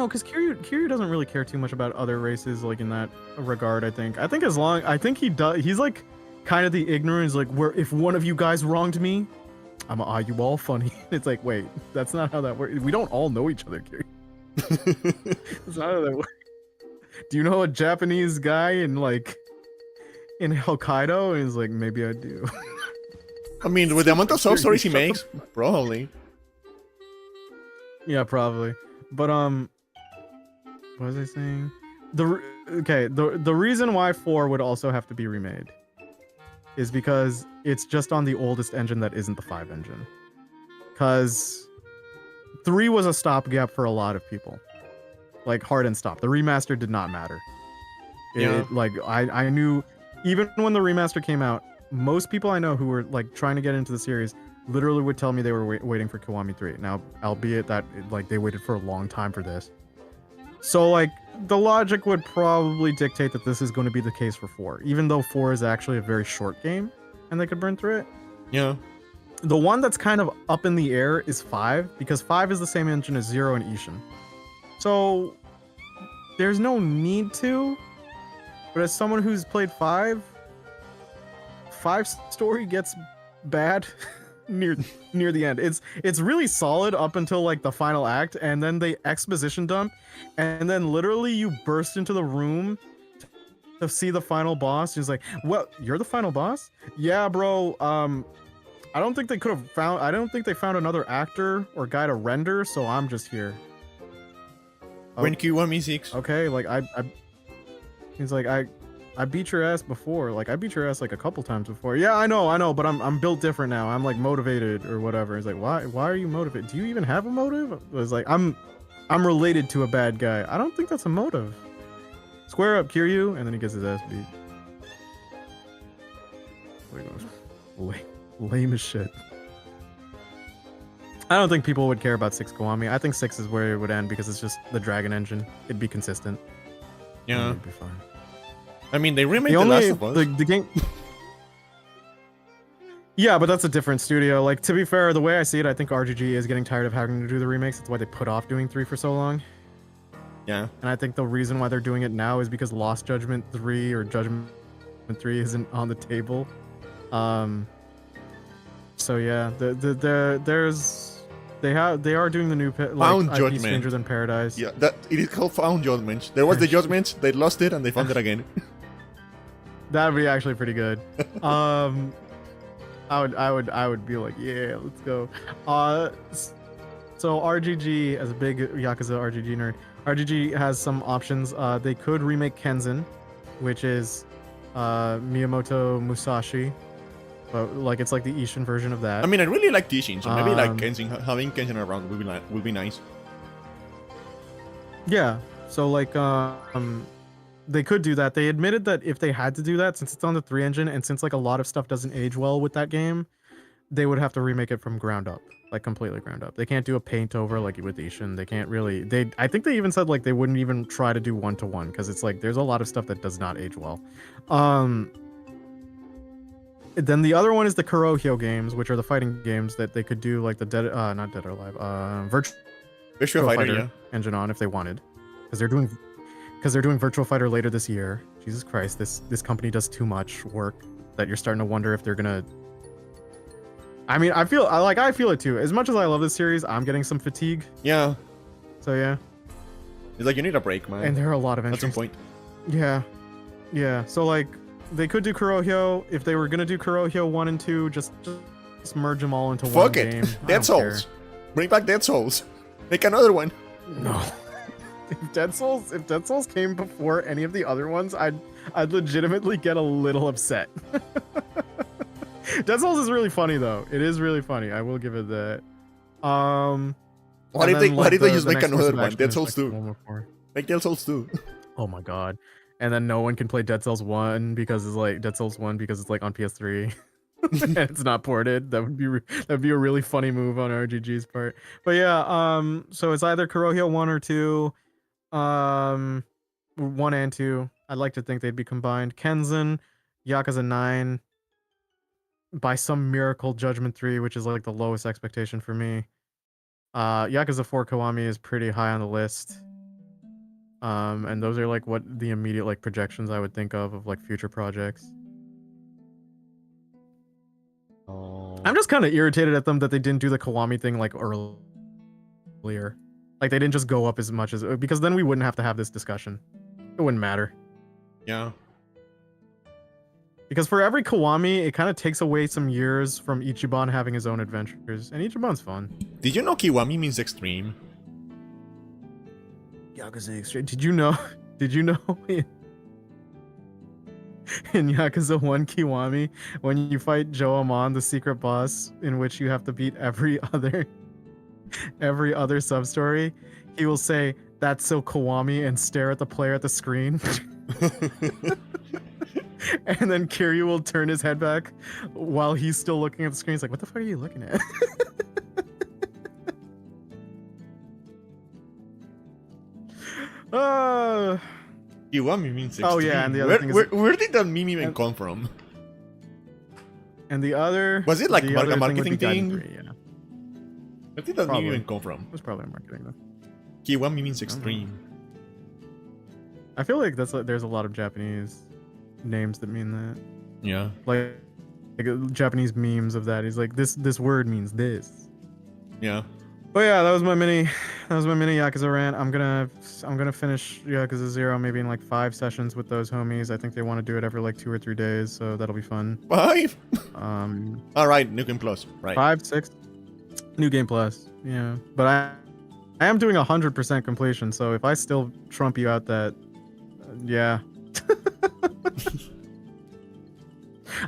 B: because Kiryu doesn't really care too much about other races, like in that regard. I think he does. He's like kind of the ignorant. Like, where if one of you guys wronged me, you all funny. It's like, wait, that's not how that works. We don't all know each other, Kiryu. That's not how that works. Do you know a Japanese guy in Hokkaido? And he's like, maybe I do.
A: I mean, with the amount of sob stories he makes, probably.
B: Yeah, probably. But what was I saying? The reason why 4 would also have to be remade is because it's just on the oldest engine that isn't the 5 engine. Because 3 was a stopgap for a lot of people. Like, hard and stop. The remaster did not matter.
A: Yeah.
B: I knew, even when the remaster came out, most people I know who were like trying to get into the series literally would tell me they were waiting for Kiwami 3. Now, albeit that like they waited for a long time for this. So like the logic would probably dictate that this is going to be the case for 4, even though 4 is actually a very short game and they could burn through it.
A: Yeah.
B: The one that's kind of up in the air is 5, because 5 is the same engine as 0 and Ishin. So there's no need to, but as someone who's played 5 story gets bad near the end. It's really solid up until like the final act, and then they exposition dump, and then literally you burst into the room to see the final boss. He's like, "Well, you're the final boss?" Yeah, bro. I don't think they found another actor or guy to render, so I'm just here.
A: When Kiwami 6.
B: Okay, like he's like, I beat your ass before. Like, I beat your ass like a couple times before. Yeah, I know, but I'm built different now. I'm like motivated or whatever. He's like, why are you motivated? Do you even have a motive? It was like, I'm related to a bad guy. I don't think that's a motive. Square up, Kiryu, and then he gets his ass beat. Lame as shit. I don't think people would care about 6 Kiwami. I think 6 is where it would end because it's just the Dragon Engine. It'd be consistent.
A: Yeah.
B: It'd be fine.
A: I mean, they remade The Last of Us.
B: The game... Yeah, but that's a different studio. Like, to be fair, the way I see it, I think RGG is getting tired of having to do the remakes. That's why they put off doing 3 for so long.
A: Yeah.
B: And I think the reason why they're doing it now is because Lost Judgment 3 or Judgment 3 isn't on the table. So yeah, they are doing the new
A: Found
B: IP
A: Judgment.
B: Stranger Than Paradise.
A: Yeah, that it is called Found Judgment. There was the Judgment, they lost it, and they found it again.
B: That'd be actually pretty good. I would be like, yeah, let's go. So RGG, as a big Yakuza RGG nerd, RGG has some options. They could remake Kenzen, which is Miyamoto Musashi, but like it's like the Ishin version of that.
A: I mean, I really like Ishin, so maybe like Kenshin, having Kenshin around would be nice.
B: Yeah. So like they could do that. They admitted that if they had to do that, since it's on the 3 engine and since like a lot of stuff doesn't age well with that game, they would have to remake it from ground up, like completely ground up. They can't do a paint over like with Ishin. They can't really. I think they even said like they wouldn't even try to do 1-to-1 because it's like there's a lot of stuff that does not age well. Then the other one is the Kurohyou games, which are the fighting games that they could do like the not Dead or Alive, Virtual Fighter engine on if they wanted, because they're doing Virtual Fighter later this year. Jesus Christ, this company does too much work that you're starting to wonder if they're gonna. I mean, I feel it too. As much as I love this series, I'm getting some fatigue.
A: Yeah.
B: So yeah.
A: It's like you need a break, man.
B: And there are a lot of entries.
A: At some point.
B: Yeah. Yeah. So like, they could do Kurohyou. If they were gonna do Kurohyou 1 and 2, just merge them all into one game.
A: Fuck it. Dead Souls. Bring back Dead Souls. Make another one.
B: No. If Dead Souls came before any of the other ones, I'd legitimately get a little upset. Dead Souls is really funny though. It is really funny. I will give it that.
A: Why did they just make another one? Dead Souls 2. Make Dead Souls 2.
B: Oh my god. And then no one can play Dead Cells 1 because it's like Dead Cells 1 because it's like on PS3. And it's not ported. That'd be a really funny move on RGG's part. But yeah, so it's either Kurohyou 1 or 2. 1 and 2. I'd like to think they'd be combined. Kenzen, Yakuza 9, by some miracle Judgment 3, which is like the lowest expectation for me. Yakuza 4 Kiwami is pretty high on the list. And those are like what the immediate like projections I would think of like future projects.
A: Oh.
B: I'm just kind of irritated at them that they didn't do the Kiwami thing like earlier. Like they didn't just go up as much as, because then we wouldn't have to have this discussion. It wouldn't matter.
A: Yeah.
B: Because for every Kiwami, it kind of takes away some years from Ichiban having his own adventures, and Ichiban's fun.
A: Did you know Kiwami means extreme?
B: Yakuza Extreme. Did you know? Did you know in Yakuza 1 Kiwami, when you fight Joe Amon, the secret boss, in which you have to beat every other sub-story, he will say, "That's so Kiwami," and stare at the player at the screen. And then Kiryu will turn his head back while he's still looking at the screen. He's like, "What the fuck are you looking at?"
A: Kiwami means extreme.
B: Oh yeah, and the other thing is,
A: where did that meme even come from?
B: And the other,
A: was it like a marketing thing?
B: Yeah.
A: Where did that meme even come from?
B: It was probably marketing though.
A: Kiwami means extreme.
B: I feel like there's a lot of Japanese names that mean that.
A: Yeah.
B: Like Japanese memes of that. He's like, this word means this.
A: Yeah.
B: But yeah, that was my mini Yakuza rant. I'm gonna finish Yakuza 0 maybe in like 5 sessions with those homies. I think they want to do it every like 2 or 3 days, so that'll be fun.
A: 5? All right, New Game Plus, right?
B: 5, 6, New Game Plus. Yeah, but I am doing 100% completion. So if I still trump you out that, yeah,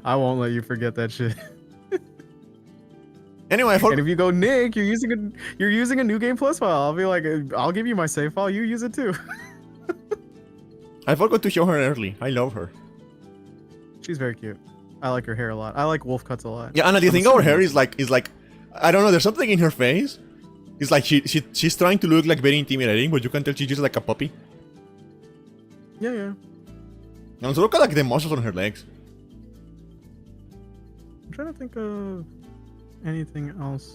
B: I won't let you forget that shit.
A: Anyway,
B: and if you go, Nick, you're using a New Game Plus file, I'll be like, I'll give you my save file. You use it too.
A: I forgot to show her early. I love her.
B: She's very cute. I like her hair a lot. I like wolf cuts a lot.
A: Yeah, Anna, do you think our hair is like I don't know, there's something in her face. It's like she's trying to look like very intimidating, but you can tell she's just like a puppy.
B: Yeah, yeah.
A: And also look at like the muscles on her legs.
B: I'm trying to think of anything else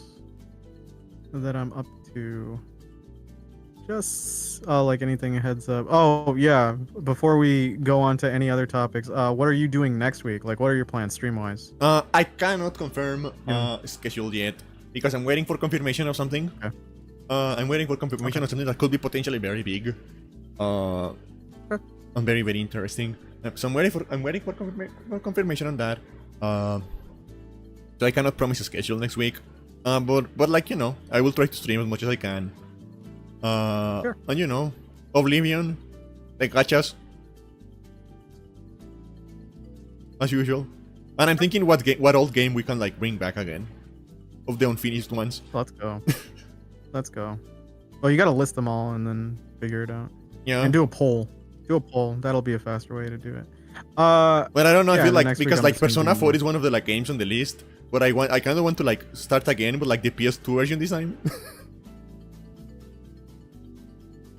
B: that I'm up to. Just like anything heads up. Oh yeah, before we go on to any other topics, what are you doing next week? Like, what are your plans stream wise?
A: I cannot confirm schedule yet because I'm waiting for confirmation of something.
B: Okay.
A: I'm waiting for confirmation of something that could be potentially very big. And very, very interesting. So I'm waiting for confirmation on that. So I cannot promise a schedule next week. But like, you know, I will try to stream as much as I can.
B: Sure.
A: And you know, Oblivion, like gachas, as usual. And I'm thinking what old game we can like bring back again, of the unfinished ones.
B: Let's go. Let's go. Well, you gotta list them all and then figure it out.
A: Yeah.
B: And do a poll. Do a poll. That'll be a faster way to do it.
A: But I don't know.
B: Yeah,
A: I feel like
B: next week
A: because
B: I'm
A: like
B: just gonna
A: Persona
B: do-
A: 4 is one of the like games on the list, but I kind of want to like start again with like the PS2 version this time.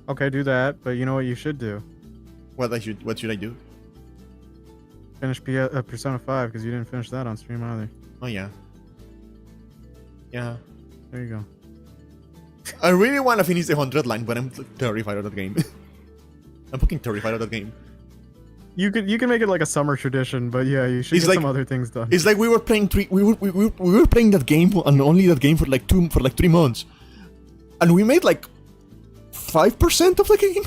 B: Okay, do that. But you know what you should do?
A: What should I do?
B: Finish Persona 5 because you didn't finish that on stream either.
A: Oh yeah. Yeah.
B: There you go.
A: I really want to finish the 100 line, but I'm terrified of that game. I'm fucking terrified of that game.
B: You can make it like a summer tradition, but yeah, you should
A: It's
B: get
A: like-
B: some other things done.
A: It's like we were playing we were playing that game and only that game for like 3 months, and we made like 5% of the game.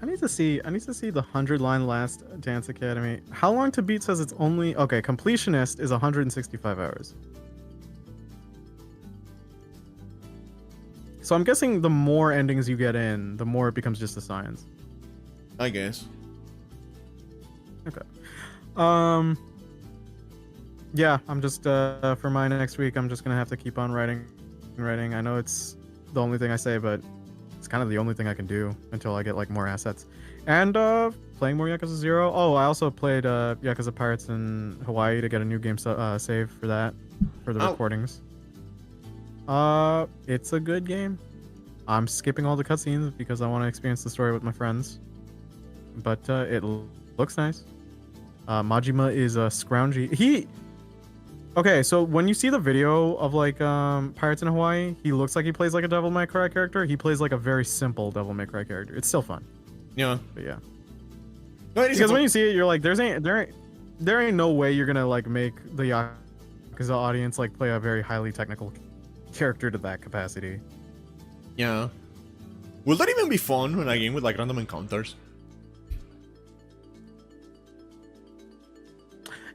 B: I need to see the 100-line last Dance Academy. How long to beat says it's only okay. Completionist is 165 hours. So I'm guessing the more endings you get in, the more it becomes just a science.
A: I guess.
B: Okay. Yeah, I'm just for my next week, I'm just gonna have to keep on writing. I know it's the only thing I say, but it's kind of the only thing I can do until I get like more assets. And playing more Yakuza 0. Oh, I also played Yakuza Pirates in Hawaii to get a new game save for that, for the recordings. It's a good game. I'm skipping all the cutscenes because I want to experience the story with my friends. But it looks nice. Majima is a scroungy. Okay, so when you see the video of like Pirates in Hawaii, he looks like he plays like a Devil May Cry character. He plays like a very simple Devil May Cry character. It's still fun.
A: Yeah.
B: But yeah.
A: No, it is
B: Because when you see it, you're like, there ain't no way you're gonna like make the Yakuza audience like play a very highly technical character to that capacity.
A: Yeah. Will that even be fun when I game with like random encounters?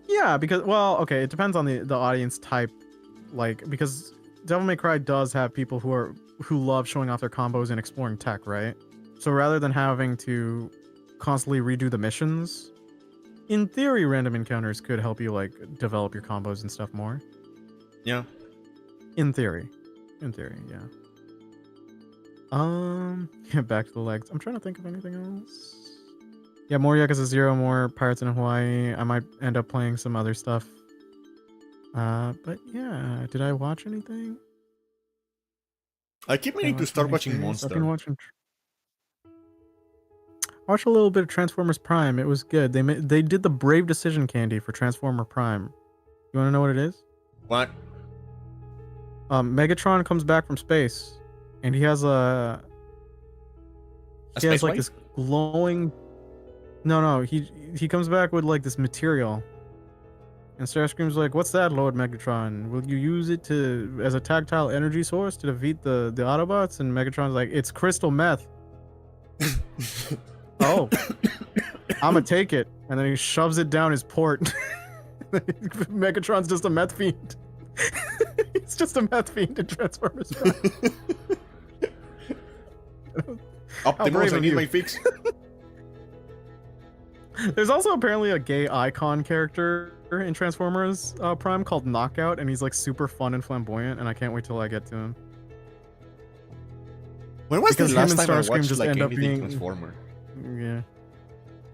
B: Yeah, because well, okay, it depends on the audience type, like because Devil May Cry does have people who love showing off their combos and exploring tech, right? So rather than having to constantly redo the missions, in theory, random encounters could help you like develop your combos and stuff more.
A: Yeah.
B: In theory, yeah. Yeah, back to the legs. I'm trying to think of anything else. Yeah, more Yakuza 0, more Pirates in Hawaii. I might end up playing some other stuff. But yeah, did I watch anything?
A: I keep meaning to start watching Monster.
B: I've been watching. Watch a little bit of Transformers Prime. It was good. They did the brave decision candy for Transformer Prime. You want to know what it is?
A: What?
B: Megatron comes back from space, and he has
A: A space
B: like
A: wife?
B: this glowing. No, he comes back with like this material, and Starscream's like, "What's that, Lord Megatron? Will you use it as a tactile energy source to defeat the Autobots?" And Megatron's like, "It's crystal meth." Oh, I'ma take it, and then he shoves it down his port. Megatron's just a meth fiend. It's just a meth fiend in Transformers Prime.
A: Optimus, I
B: of
A: need
B: you.
A: my fix.
B: There's also apparently a gay icon character in Transformers Prime called Knockout, and he's like super fun and flamboyant, and I can't wait till I get to him.
A: When was the
B: Because him
A: last
B: and
A: time I
B: Starscream
A: watched
B: just
A: like
B: end up
A: anything
B: being-
A: Transformer?
B: Yeah.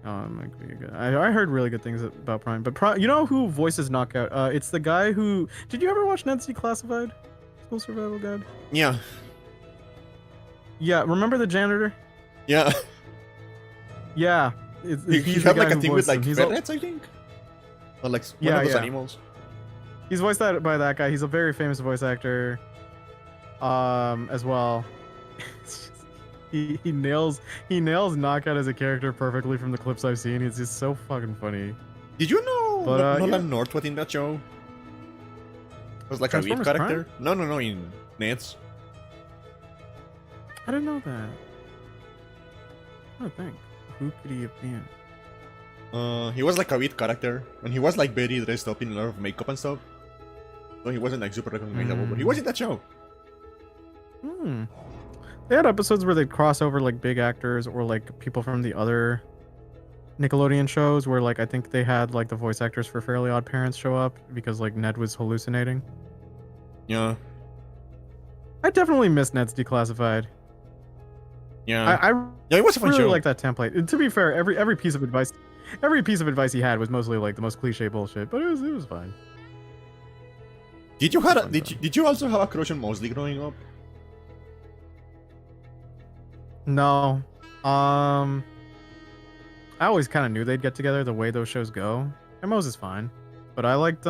B: Oh, it might be good. I heard really good things about Prime, but you know who voices Knockout? It's the guy who. Did you ever watch Ned's Declassified? School Survival Guide.
A: Yeah.
B: Yeah, remember the janitor?
A: Yeah.
B: Yeah.
A: He
B: He's
A: had
B: the
A: like
B: guy
A: a
B: who
A: thing with
B: voiced
A: like
B: him. He's
A: ferrets, I think. Or like one
B: Yeah,
A: of those
B: yeah.
A: animals.
B: He's voiced that by that guy. He's a very famous voice actor. As well. He nails Knockout as a character perfectly from the clips I've seen. He's just so fucking funny.
A: Did you know
B: But,
A: Nolan
B: yeah.
A: North was in that show? Was like a weed
B: Transformers
A: character? No, in Nets.
B: I didn't know that. I don't think. Who could he have been?
A: He was like a weed character, and he was like very dressed up in a lot of makeup and stuff. So he wasn't like super recognizable, but he was in that show.
B: Hmm. They had episodes where they'd cross over like big actors or like people from the other Nickelodeon shows where like I think they had like the voice actors for Fairly Odd Parents show up because like Ned was hallucinating.
A: Yeah.
B: I definitely miss Ned's Declassified.
A: Yeah.
B: I
A: Yeah, it was a fun
B: really
A: show.
B: like that template. And to be fair, every piece of advice he had was mostly like the most cliche bullshit, but it was fine.
A: Did you also have a crush on Mosley growing up?
B: No. I always kind of knew they'd get together the way those shows go. And Mose is fine. But I liked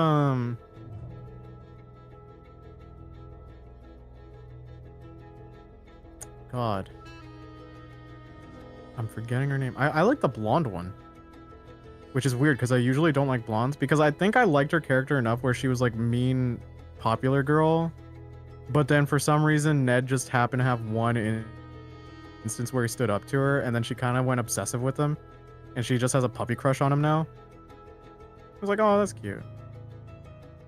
B: God. I'm forgetting her name. I like the blonde one. Which is weird because I usually don't like blondes because I think I liked her character enough where she was like mean popular girl. But then for some reason Ned just happened to have one instance where he stood up to her and then she kind of went obsessive with him and she just has a puppy crush on him now. I was like, oh, that's cute.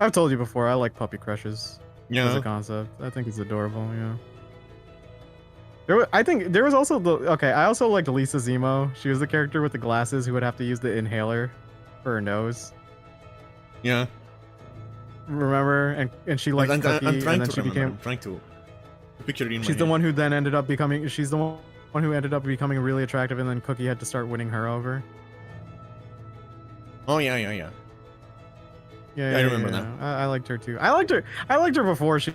B: I've told you before, I like puppy crushes as a
A: Yeah.
B: concept. I think it's adorable, yeah. I think there was also I also liked Lisa Zemo. She was the character with the glasses who would have to use the inhaler for her nose.
A: Yeah.
B: Remember? And she liked Cookie,
A: I'm trying
B: and then
A: to
B: she
A: remember.
B: became
A: I'm trying to picture it in my
B: she's the
A: head.
B: one who then ended up becoming she's the one who ended up becoming really attractive and then Cookie had to start winning her over.
A: Oh yeah.
B: Yeah,
A: I remember that.
B: I liked her too. I liked her before she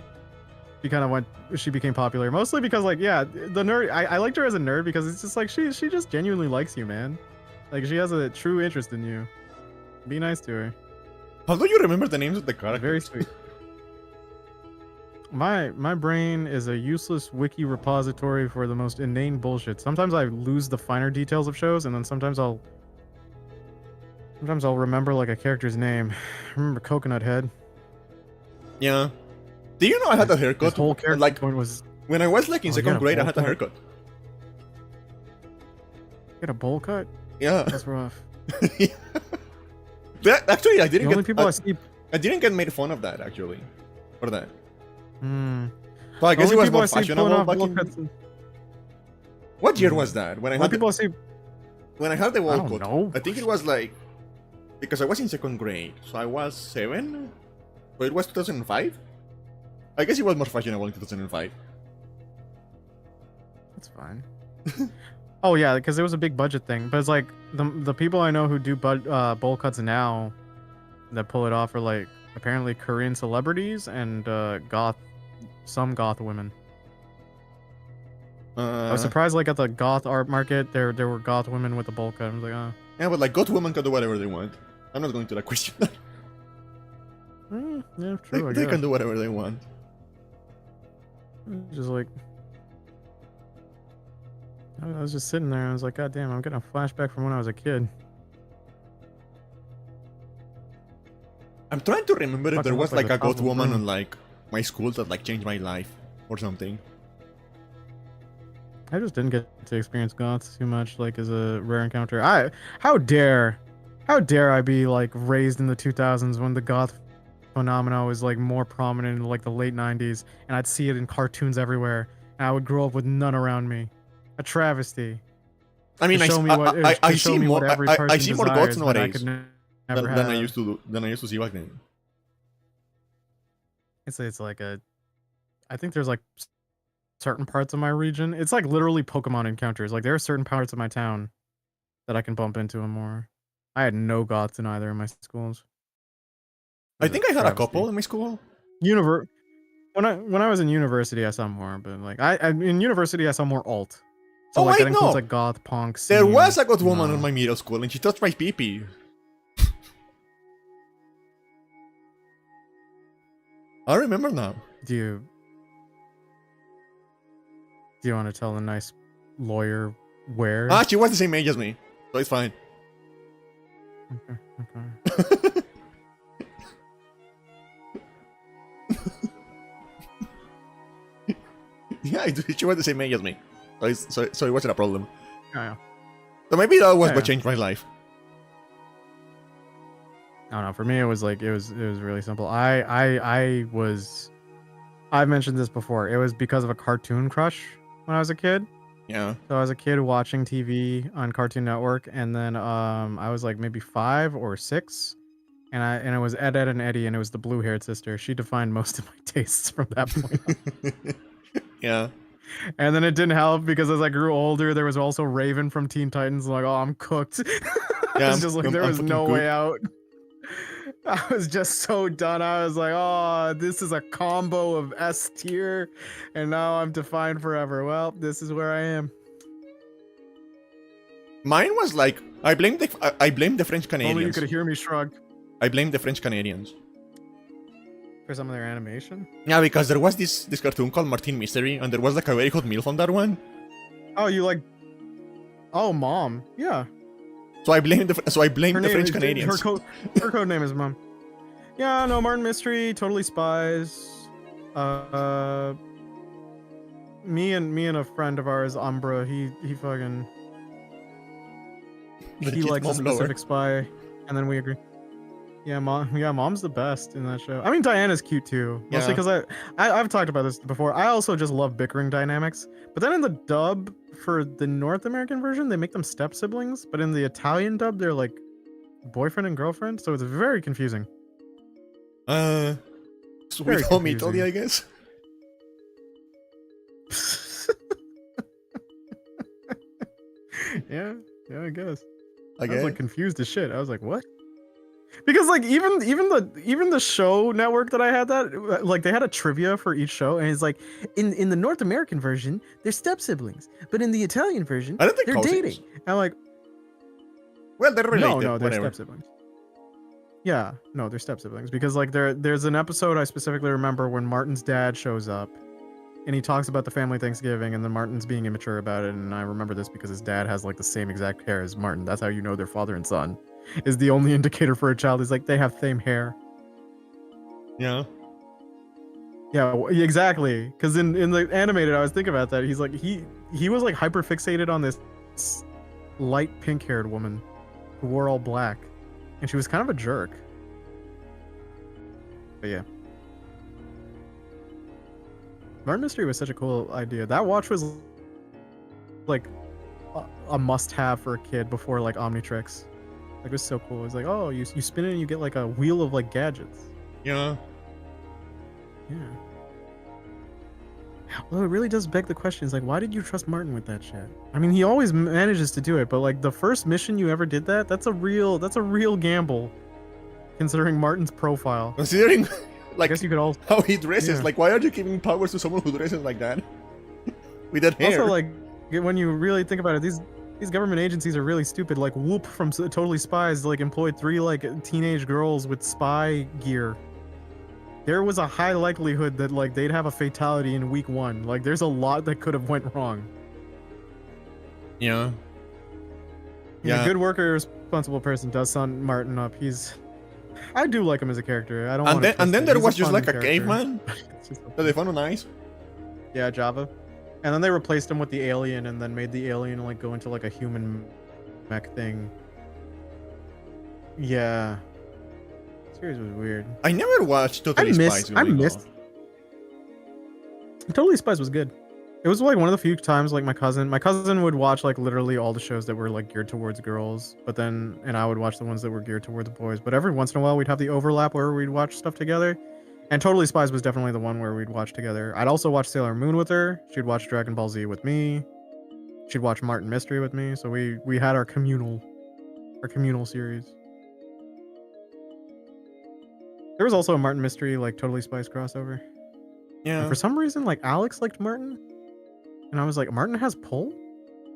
B: became popular. Mostly because like the nerd I liked her as a nerd because it's just like she just genuinely likes you, man. Like she has a true interest in you. Be nice to her.
A: How do you remember the names of the characters?
B: Very sweet. My brain is a useless wiki repository for the most inane bullshit. Sometimes I lose the finer details of shows, and then sometimes I'll remember like a character's name. I remember Coconut Head.
A: Yeah. Do you know I had a haircut?
B: His whole character
A: Like
B: point was
A: when I was like in
B: Oh, you
A: second
B: got a
A: grade, I
B: bowl
A: had a
B: cut?
A: haircut.
B: get a bowl cut.
A: Yeah.
B: That's rough.
A: Actually, I
B: The
A: didn't
B: only
A: get.
B: people I see.
A: I didn't get made fun of that actually, for that.
B: Hmm.
A: So I guess
B: The
A: it
B: only
A: was
B: people
A: more
B: I see pulling
A: fashionable
B: off
A: back
B: bowl
A: in.
B: cuts.
A: What year was that? When I
B: Only
A: had
B: people I see.
A: when I had the
B: I
A: wall
B: don't
A: cut.
B: know.
A: I think it was like because I was in second grade, so I was 7. So it was 2005. I guess it was more fashionable in 2005.
B: That's fine. Oh yeah, because it was a big budget thing. But it's like the people I know who do bowl cuts now that pull it off are like apparently Korean celebrities and some goth women. I was surprised like at the goth art market there were goth women with a bowl cut. I was like, oh.
A: Yeah, but like, goth women can do whatever they want. I'm not going to like question that.
B: Yeah, true. I
A: They
B: guess.
A: can do whatever they want.
B: Just like I was just sitting there. I was like, God damn, I'm getting a flashback from when I was a kid.
A: I'm trying to remember if
B: Fucking
A: there was
B: look like
A: like a
B: the top
A: goth
B: of a
A: woman
B: broom.
A: on like my school that like changed my life or something.
B: I just didn't get to experience goths too much, like as a rare encounter. How dare I be like raised in the 2000s when the goth phenomena was like more prominent in like the late 90s, and I'd see it in cartoons everywhere, and I would grow up with none around me. A travesty.
A: I mean,
B: To show me what-
A: I
B: to show
A: see
B: me
A: more.
B: what every
A: I
B: person
A: see more
B: desires,
A: goths
B: but I
A: nowadays
B: could
A: than,
B: never
A: than I
B: have.
A: used to do. Than I used to see back then.
B: It's like a. I think there's like certain parts of my region. It's like literally Pokemon encounters. Like there are certain parts of my town that I can bump into them more. I had no goths in either of my schools.
A: I think I had a couple in my school.
B: When I was in university, I saw more, but like I in university I saw more alt. So
A: Oh,
B: like
A: wait,
B: that includes
A: no.
B: like goth, punk.
A: There
B: scene.
A: was a good woman
B: No.
A: in my middle school, and she touched my pee-pee. I remember now.
B: Do you want to tell a nice lawyer where?
A: Ah, she was the same age as me, so it's fine.
B: Okay.
A: Yeah, she was the same age as me, so it wasn't a problem.
B: Yeah.
A: So maybe that was
B: Yeah.
A: what changed my life.
B: I don't know. For me, it was really simple. I've mentioned this before. It was because of a cartoon crush when I was a kid.
A: Yeah.
B: So I was a kid watching TV on Cartoon Network, and then I was like maybe 5 or 6, and it was Ed, Ed, and Eddie, and it was the blue-haired sister. She defined most of my tastes from that point on.
A: Yeah.
B: And then it didn't help because as I grew older, there was also Raven from Teen Titans. Like, oh, I'm cooked. I was just like, there was no way out. I was just so done. I was like, oh, this is a combo of S tier, and now I'm defined forever. Well, this is where I am.
A: Mine was like I blame the French Canadians.
B: Only you could hear me shrug.
A: I blame the French Canadians.
B: For some of their animation?
A: Yeah, because there was this cartoon called Martin Mystery, and there was like a very hot MILF on that one.
B: Oh, you like? Oh, Mom. Yeah.
A: So I blame the French Canadians.
B: Her code name is Mom. Yeah, no, Martin Mystery, Totally Spies. Me and a friend of ours, Umbra, he fucking he likes a specific spy, and then we agree. Yeah, Mom's the best in that show. I mean, Diana's cute too, mostly because I've talked about this before. I also just love bickering dynamics. But then in the dub for the North American version, they make them step siblings, but in the Italian dub, they're like boyfriend and girlfriend, so it's very confusing.
A: Sweet home Italy, I guess.
B: yeah, I guess.
A: I
B: was like confused as shit. I was like, what? Because like even the show network that I had, that like they had a trivia for each show, and it's like in the North American version they're step siblings, but in the Italian version they're dating. And I'm like,
A: well, they're related.
B: No, they're step siblings. Yeah, no, they're step siblings because like there's an episode I specifically remember when Martin's dad shows up, and he talks about the family Thanksgiving, and then Martin's being immature about it, and I remember this because his dad has like the same exact hair as Martin. That's how you know they're father and son. Is the only indicator for a child is like they have same hair.
A: Yeah.
B: Yeah, exactly. Because in the animated, I was thinking about that. He's like he was like hyper fixated on this light pink haired woman who wore all black, and she was kind of a jerk. But yeah, Martin Mystery was such a cool idea. That watch was like a must-have for a kid before like Omnitrix. Like, it was so cool. It's like, oh, you spin it and you get like a wheel of like gadgets.
A: Yeah.
B: Yeah. Well, it really does beg the question. It's like, why did you trust Martin with that shit? I mean, he always manages to do it, but like the first mission you ever did that's a real gamble, considering Martin's profile.
A: Considering, like,
B: I guess you could also
A: how he dresses. Yeah. Like, why are you giving powers to someone who dresses like that? With that hair.
B: Also, like, when you really think about it, these government agencies are really stupid. Like Whoop from Totally Spies like employed 3 like teenage girls with spy gear. There was a high likelihood that like they'd have a fatality in week 1. Like there's a lot that could have went wrong.
A: Yeah.
B: Yeah. A good worker, responsible person does sound Martin up. I do like him as a character. I don't.
A: And then there was just like a caveman. So they found him nice.
B: Yeah, Java. And then they replaced him with the alien, and then made the alien like go into like a human mech thing. Yeah, the series was weird.
A: I never watched Totally Spies.
B: I missed. Totally Spies was good. It was like one of the few times like my cousin would watch like literally all the shows that were like geared towards girls, and I would watch the ones that were geared towards boys. But every once in a while we'd have the overlap where we'd watch stuff together. And Totally Spies was definitely the one where we'd watch together. I'd also watch Sailor Moon with her. She'd watch Dragon Ball Z with me. She'd watch Martin Mystery with me. So we had our communal series. There was also a Martin Mystery like Totally Spies crossover.
A: Yeah.
B: And for some reason, like Alex liked Martin, and I was like, Martin has pull?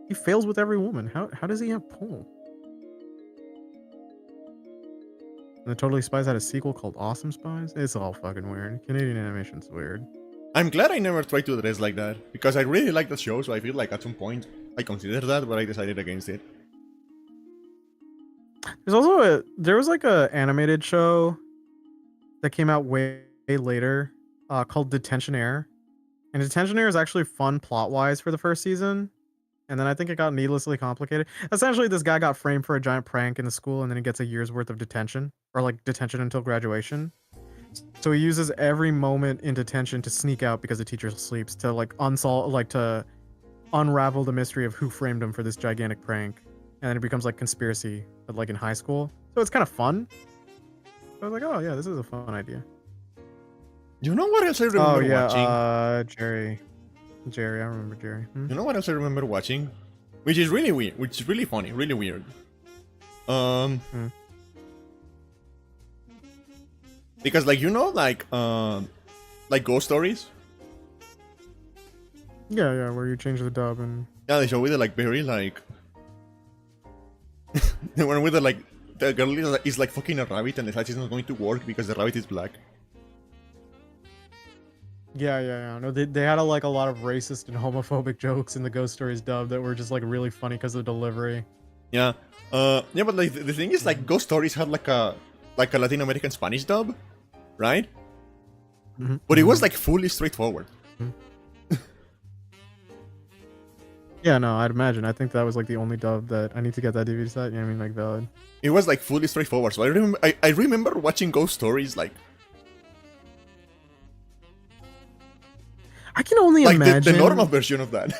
B: He fails with every woman. How does he have pull? And the Totally Spies had a sequel called Awesome Spies. It's all fucking weird. Canadian animation's weird.
A: I'm glad I never tried to dress like that, because I really like the show, so I feel like at some point I considered that, but I decided against it.
B: There was like a animated show that came out way later called Detention Air. And Detention Air is actually fun plot-wise for the first season. And then I think it got needlessly complicated. Essentially, this guy got framed for a giant prank in the school, and then he gets a year's worth of detention, or like detention until graduation. So he uses every moment in detention to sneak out because the teacher sleeps, to like to unravel the mystery of who framed him for this gigantic prank. And then it becomes like conspiracy, but like in high school. So it's kind of fun. So I was like, oh yeah, this is a fun idea.
A: You know what else I remember watching?
B: Jerry, I remember Jerry.
A: You know what else I remember watching? Which is really weird, which is really funny, really weird. Because like, you know, like ghost stories?
B: Yeah, where you change the dub and...
A: Yeah, they show with it like very like... the one with the like, the girl is like fucking a rabbit and decides it's not going to work because the rabbit is black.
B: Yeah. No, they had a lot of racist and homophobic jokes in the Ghost Stories dub that were just like really funny because of the delivery.
A: Yeah. Yeah, but like the thing is, like, Ghost Stories had like a Latin American Spanish dub, right?
B: Mm-hmm.
A: But it was like fully straightforward.
B: Yeah, no, I'd imagine. I think that was like the only dub that I need to get that DVD set. Yeah, I mean, like valid.
A: It was like fully straightforward. So I remember watching Ghost Stories like.
B: I can only imagine
A: the normal version of that.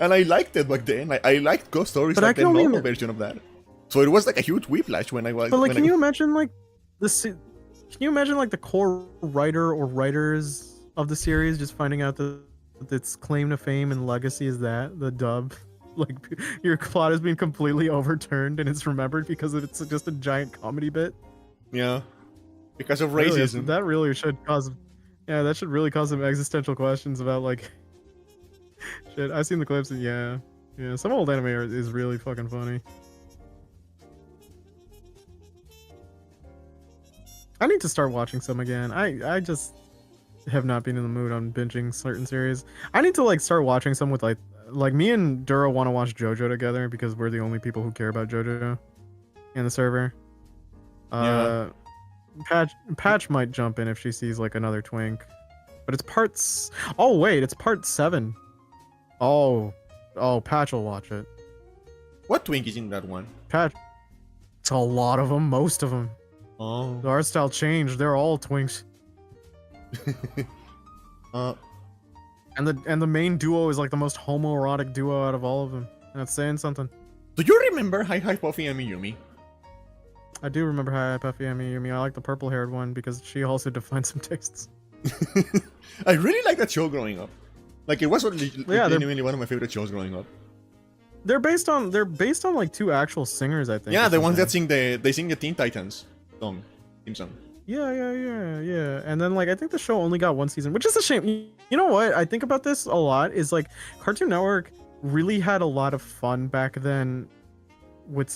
A: And I liked it back then. I liked Ghost Stories,
B: but
A: like the normal version of that. So it was like a huge whiplash when I was.
B: But like, can you imagine like Can you imagine like the core writer or writers of the series just finding out that its claim to fame and legacy is that the dub, like your plot has been completely overturned and it's remembered because it's just a giant comedy bit.
A: Yeah, because of racism.
B: Really, that really should cause. Yeah, that should really cause some existential questions about like. Shit, I've seen the clips and yeah, some old anime is really fucking funny. I need to start watching some again. I just have not been in the mood on binging certain series. I need to like start watching some with like me and Dura want to watch JoJo together because we're the only people who care about JoJo in the server.
A: Yeah.
B: Patch might jump in if she sees like another twink, but it's parts. Oh wait, it's part 7. Oh, Patch will watch it.
A: What twink is in that one?
B: Patch. It's a lot of them. Most of them.
A: Oh.
B: The art style changed. They're all twinks. And the main duo is like the most homoerotic duo out of all of them. And that's saying something.
A: Do you remember Hi Hi Puffy and Miyumi?
B: I do remember Hi Puffy and Miyumi. I like the purple-haired one because she also defined some tastes.
A: I really liked that show growing up. Like it was genuinely one of my favorite shows growing up.
B: They're based on like 2 actual singers, I think.
A: Yeah, the ones that sing the Teen Titans song, theme song.
B: Yeah. And then like I think the show only got 1 season, which is a shame. You know what? I think about this a lot. Is like Cartoon Network really had a lot of fun back then with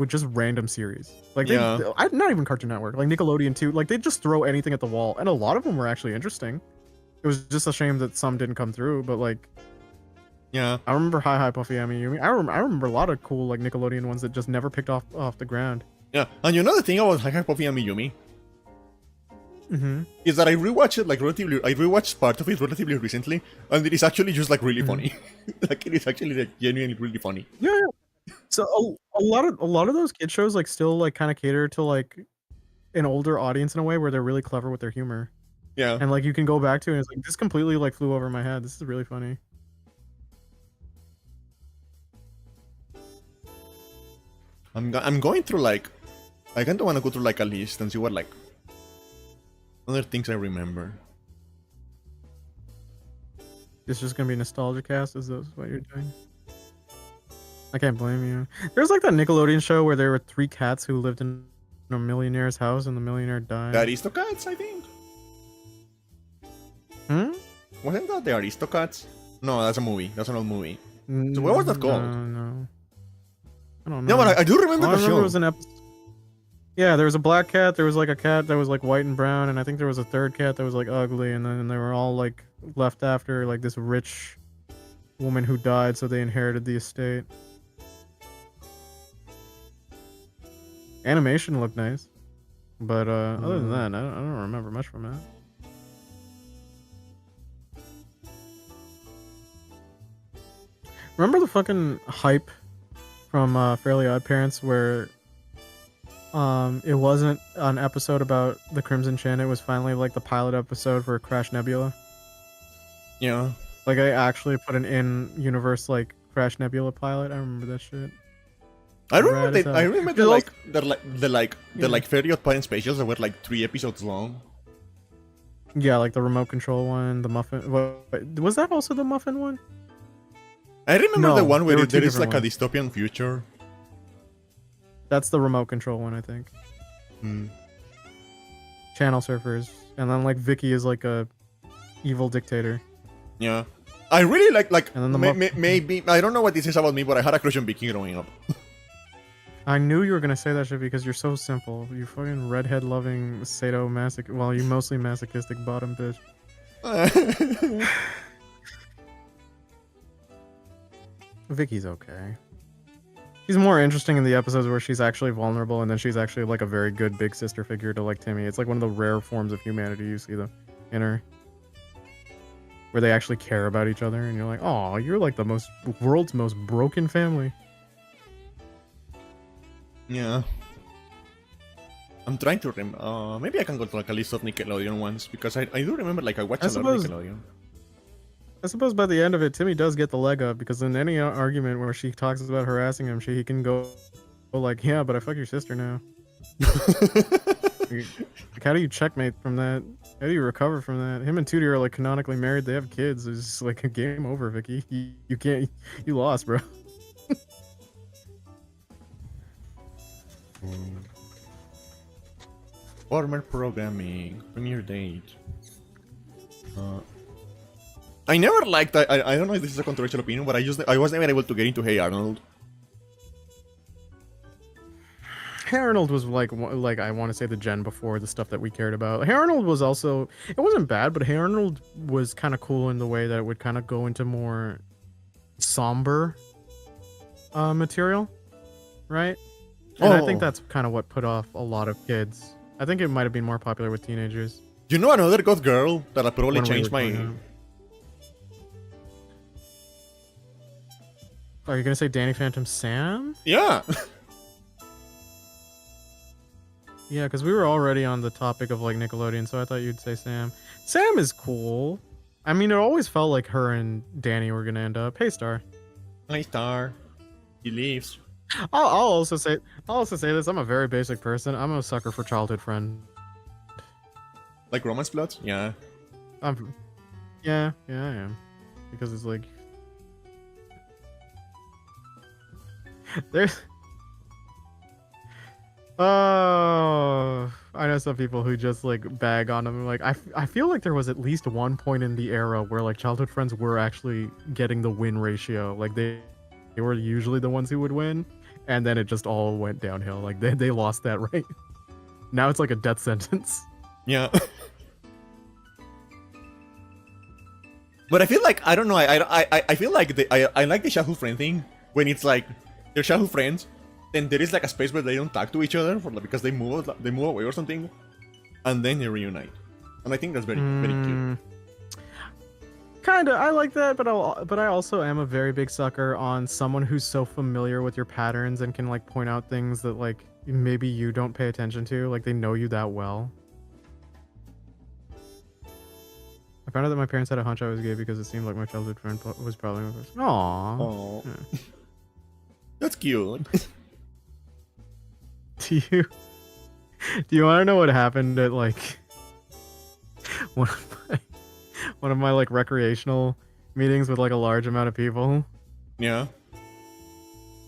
B: just random series. Like not even Cartoon Network, like Nickelodeon too. Like they'd just throw anything at the wall, and a lot of them were actually interesting. It was just a shame that some didn't come through, but like.
A: Yeah.
B: I remember Hi Puffy and Miyumi. I remember a lot of cool like Nickelodeon ones that just never picked off the ground.
A: Yeah, and you know the thing about Hi Hi Puffy and Miyumi? Is that I rewatched it I rewatched part of it relatively recently, and it is actually just like really funny. Like it is actually like genuinely really funny.
B: Yeah. So a lot of those kid shows like still like kind of cater to like an older audience in a way where they're really clever with their humor.
A: Yeah.
B: And like you can go back to it and it's like this completely like flew over my head. This is really funny.
A: I'm going through like I kind of want to go through like a list and see what like Other things I remember.
B: It's just gonna be nostalgia cast. Is this what you're doing? I can't blame you. There's like that Nickelodeon show where there were 3 cats who lived in a millionaire's house and the millionaire died.
A: The Aristocats, I think. Wasn't that the Aristocats? No, that's a movie. That's an old movie. So what was that called?
B: No. I don't know.
A: No, but I do remember the show.
B: It was an episode. Yeah, there was a black cat. There was like a cat that was like white and brown, and I think there was a third cat that was like ugly, and then they were all like left after like this rich woman who died, so they inherited the estate. Animation looked nice, but other than that, I don't remember much from it. Remember the fucking hype from Fairly Odd Parents where it wasn't an episode about the Crimson Chin, it was finally like the pilot episode for Crash Nebula?
A: Yeah.
B: Like I actually put an in-universe like Crash Nebula pilot. I remember that shit.
A: I remember the Fairly Odd Parents specials that were like 3 episodes long.
B: Yeah, like the remote control one, the muffin. Was that also the muffin one?
A: I remember the one where there is like
B: ones.
A: a dystopian future.
B: That's the remote control one, I think. Channel surfers, and then like Vicky is like a evil dictator.
A: Yeah, I really like.
B: And then
A: maybe I don't know what this is about me, but I had a crush on Vicky growing up.
B: I knew you were gonna say that shit because you're so simple. You fucking redhead loving sadomasoch. Well, you mostly masochistic bottom bitch. Vicky's okay. She's more interesting in the episodes where she's actually vulnerable, and then she's actually like a very good big sister figure to like Timmy. It's like one of the rare forms of humanity you see in her, where they actually care about each other, and you're like, oh, you're like the world's most broken family.
A: Yeah. I'm trying to remember. Maybe I can go to like a list of Nickelodeon ones because I do remember like I watched a lot of Nickelodeon.
B: I suppose by the end of it, Timmy does get the leg up because in any argument where she talks about harassing him, he can go like, yeah, but I fuck your sister now. Like, how do you checkmate from that? How do you recover from that? Him and Tootie are like canonically married. They have kids. It's just like a game over, Vicky. You can't. You lost, bro.
A: Former programming, premiere date. I never liked. I don't know if this is a controversial opinion, but I was never able to get into Hey Arnold.
B: Hey Arnold was like I want to say the gen before the stuff that we cared about. Hey Arnold was also, it wasn't bad, but Hey Arnold was kind of cool in the way that it would kind of go into more somber material, right? And I think that's kind of what put off a lot of kids. I think it might have been more popular with teenagers.
A: You know another goth girl that I probably changed my...
B: Are you gonna say Danny Phantom Sam?
A: Yeah.
B: Yeah, because we were already on the topic of like Nickelodeon, so I thought you'd say Sam. Sam is cool. I mean, it always felt like her and Danny were gonna end up. Hey, Star.
A: Hey, Star. He leaves.
B: I'll also say this. I'm a very basic person. I'm a sucker for childhood friend.
A: Like romance plots? Yeah.
B: Yeah, I am. Because it's like there's I know some people who just like bag on them. Like I feel like there was at least one point in the era where like childhood friends were actually getting the win ratio. Like they were usually the ones who would win, and then it just all went downhill. Like they lost that right. Now it's like a death sentence.
A: Yeah. But I feel like, I don't know, I feel like I like the childhood friend thing when it's like they're childhood friends, then there is like a space where they don't talk to each other for because they move away or something, and then they reunite, and I think that's very cute.
B: Kinda, I like that, but I also am a very big sucker on someone who's so familiar with your patterns and can like point out things that like maybe you don't pay attention to, like they know you that well. I found out that my parents had a hunch I was gay because it seemed like my childhood friend was probably my first. Aww.
A: Aww.
B: Yeah.
A: That's cute.
B: Do you want to know what happened at like one of one of my like recreational meetings with like a large amount of people.
A: Yeah.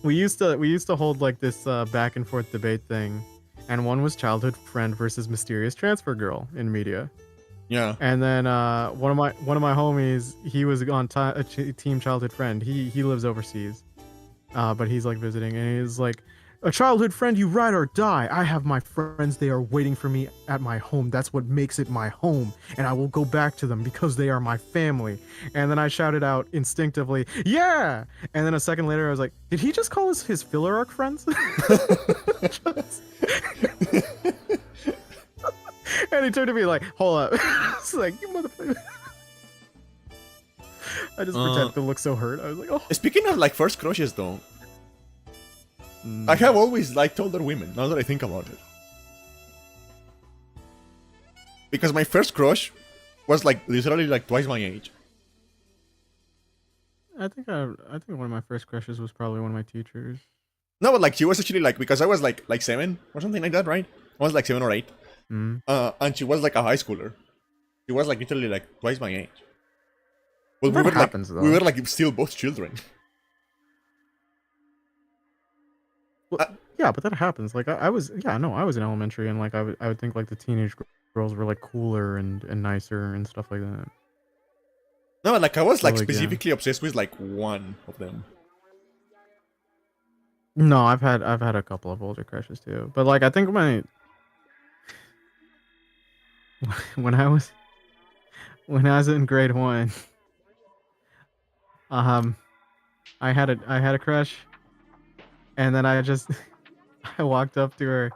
B: We used to hold like this back and forth debate thing, and one was childhood friend versus mysterious transfer girl in media.
A: Yeah.
B: And then one of my homies, he was on team childhood friend. He lives overseas, but he's like visiting, and he's like, a childhood friend, you ride or die. I have my friends; they are waiting for me at my home. That's what makes it my home, and I will go back to them because they are my family. And then I shouted out instinctively, "Yeah!" And then a second later, I was like, "Did he just call us his filler arc friends?" And he turned to me like, "Hold up!" It's like, "You motherfucker!" I just pretended to look so hurt. I was like, "Oh."
A: Speaking of like first crushes, though, I have always liked older women. Now that I think about it, because my first crush was like literally like twice my age.
B: I think one of my first crushes was probably one of my teachers.
A: No, but like she was actually like, because I was like 7 or something like that, right? I was like 7 or 8. And she was like a high schooler. She was like literally like twice my age. Well,
B: That happens,
A: we
B: though.
A: were like still both children.
B: Well, yeah, but that happens. Like I was in elementary, and like I would think like the teenage girls were like cooler and nicer and stuff like that.
A: No, like I was like
B: Like, yeah.
A: specifically obsessed with like one of them.
B: No, I've had a couple of older crushes too, but like I think when I was in grade 1, I had a crush, and then I just I walked up to her,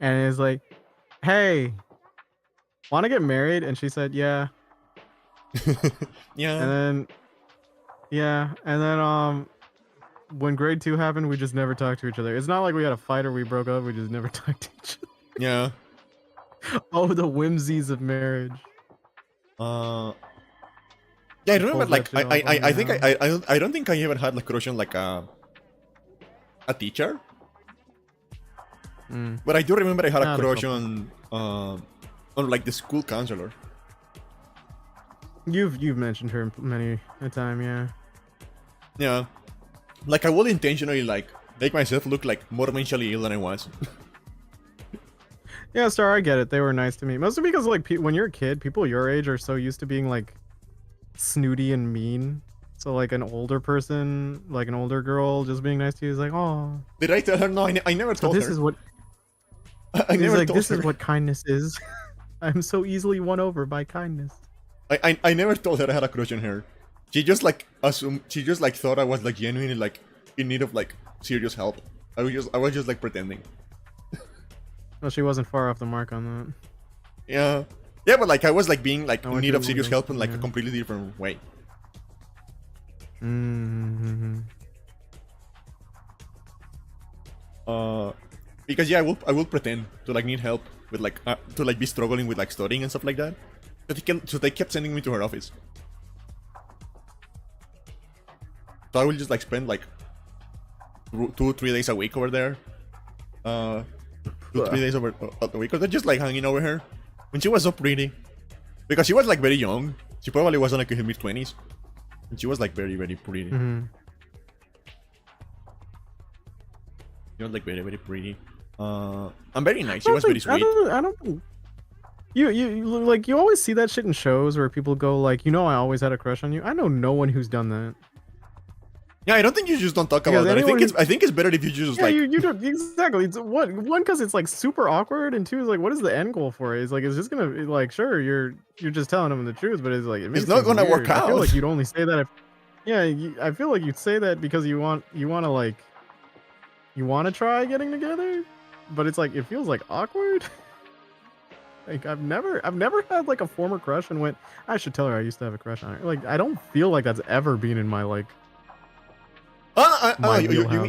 B: and it was like, "Hey, want to get married?" And she said, "Yeah."
A: Yeah.
B: And then when grade 2 happened, we just never talked to each other. It's not like we had a fight or we broke up. We just never talked to each other.
A: Yeah.
B: Oh, the whimsies of marriage.
A: Yeah, I remember like I don't think I ever had like crush on like a teacher. But I do remember I had a crush on like the school counselor.
B: You've mentioned her many a time, yeah.
A: Yeah. Like I would intentionally like make myself look like more mentally ill than I was.
B: Yeah, Star, I get it. They were nice to me. Mostly because like when you're a kid, people your age are so used to being like snooty and mean. So like an older person, like an older girl, just being nice to you is like, "Oh."
A: Did I tell her? No, I never told her.
B: This is what
A: I never
B: like.
A: told
B: This
A: her.
B: is what kindness is. I'm so easily won over by kindness.
A: I never told her I had a crush on her. She just like assumed. She just like thought I was like genuinely like in need of like serious help. I was just like pretending.
B: Well, she wasn't far off the mark on that.
A: Yeah. Yeah, but like I was like being like in need of serious help in like
B: yeah.
A: a completely different way. Because yeah, I will pretend to like need help with like to like be struggling with like studying and stuff like that. So they kept sending me to her office. So I will just like spend like 2-3 days a week over there. 2-3 days over the week, or they're just like hanging over her. When she was so pretty, because she was like very young. She probably wasn't like in her mid-20s, and she was like very pretty. She was like very pretty. And very nice. She was very sweet.
B: I don't think you like you always see that shit in shows where people go like, I always had a crush on you. I know no one who's done that.
A: Yeah, I don't think you just don't talk about that. I think it's better if you just like.
B: You don't exactly. It's one because it's like super awkward, and two is like, what is the end goal for it? It's like it's just gonna like sure you're just telling them the truth, but it's like
A: it's not gonna work out.
B: I feel like you'd only say that if I feel like you'd say that because you want to try getting together, but it's like it feels like awkward. Like I've never had like a former crush and went, I should tell her I used to have a crush on her. Like I don't feel like that's ever been in my like.
A: You mean like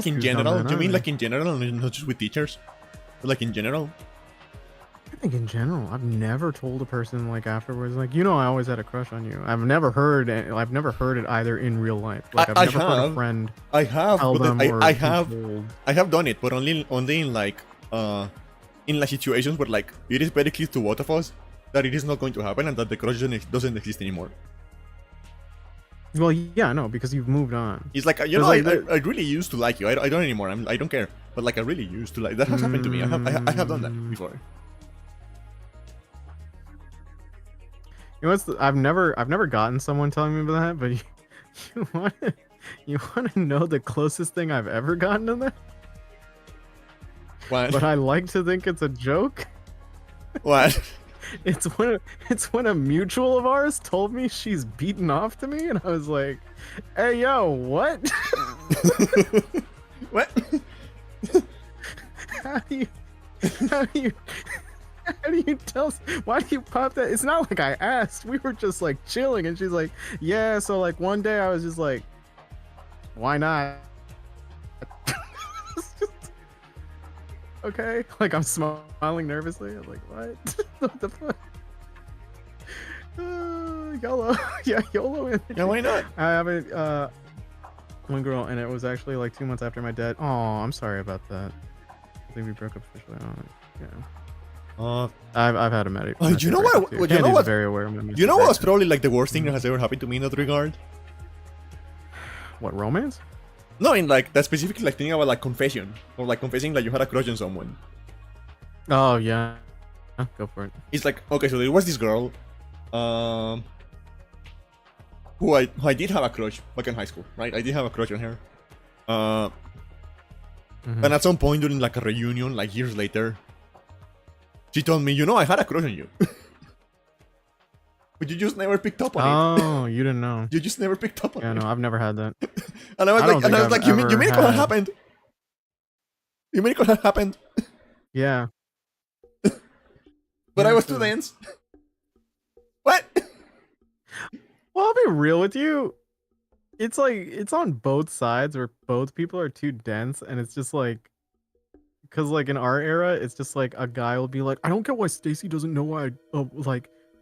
A: in general? Do you mean like in general, and not just with teachers? But like in general?
B: I think in general, I've never told a person like afterwards, like I always had a crush on you. I've never heard it either in real life. Like I've never heard a friend.
A: I have,
B: tell them
A: I have done it, but only in like in like situations where like it is very clear to both of us that it is not going to happen and that the crush doesn't exist anymore.
B: Well, yeah, no, because you've moved on.
A: It's like, you know, I really used to like you. I don't anymore. I don't care. But like, I really used to like. That has happened to me. I have done that before.
B: You know what's I've never gotten someone telling me about that, but you want to know the closest thing I've ever gotten to that?
A: What?
B: But I like to think it's a joke.
A: What?
B: It's when a mutual of ours told me she's beaten off to me, and I was like, "Hey, yo, what?
A: What?
B: How do you tell? Why do you pop that? It's not like I asked. We were just like chilling, and she's like, "Yeah." So like one day I was just like, "Why not?" Okay, like I'm smiling nervously. I'm like, "What? What the fuck?" YOLO, yeah, YOLO.
A: Yeah, why not?
B: I haven't. One girl, and it was actually like 2 months after my dad. Oh, I'm sorry about that. I think we broke up officially. Yeah. I've had a medic.
A: Do you know what? You know what?
B: Very aware of
A: You know what's probably like the worst thing that has ever happened to me in that regard?
B: What, romance?
A: No, in like that specifically, like thinking about like confession or like confessing like you had a crush on someone.
B: Oh yeah, go for it.
A: It's like, okay, so there was this girl, who I did have a crush back in high school, right? I did have a crush on her. And at some point during like a reunion, like years later, she told me, you know, I had a crush on you. But you just never picked up on it.
B: Oh, you didn't know.
A: You just never picked up on it.
B: Yeah, no, I've never had that.
A: And I was like, you mean it could have happened? You mean it could have happened?
B: Yeah.
A: But I was too dense. What?
B: Well, I'll be real with you. It's like, it's on both sides where both people are too dense, and it's just like, because like in our era, it's just like a guy will be like, I don't get why Stacy doesn't know why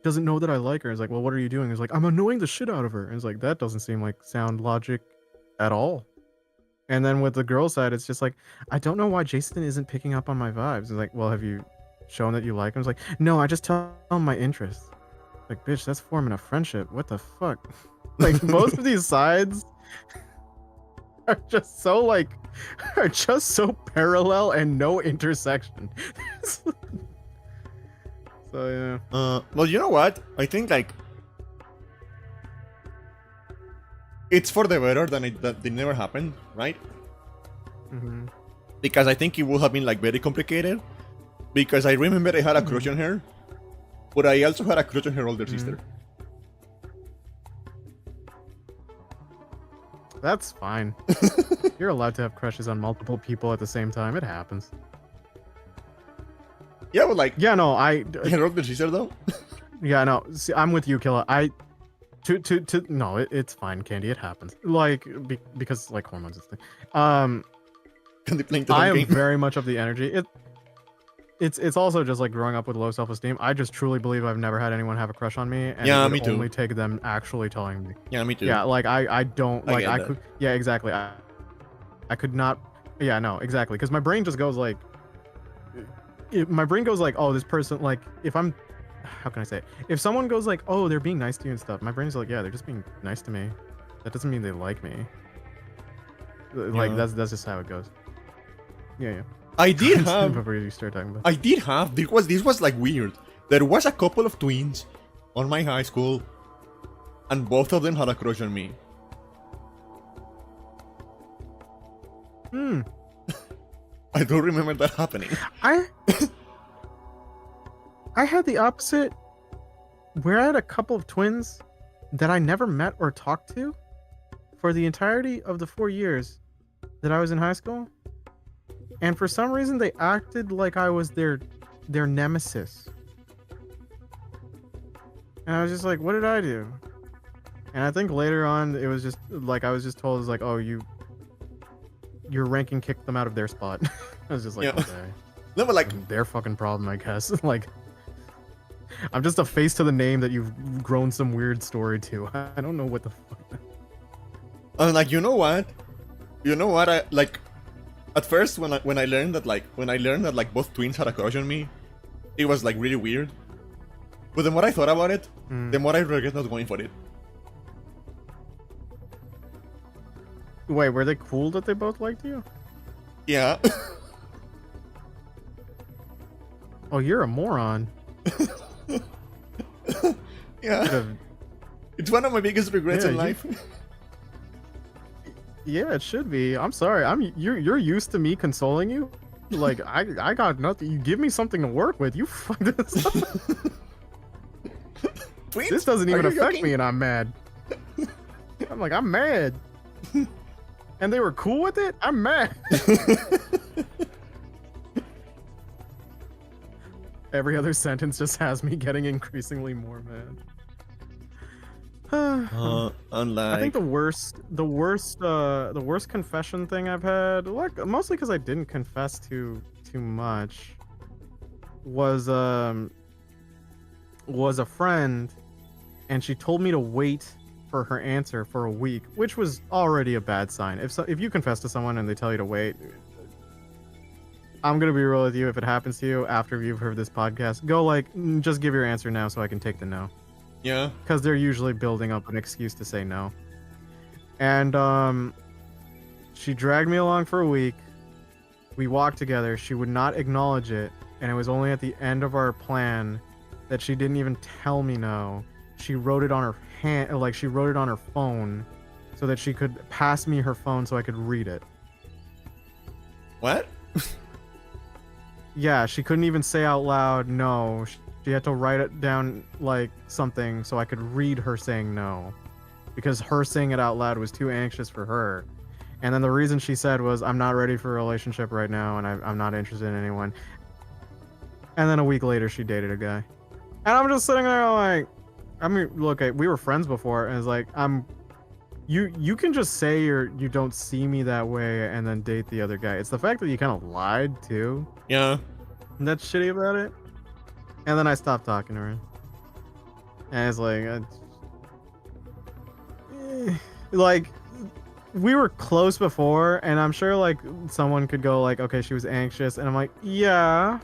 B: doesn't know that I like her. It's like, well, what are you doing? It's like, I'm annoying the shit out of her. And it's like, that doesn't seem like sound logic at all. And then with the girl side, it's just like, I don't know why Jason isn't picking up on my vibes. It's like, well, have you shown that you like him? It's like, no, I just tell him my interests. Like, bitch, that's forming a friendship. What the fuck? Like, both of these sides are just so parallel and no intersection. So yeah.
A: Well, you know what? I think like it's for the better that it never happened, right? Because I think it would have been like very complicated. Because I remember I had a crush on her, but I also had a crush on her older sister.
B: That's fine. You're allowed to have crushes on multiple people at the same time. It happens.
A: Yeah, but like,
B: yeah, no,
A: her older sister though.
B: Yeah, no. See, I'm with you, Killa. No, it's fine, Candy. It happens. Like, because like hormones and stuff. I am very much of the energy. It's also just like growing up with low self-esteem. I just truly believe I've never had anyone have a crush on me, and
A: yeah,
B: it
A: me
B: would
A: too.
B: only take them actually telling me.
A: Yeah, me too.
B: Yeah, like I don't like I could. Yeah, exactly. I could not. Yeah, no, exactly. Because my brain just goes like. My brain goes like, oh, this person, like, if I'm, how can I say it? If someone goes like, oh, they're being nice to you and stuff, my brain's like, yeah, they're just being nice to me. That doesn't mean they like me. Like, that's just how it goes. Yeah.
A: I did have.
B: Before you start talking about.
A: I did have. This was like weird. There was a couple of twins on my high school, and both of them had a crush on me. I don't remember that happening.
B: I had the opposite, where I had a couple of twins that I never met or talked to for the entirety of the 4 years that I was in high school. And for some reason, they acted like I was their nemesis. And I was just like, what did I do? And I think later on, it was just like, I was just told, it's like, oh, your ranking kicked them out of their spot. I was just like, okay.
A: No, but like,
B: their fucking problem, I guess. Like, I'm just a face to the name that you've grown some weird story to. I don't know what the fuck.
A: Like, you know what? I like. At first, when I learned that like both twins had a crush on me, it was like really weird. But the more I thought about it,
B: Hmm.
A: the more I regret not going for it.
B: Wait, were they cool that they both liked you?
A: Yeah.
B: Oh, you're a moron.
A: Yeah.
B: Could've-
A: It's one of my biggest regrets
B: Yeah,
A: in
B: you-
A: life.
B: Yeah, it should be. I'm sorry. You're used to me consoling you. Like I got nothing. You give me something to work with. You fuck this up.
A: Twins?
B: This doesn't
A: Are
B: even
A: you
B: affect
A: joking?
B: me, and I'm mad. I'm like, I'm mad. And they were cool with it? I'm mad. Every other sentence just has me getting increasingly more mad. I
A: Unlike.
B: think the worst confession thing I've had, like mostly because I didn't confess too much, was a friend, and she told me to wait for her answer for a week, which was already a bad sign. If you confess to someone and they tell you to wait, I'm gonna be real with you. If it happens to you after you've heard this podcast, go like, just give your answer now so I can take the no.
A: Yeah.
B: Because they're usually building up an excuse to say no. And she dragged me along for a week. We walked together. She would not acknowledge it, and it was only at the end of our plan that she didn't even tell me no. She wrote it on her hand, like she wrote it on her phone, so that she could pass me her phone so I could read it.
A: What?
B: Yeah, she couldn't even say out loud no. She had to write it down like something so I could read her saying no, because her saying it out loud was too anxious for her. And then the reason she said was, I'm not ready for a relationship right now, and I'm not interested in anyone. And then a week later, she dated a guy. And I'm just sitting there like, I mean, look, we were friends before, and it's like, you can just say you don't see me that way and then date the other guy. It's the fact that you kind of lied too.
A: Yeah.
B: And that's shitty about it. And then I stopped talking to her. And it's like, we were close before, and I'm sure like someone could go like, okay, she was anxious, and I'm like, yeah,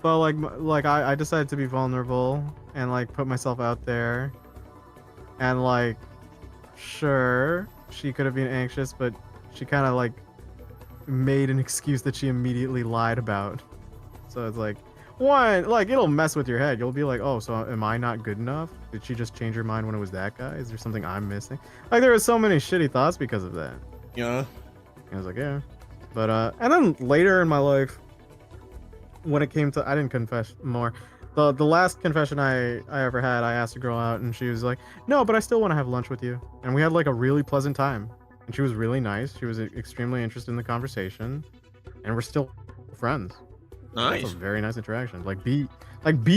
B: but like I decided to be vulnerable and like put myself out there, and like, sure, she could have been anxious, but she kind of like made an excuse that she immediately lied about. So it's like, one, like, it'll mess with your head. You'll be like, oh, so am I not good enough? Did she just change her mind when it was that guy? Is there something I'm missing? Like, there were so many shitty thoughts because of that.
A: Yeah.
B: I was like, yeah. But, and then later in my life, when it came to, I didn't confess more. The last confession I ever had, I asked a girl out, and she was like, no, but I still want to have lunch with you. And we had, like, a really pleasant time. And she was really nice. She was extremely interested in the conversation. And we're still friends.
A: Nice.
B: That's a very nice interaction. Like, be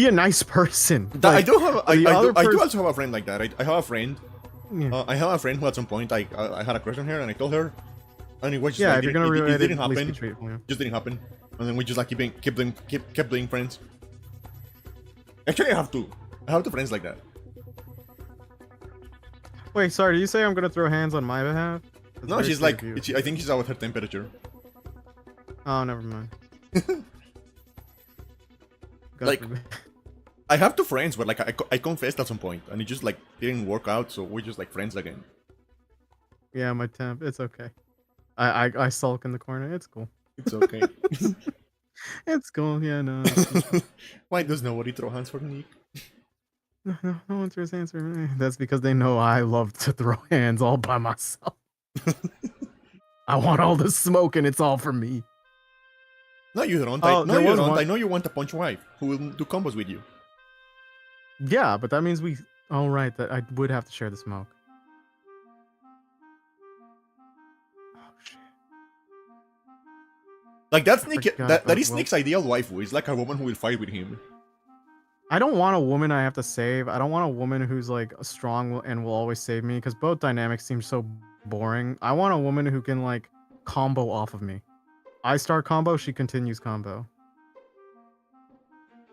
B: a nice person.
A: I
B: Like,
A: do have. I do
B: person-
A: also have a friend like that. I have a friend.
B: yeah.
A: I have a friend who at some point I had a crush on her and I told her, and it was just
B: Yeah,
A: like,
B: if you're gonna
A: it
B: relate it,
A: didn't
B: at least
A: happen.
B: be truthful, yeah.
A: Just didn't happen, and then we just like kept being friends. Actually, I have two friends like that.
B: Wait, sorry, did you say I'm gonna throw hands on my behalf? That's
A: No,
B: very
A: she's
B: sweet
A: like,
B: of you.
A: I think she's out with her temperature.
B: Oh, never mind. God
A: Like-
B: forbid.
A: I have two friends, but like I confessed at some point, and it just like didn't work out, so we're just like friends again.
B: Yeah, my temp. It's okay. I sulk in the corner. It's cool.
A: It's okay.
B: It's cool. Yeah, no.
A: Why does nobody throw hands for Nick?
B: No one throws hands for me. That's because they know I love to throw hands all by myself. I want all the smoke, and it's all for me.
A: No, you don't.
B: Oh,
A: No,
B: there
A: you
B: was
A: don't.
B: one-
A: I know you want a punch wife who will do combos with you.
B: Yeah, but that means we. Oh, right. That I would have to share the smoke. Oh shit.
A: Like that's Nick.
B: forgot
A: That
B: about
A: is
B: Will.
A: Nick's ideal waifu. It's like a woman who will fight with him.
B: I don't want a woman I have to save. I don't want a woman who's like strong and will always save me, because both dynamics seem so boring. I want a woman who can like combo off of me. I start combo, she continues combo.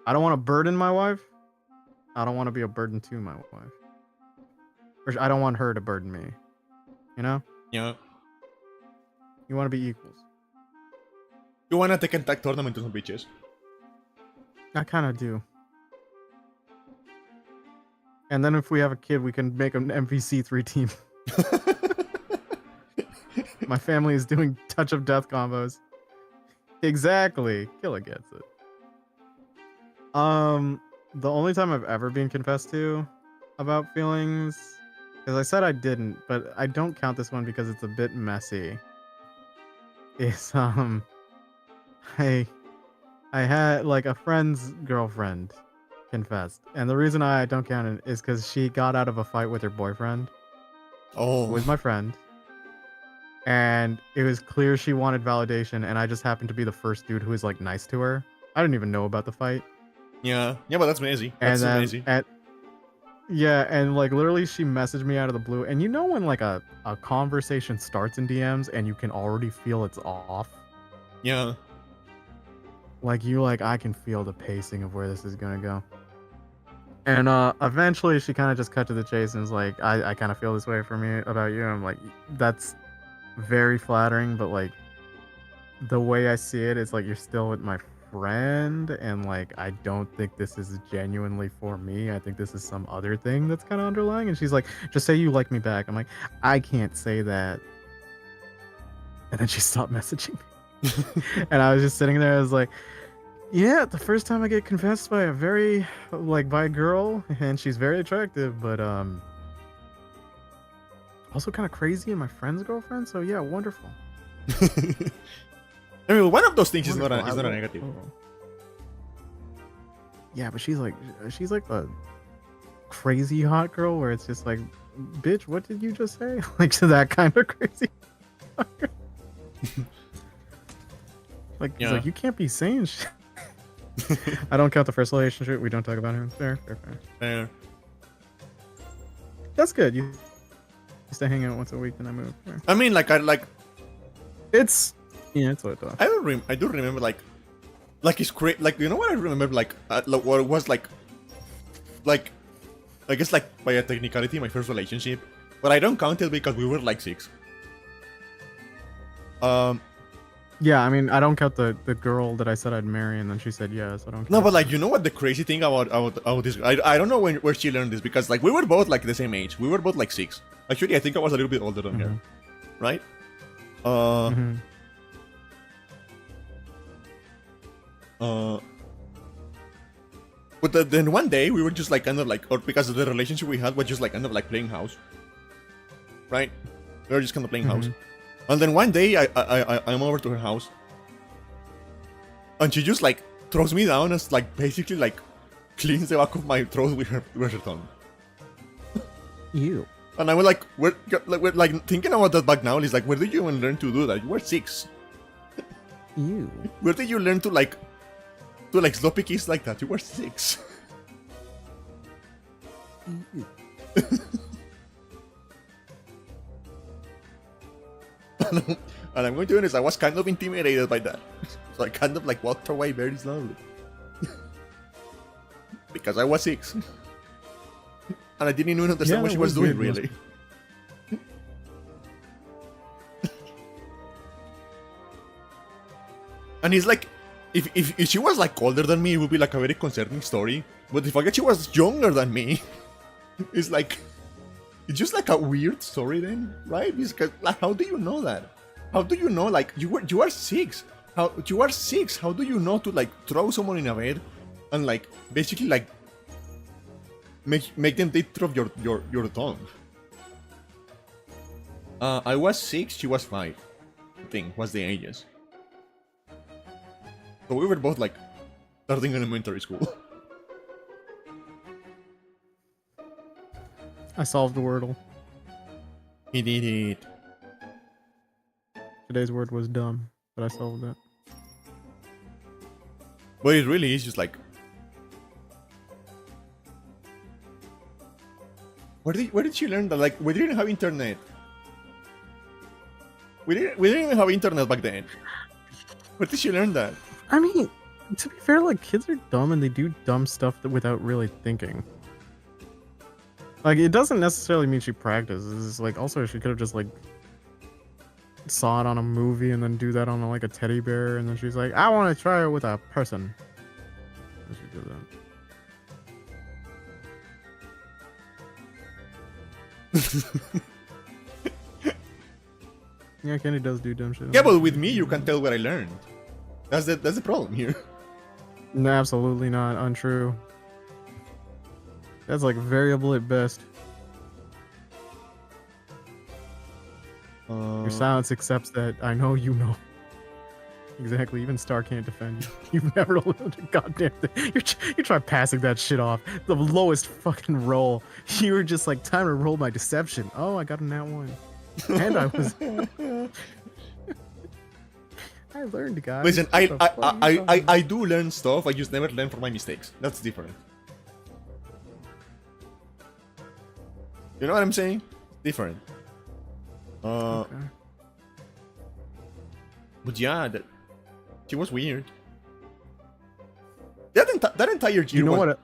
B: I don't want to burden my wife. I don't want to be a burden to my wife. Or I don't want her to burden me. You know?
A: Yeah.
B: You want to be equals.
A: You wanna take and tag tournament to some bitches.
B: I kind of do. And then if we have a kid, we can make an MVC3 team. My family is doing touch of death combos. Exactly. Killa gets it. The only time I've ever been confessed to about feelings, because I said I didn't, but I don't count this one because it's a bit messy. Is I had like a friend's girlfriend confessed, and the reason I don't count it is because she got out of a fight with her boyfriend,
A: Oh.
B: who was my friend, and it was clear she wanted validation, and I just happened to be the first dude who was like nice to her. I didn't even know about the fight.
A: Yeah, but that's messy. That's
B: And
A: so
B: then
A: messy.
B: yeah, and like literally she messaged me out of the blue, and you know when like a conversation starts in DMs and you can already feel it's off.
A: Yeah.
B: Like I can feel the pacing of where this is gonna go. And eventually she kind of just cut to the chase and was like, I kind of feel this way for me about you. I'm like, that's very flattering, but like the way I see it is like you're still with my friend, and like I don't think this is genuinely for me. I think this is some other thing that's kind of underlying. And she's like, just say you like me back. I'm like, I can't say that. And then she stopped messaging me. And I was just sitting there, I was like, yeah, the first time I get confessed by by a girl, and she's very attractive, but also kind of crazy, and my friend's girlfriend. So yeah, wonderful.
A: I mean, one of those things
B: Wonderful.
A: is not a negative.
B: Yeah, but she's like the crazy hot girl where it's just like, bitch, what did you just say? Like to that kind of crazy. Like,
A: Yeah.
B: It's like you can't be saying shit. I don't count the first relationship. We don't talk about him. Fair.
A: Fair.
B: That's good. You used to hang out once a week, and I moved. Fair.
A: I mean,
B: It's it's what I thought.
A: I do remember like it's great. Like, you know what I remember what it was like I guess like by a technicality my first relationship, but I don't count it because we were like 6.
B: Yeah, I mean, I don't count the girl that I said I'd marry, and then she said yes. I don't.
A: No,
B: count
A: but like, you know what the crazy thing about this? I don't know where she learned this, because like we were both like the same age. We were both like 6. Actually, I think I was a little bit older than her, right? But then one day we were just like kind of like, or because of the relationship we had was just like kind of like playing house, right? We were just kind of playing house, and then one day I'm over to her house, and she just like throws me down and like basically like cleans the back of my throat with her tongue.
B: You.
A: And I was like, we're like thinking about that back now. It's like, where did you even learn to do that? You were 6.
B: You.
A: Where did you learn to like sloppy kiss like that? You were 6. And I'm going to be honest, I was kind of intimidated by that. So I kind of like walked away very slowly. Because I was 6. And I didn't even understand what she was doing, really. And it's like, if she was like older than me, it would be like a very concerning story. But the fact that she was younger than me, it's like, it's just like a weird story then, right? Because like, how do you know that? How do you know, like, you are 6? You are 6? How do you know to like throw someone in a bed and like basically like make them take through your tongue? I was 6, she was 5. I think was the ages. So we were both like starting elementary school.
B: I solved the Wordle.
A: He did it.
B: Today's word was dumb, but I solved it.
A: But it really is just like, where did she learn that? Like, we didn't have internet. We didn't even have internet back then. Where did she learn that?
B: I mean, to be fair, like, kids are dumb and they do dumb stuff without really thinking. Like, it doesn't necessarily mean she practices. It's like, also, she could have just, like, saw it on a movie and then do that on, like, a teddy bear, and then she's like, I want to try it with a person. And she did that. Yeah, Candy does do dumb shit.
A: Yeah, but with me, you can tell what I learned. That's the problem here.
B: No, absolutely not. Untrue. That's like variable at best. Your silence accepts that I know you know. Exactly. Even Star can't defend you. You've never learned a goddamn thing. You try passing that shit off. The lowest fucking roll. You were just like, time to roll my deception. Oh, I got a nat 1. And I was... I learned, guys.
A: Listen,
B: What the fuck are you talking
A: I do learn stuff. I just never learn from my mistakes. That's different. You know what I'm saying? Different.
B: Okay.
A: But yeah, she was weird. That entire year
B: You know
A: was,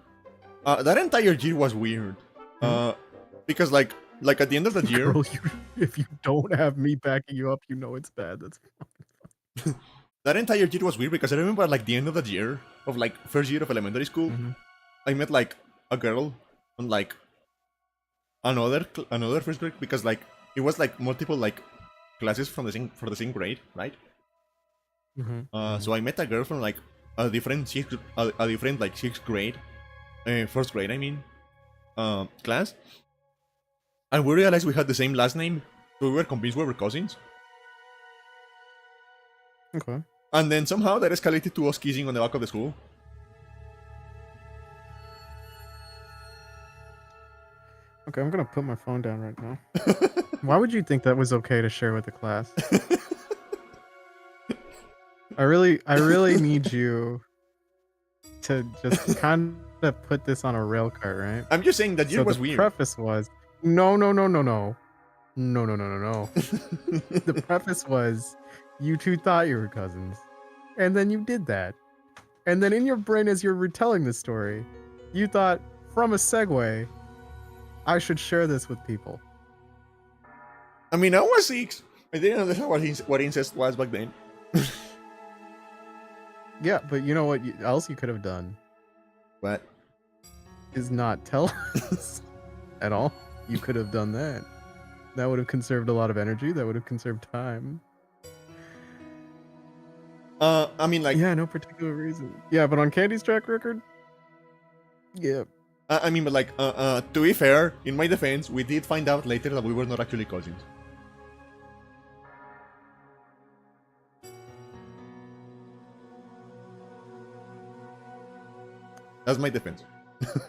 B: what?
A: that entire year was weird. Because like at the end of the year,
B: Girl, if you don't have me backing you up, you know it's bad. That's
A: that entire year was weird because I remember like the end of the year of like first year of elementary school, I met like a girl on like another first grade because like it was like multiple like classes from the same grade, right? So I met a girl from like a different like sixth grade, first grade I mean, class, and we realized we had the same last name, so we were convinced we were cousins.
B: okay.
A: And then somehow that escalated to us kissing on the back of the school.
B: Okay, I'm gonna put my phone down right now. Why would you think that was okay to share with the class? I really need you to just kind of put this on a rail cart, right?
A: I'm just saying that year was
B: the
A: weird.
B: preface was no. The preface was you two thought you were cousins, and then you did that, and then in your brain as you're retelling the story, you thought from a segue, I should share this with people.
A: I mean, I was 6. I didn't understand what incest was back then.
B: Yeah, but you know what else you could have done?
A: What?
B: Is not tell us at all. You could have done that. That would have conserved a lot of energy. That would have conserved time.
A: I mean, like,
B: yeah, no particular reason. Yeah, but on Candy's track record, yeah.
A: I mean, but like, to be fair, in my defense, we did find out later that we were not actually cousins. That's my defense.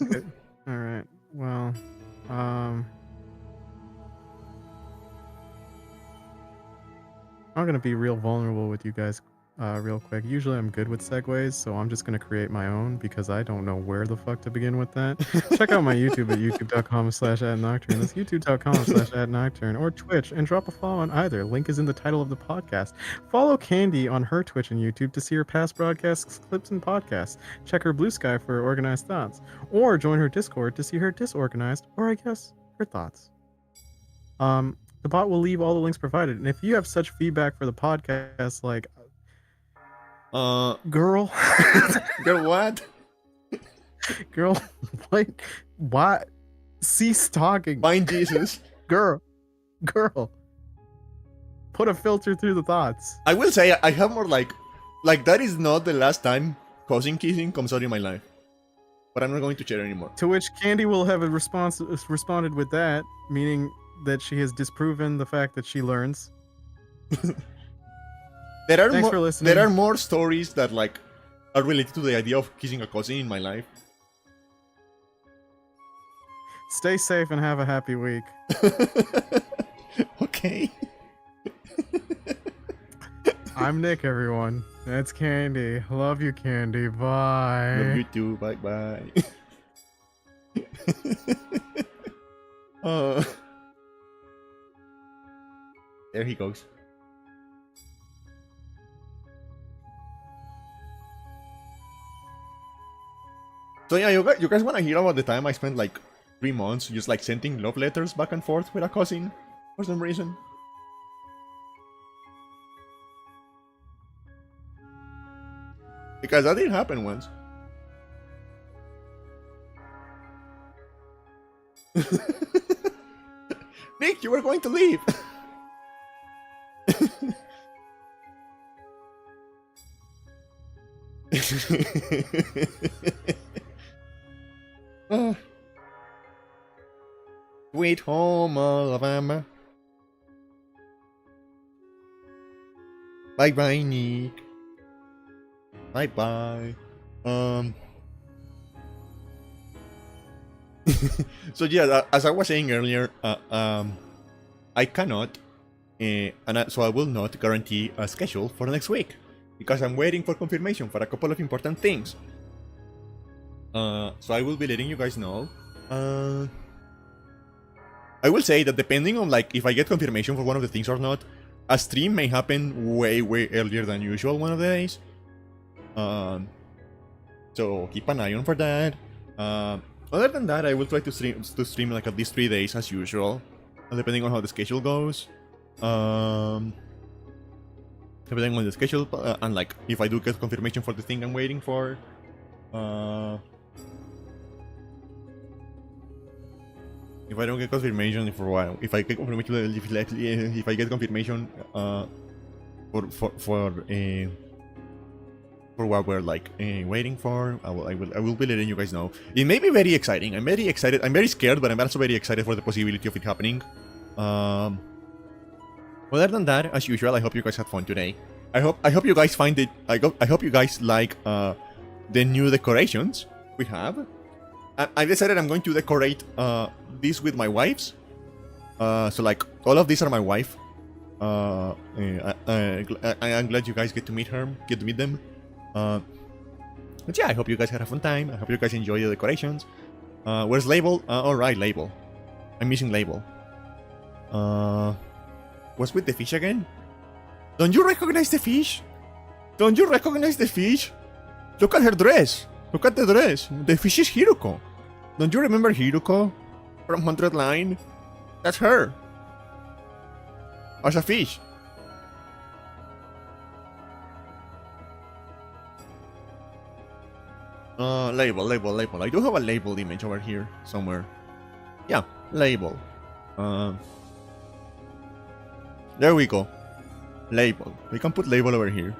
B: Okay. All right. Well, I'm gonna be real vulnerable with you guys real quick. Usually I'm good with segues, so I'm just gonna create my own because I don't know where the fuck to begin with that. Check out my YouTube at youtube.com/@nocturne. That's youtube.com/@nocturne, or Twitch, and drop a follow on either. Link is in the title of the podcast. Follow Candy on her Twitch and YouTube to see her past broadcasts, clips, and podcasts. Check her Blue Sky for organized thoughts, or join her Discord to see her disorganized, or I guess her thoughts. The bot will leave all the links provided, and if you have such feedback for the podcast, like girl
A: Girl, what?
B: girl, what? Cease talking.
A: Find Jesus.
B: Girl, put a filter through the thoughts.
A: I will say I have more like that is not the last time cousin kissing comes out in my life, but I'm not going to share anymore.
B: To which Candy will have responded with that, meaning that she has disproven the fact that she learns. Thanks for listening.
A: There are more stories that like are related to the idea of kissing a cousin in my life.
B: Stay safe and have a happy week.
A: Okay.
B: I'm Nick, everyone. That's Candy. Love you, Candy. Bye.
A: Love you too. Bye bye. There he goes. So yeah, you guys want to hear about the time I spent like 3 months just like sending love letters back and forth with a cousin for some reason? Because that did happen once. Nick, you were going to leave. Sweet home Alabama. Bye bye, Nick. Bye bye. So yeah, as I was saying earlier, I cannot, so I will not guarantee a schedule for next week because I'm waiting for confirmation for a couple of important things. So I will be letting you guys know. I will say that depending on like if I get confirmation for one of the things or not, a stream may happen way earlier than usual one of the days. So keep an eye on for that. Other than that, I will try to stream like at least 3 days as usual, depending on how the schedule goes. Depending on the schedule, and like if I do get confirmation for the thing I'm waiting for. If I don't get confirmation for a while, if I get confirmation, if I get confirmation for what we're like waiting for, I will be letting you guys know. It may be very exciting. I'm very excited. I'm very scared, but I'm also very excited for the possibility of it happening. Other than that, as usual, I hope you guys had fun today. I hope you guys find it. I hope you guys like the new decorations we have. I decided I'm going to decorate this with my wife's. So like all of these are my wife. I'm glad you guys get to meet them. But yeah, I hope you guys had a fun time. I hope you guys enjoy the decorations. Where's Label? Alright, Label. I'm missing Label. What's with the fish again? Don't you recognize the fish? Don't you recognize the fish? Look at her dress. Look at the dress. The fish is Hiruko. Don't you remember Hiruko from 100 Line? That's her. As a fish. Label. I do have a label image over here somewhere. Yeah, label. There we go. Label. We can put label over here.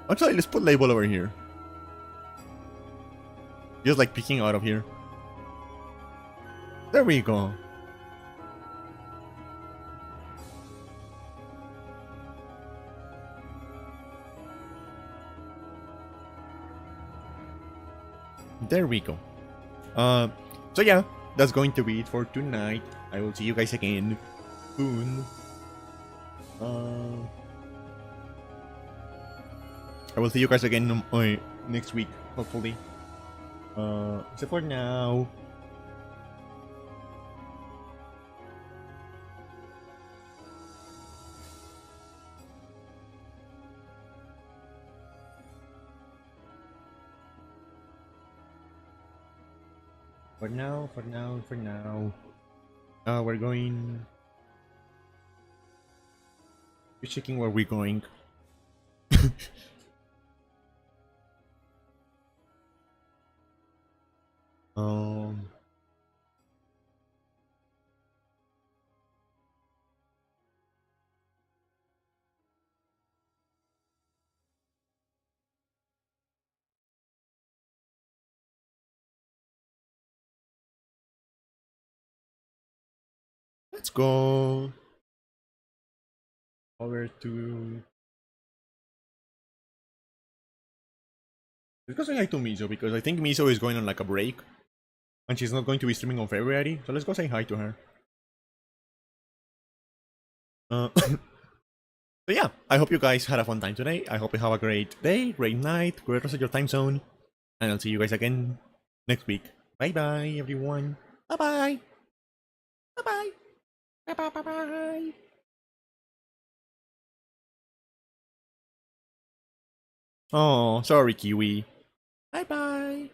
A: Actually, let's put label over here. Just like peeking out of here. There we go. There we go. So yeah, that's going to be it for tonight. I will see you guys again soon. I will see you guys again next week, hopefully. So for now. For now. We're going. We're checking where we're going. Let's go over to. Let's go say hi to Miso because I think Miso is going on like a break and she's not going to be streaming on February. So let's go say hi to her. So yeah, I hope you guys had a fun time today. I hope you have a great day, great night, great rest of your time zone. And I'll see you guys again next week. Bye bye, everyone. Bye bye. Bye bye. Bye bye bye bye. Oh, sorry, Kiwi. Bye bye.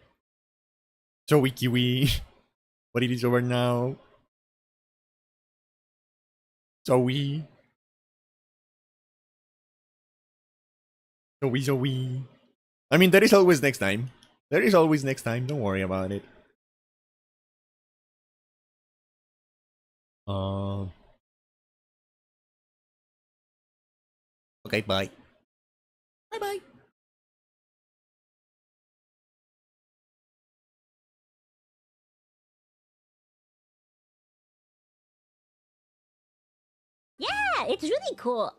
A: Sorry, Kiwi. But it is over now. Zoe. Zoe. I mean, there is always next time. There is always next time. Don't worry about it. Okay, bye. Bye-bye.
C: Yeah, it's really cool.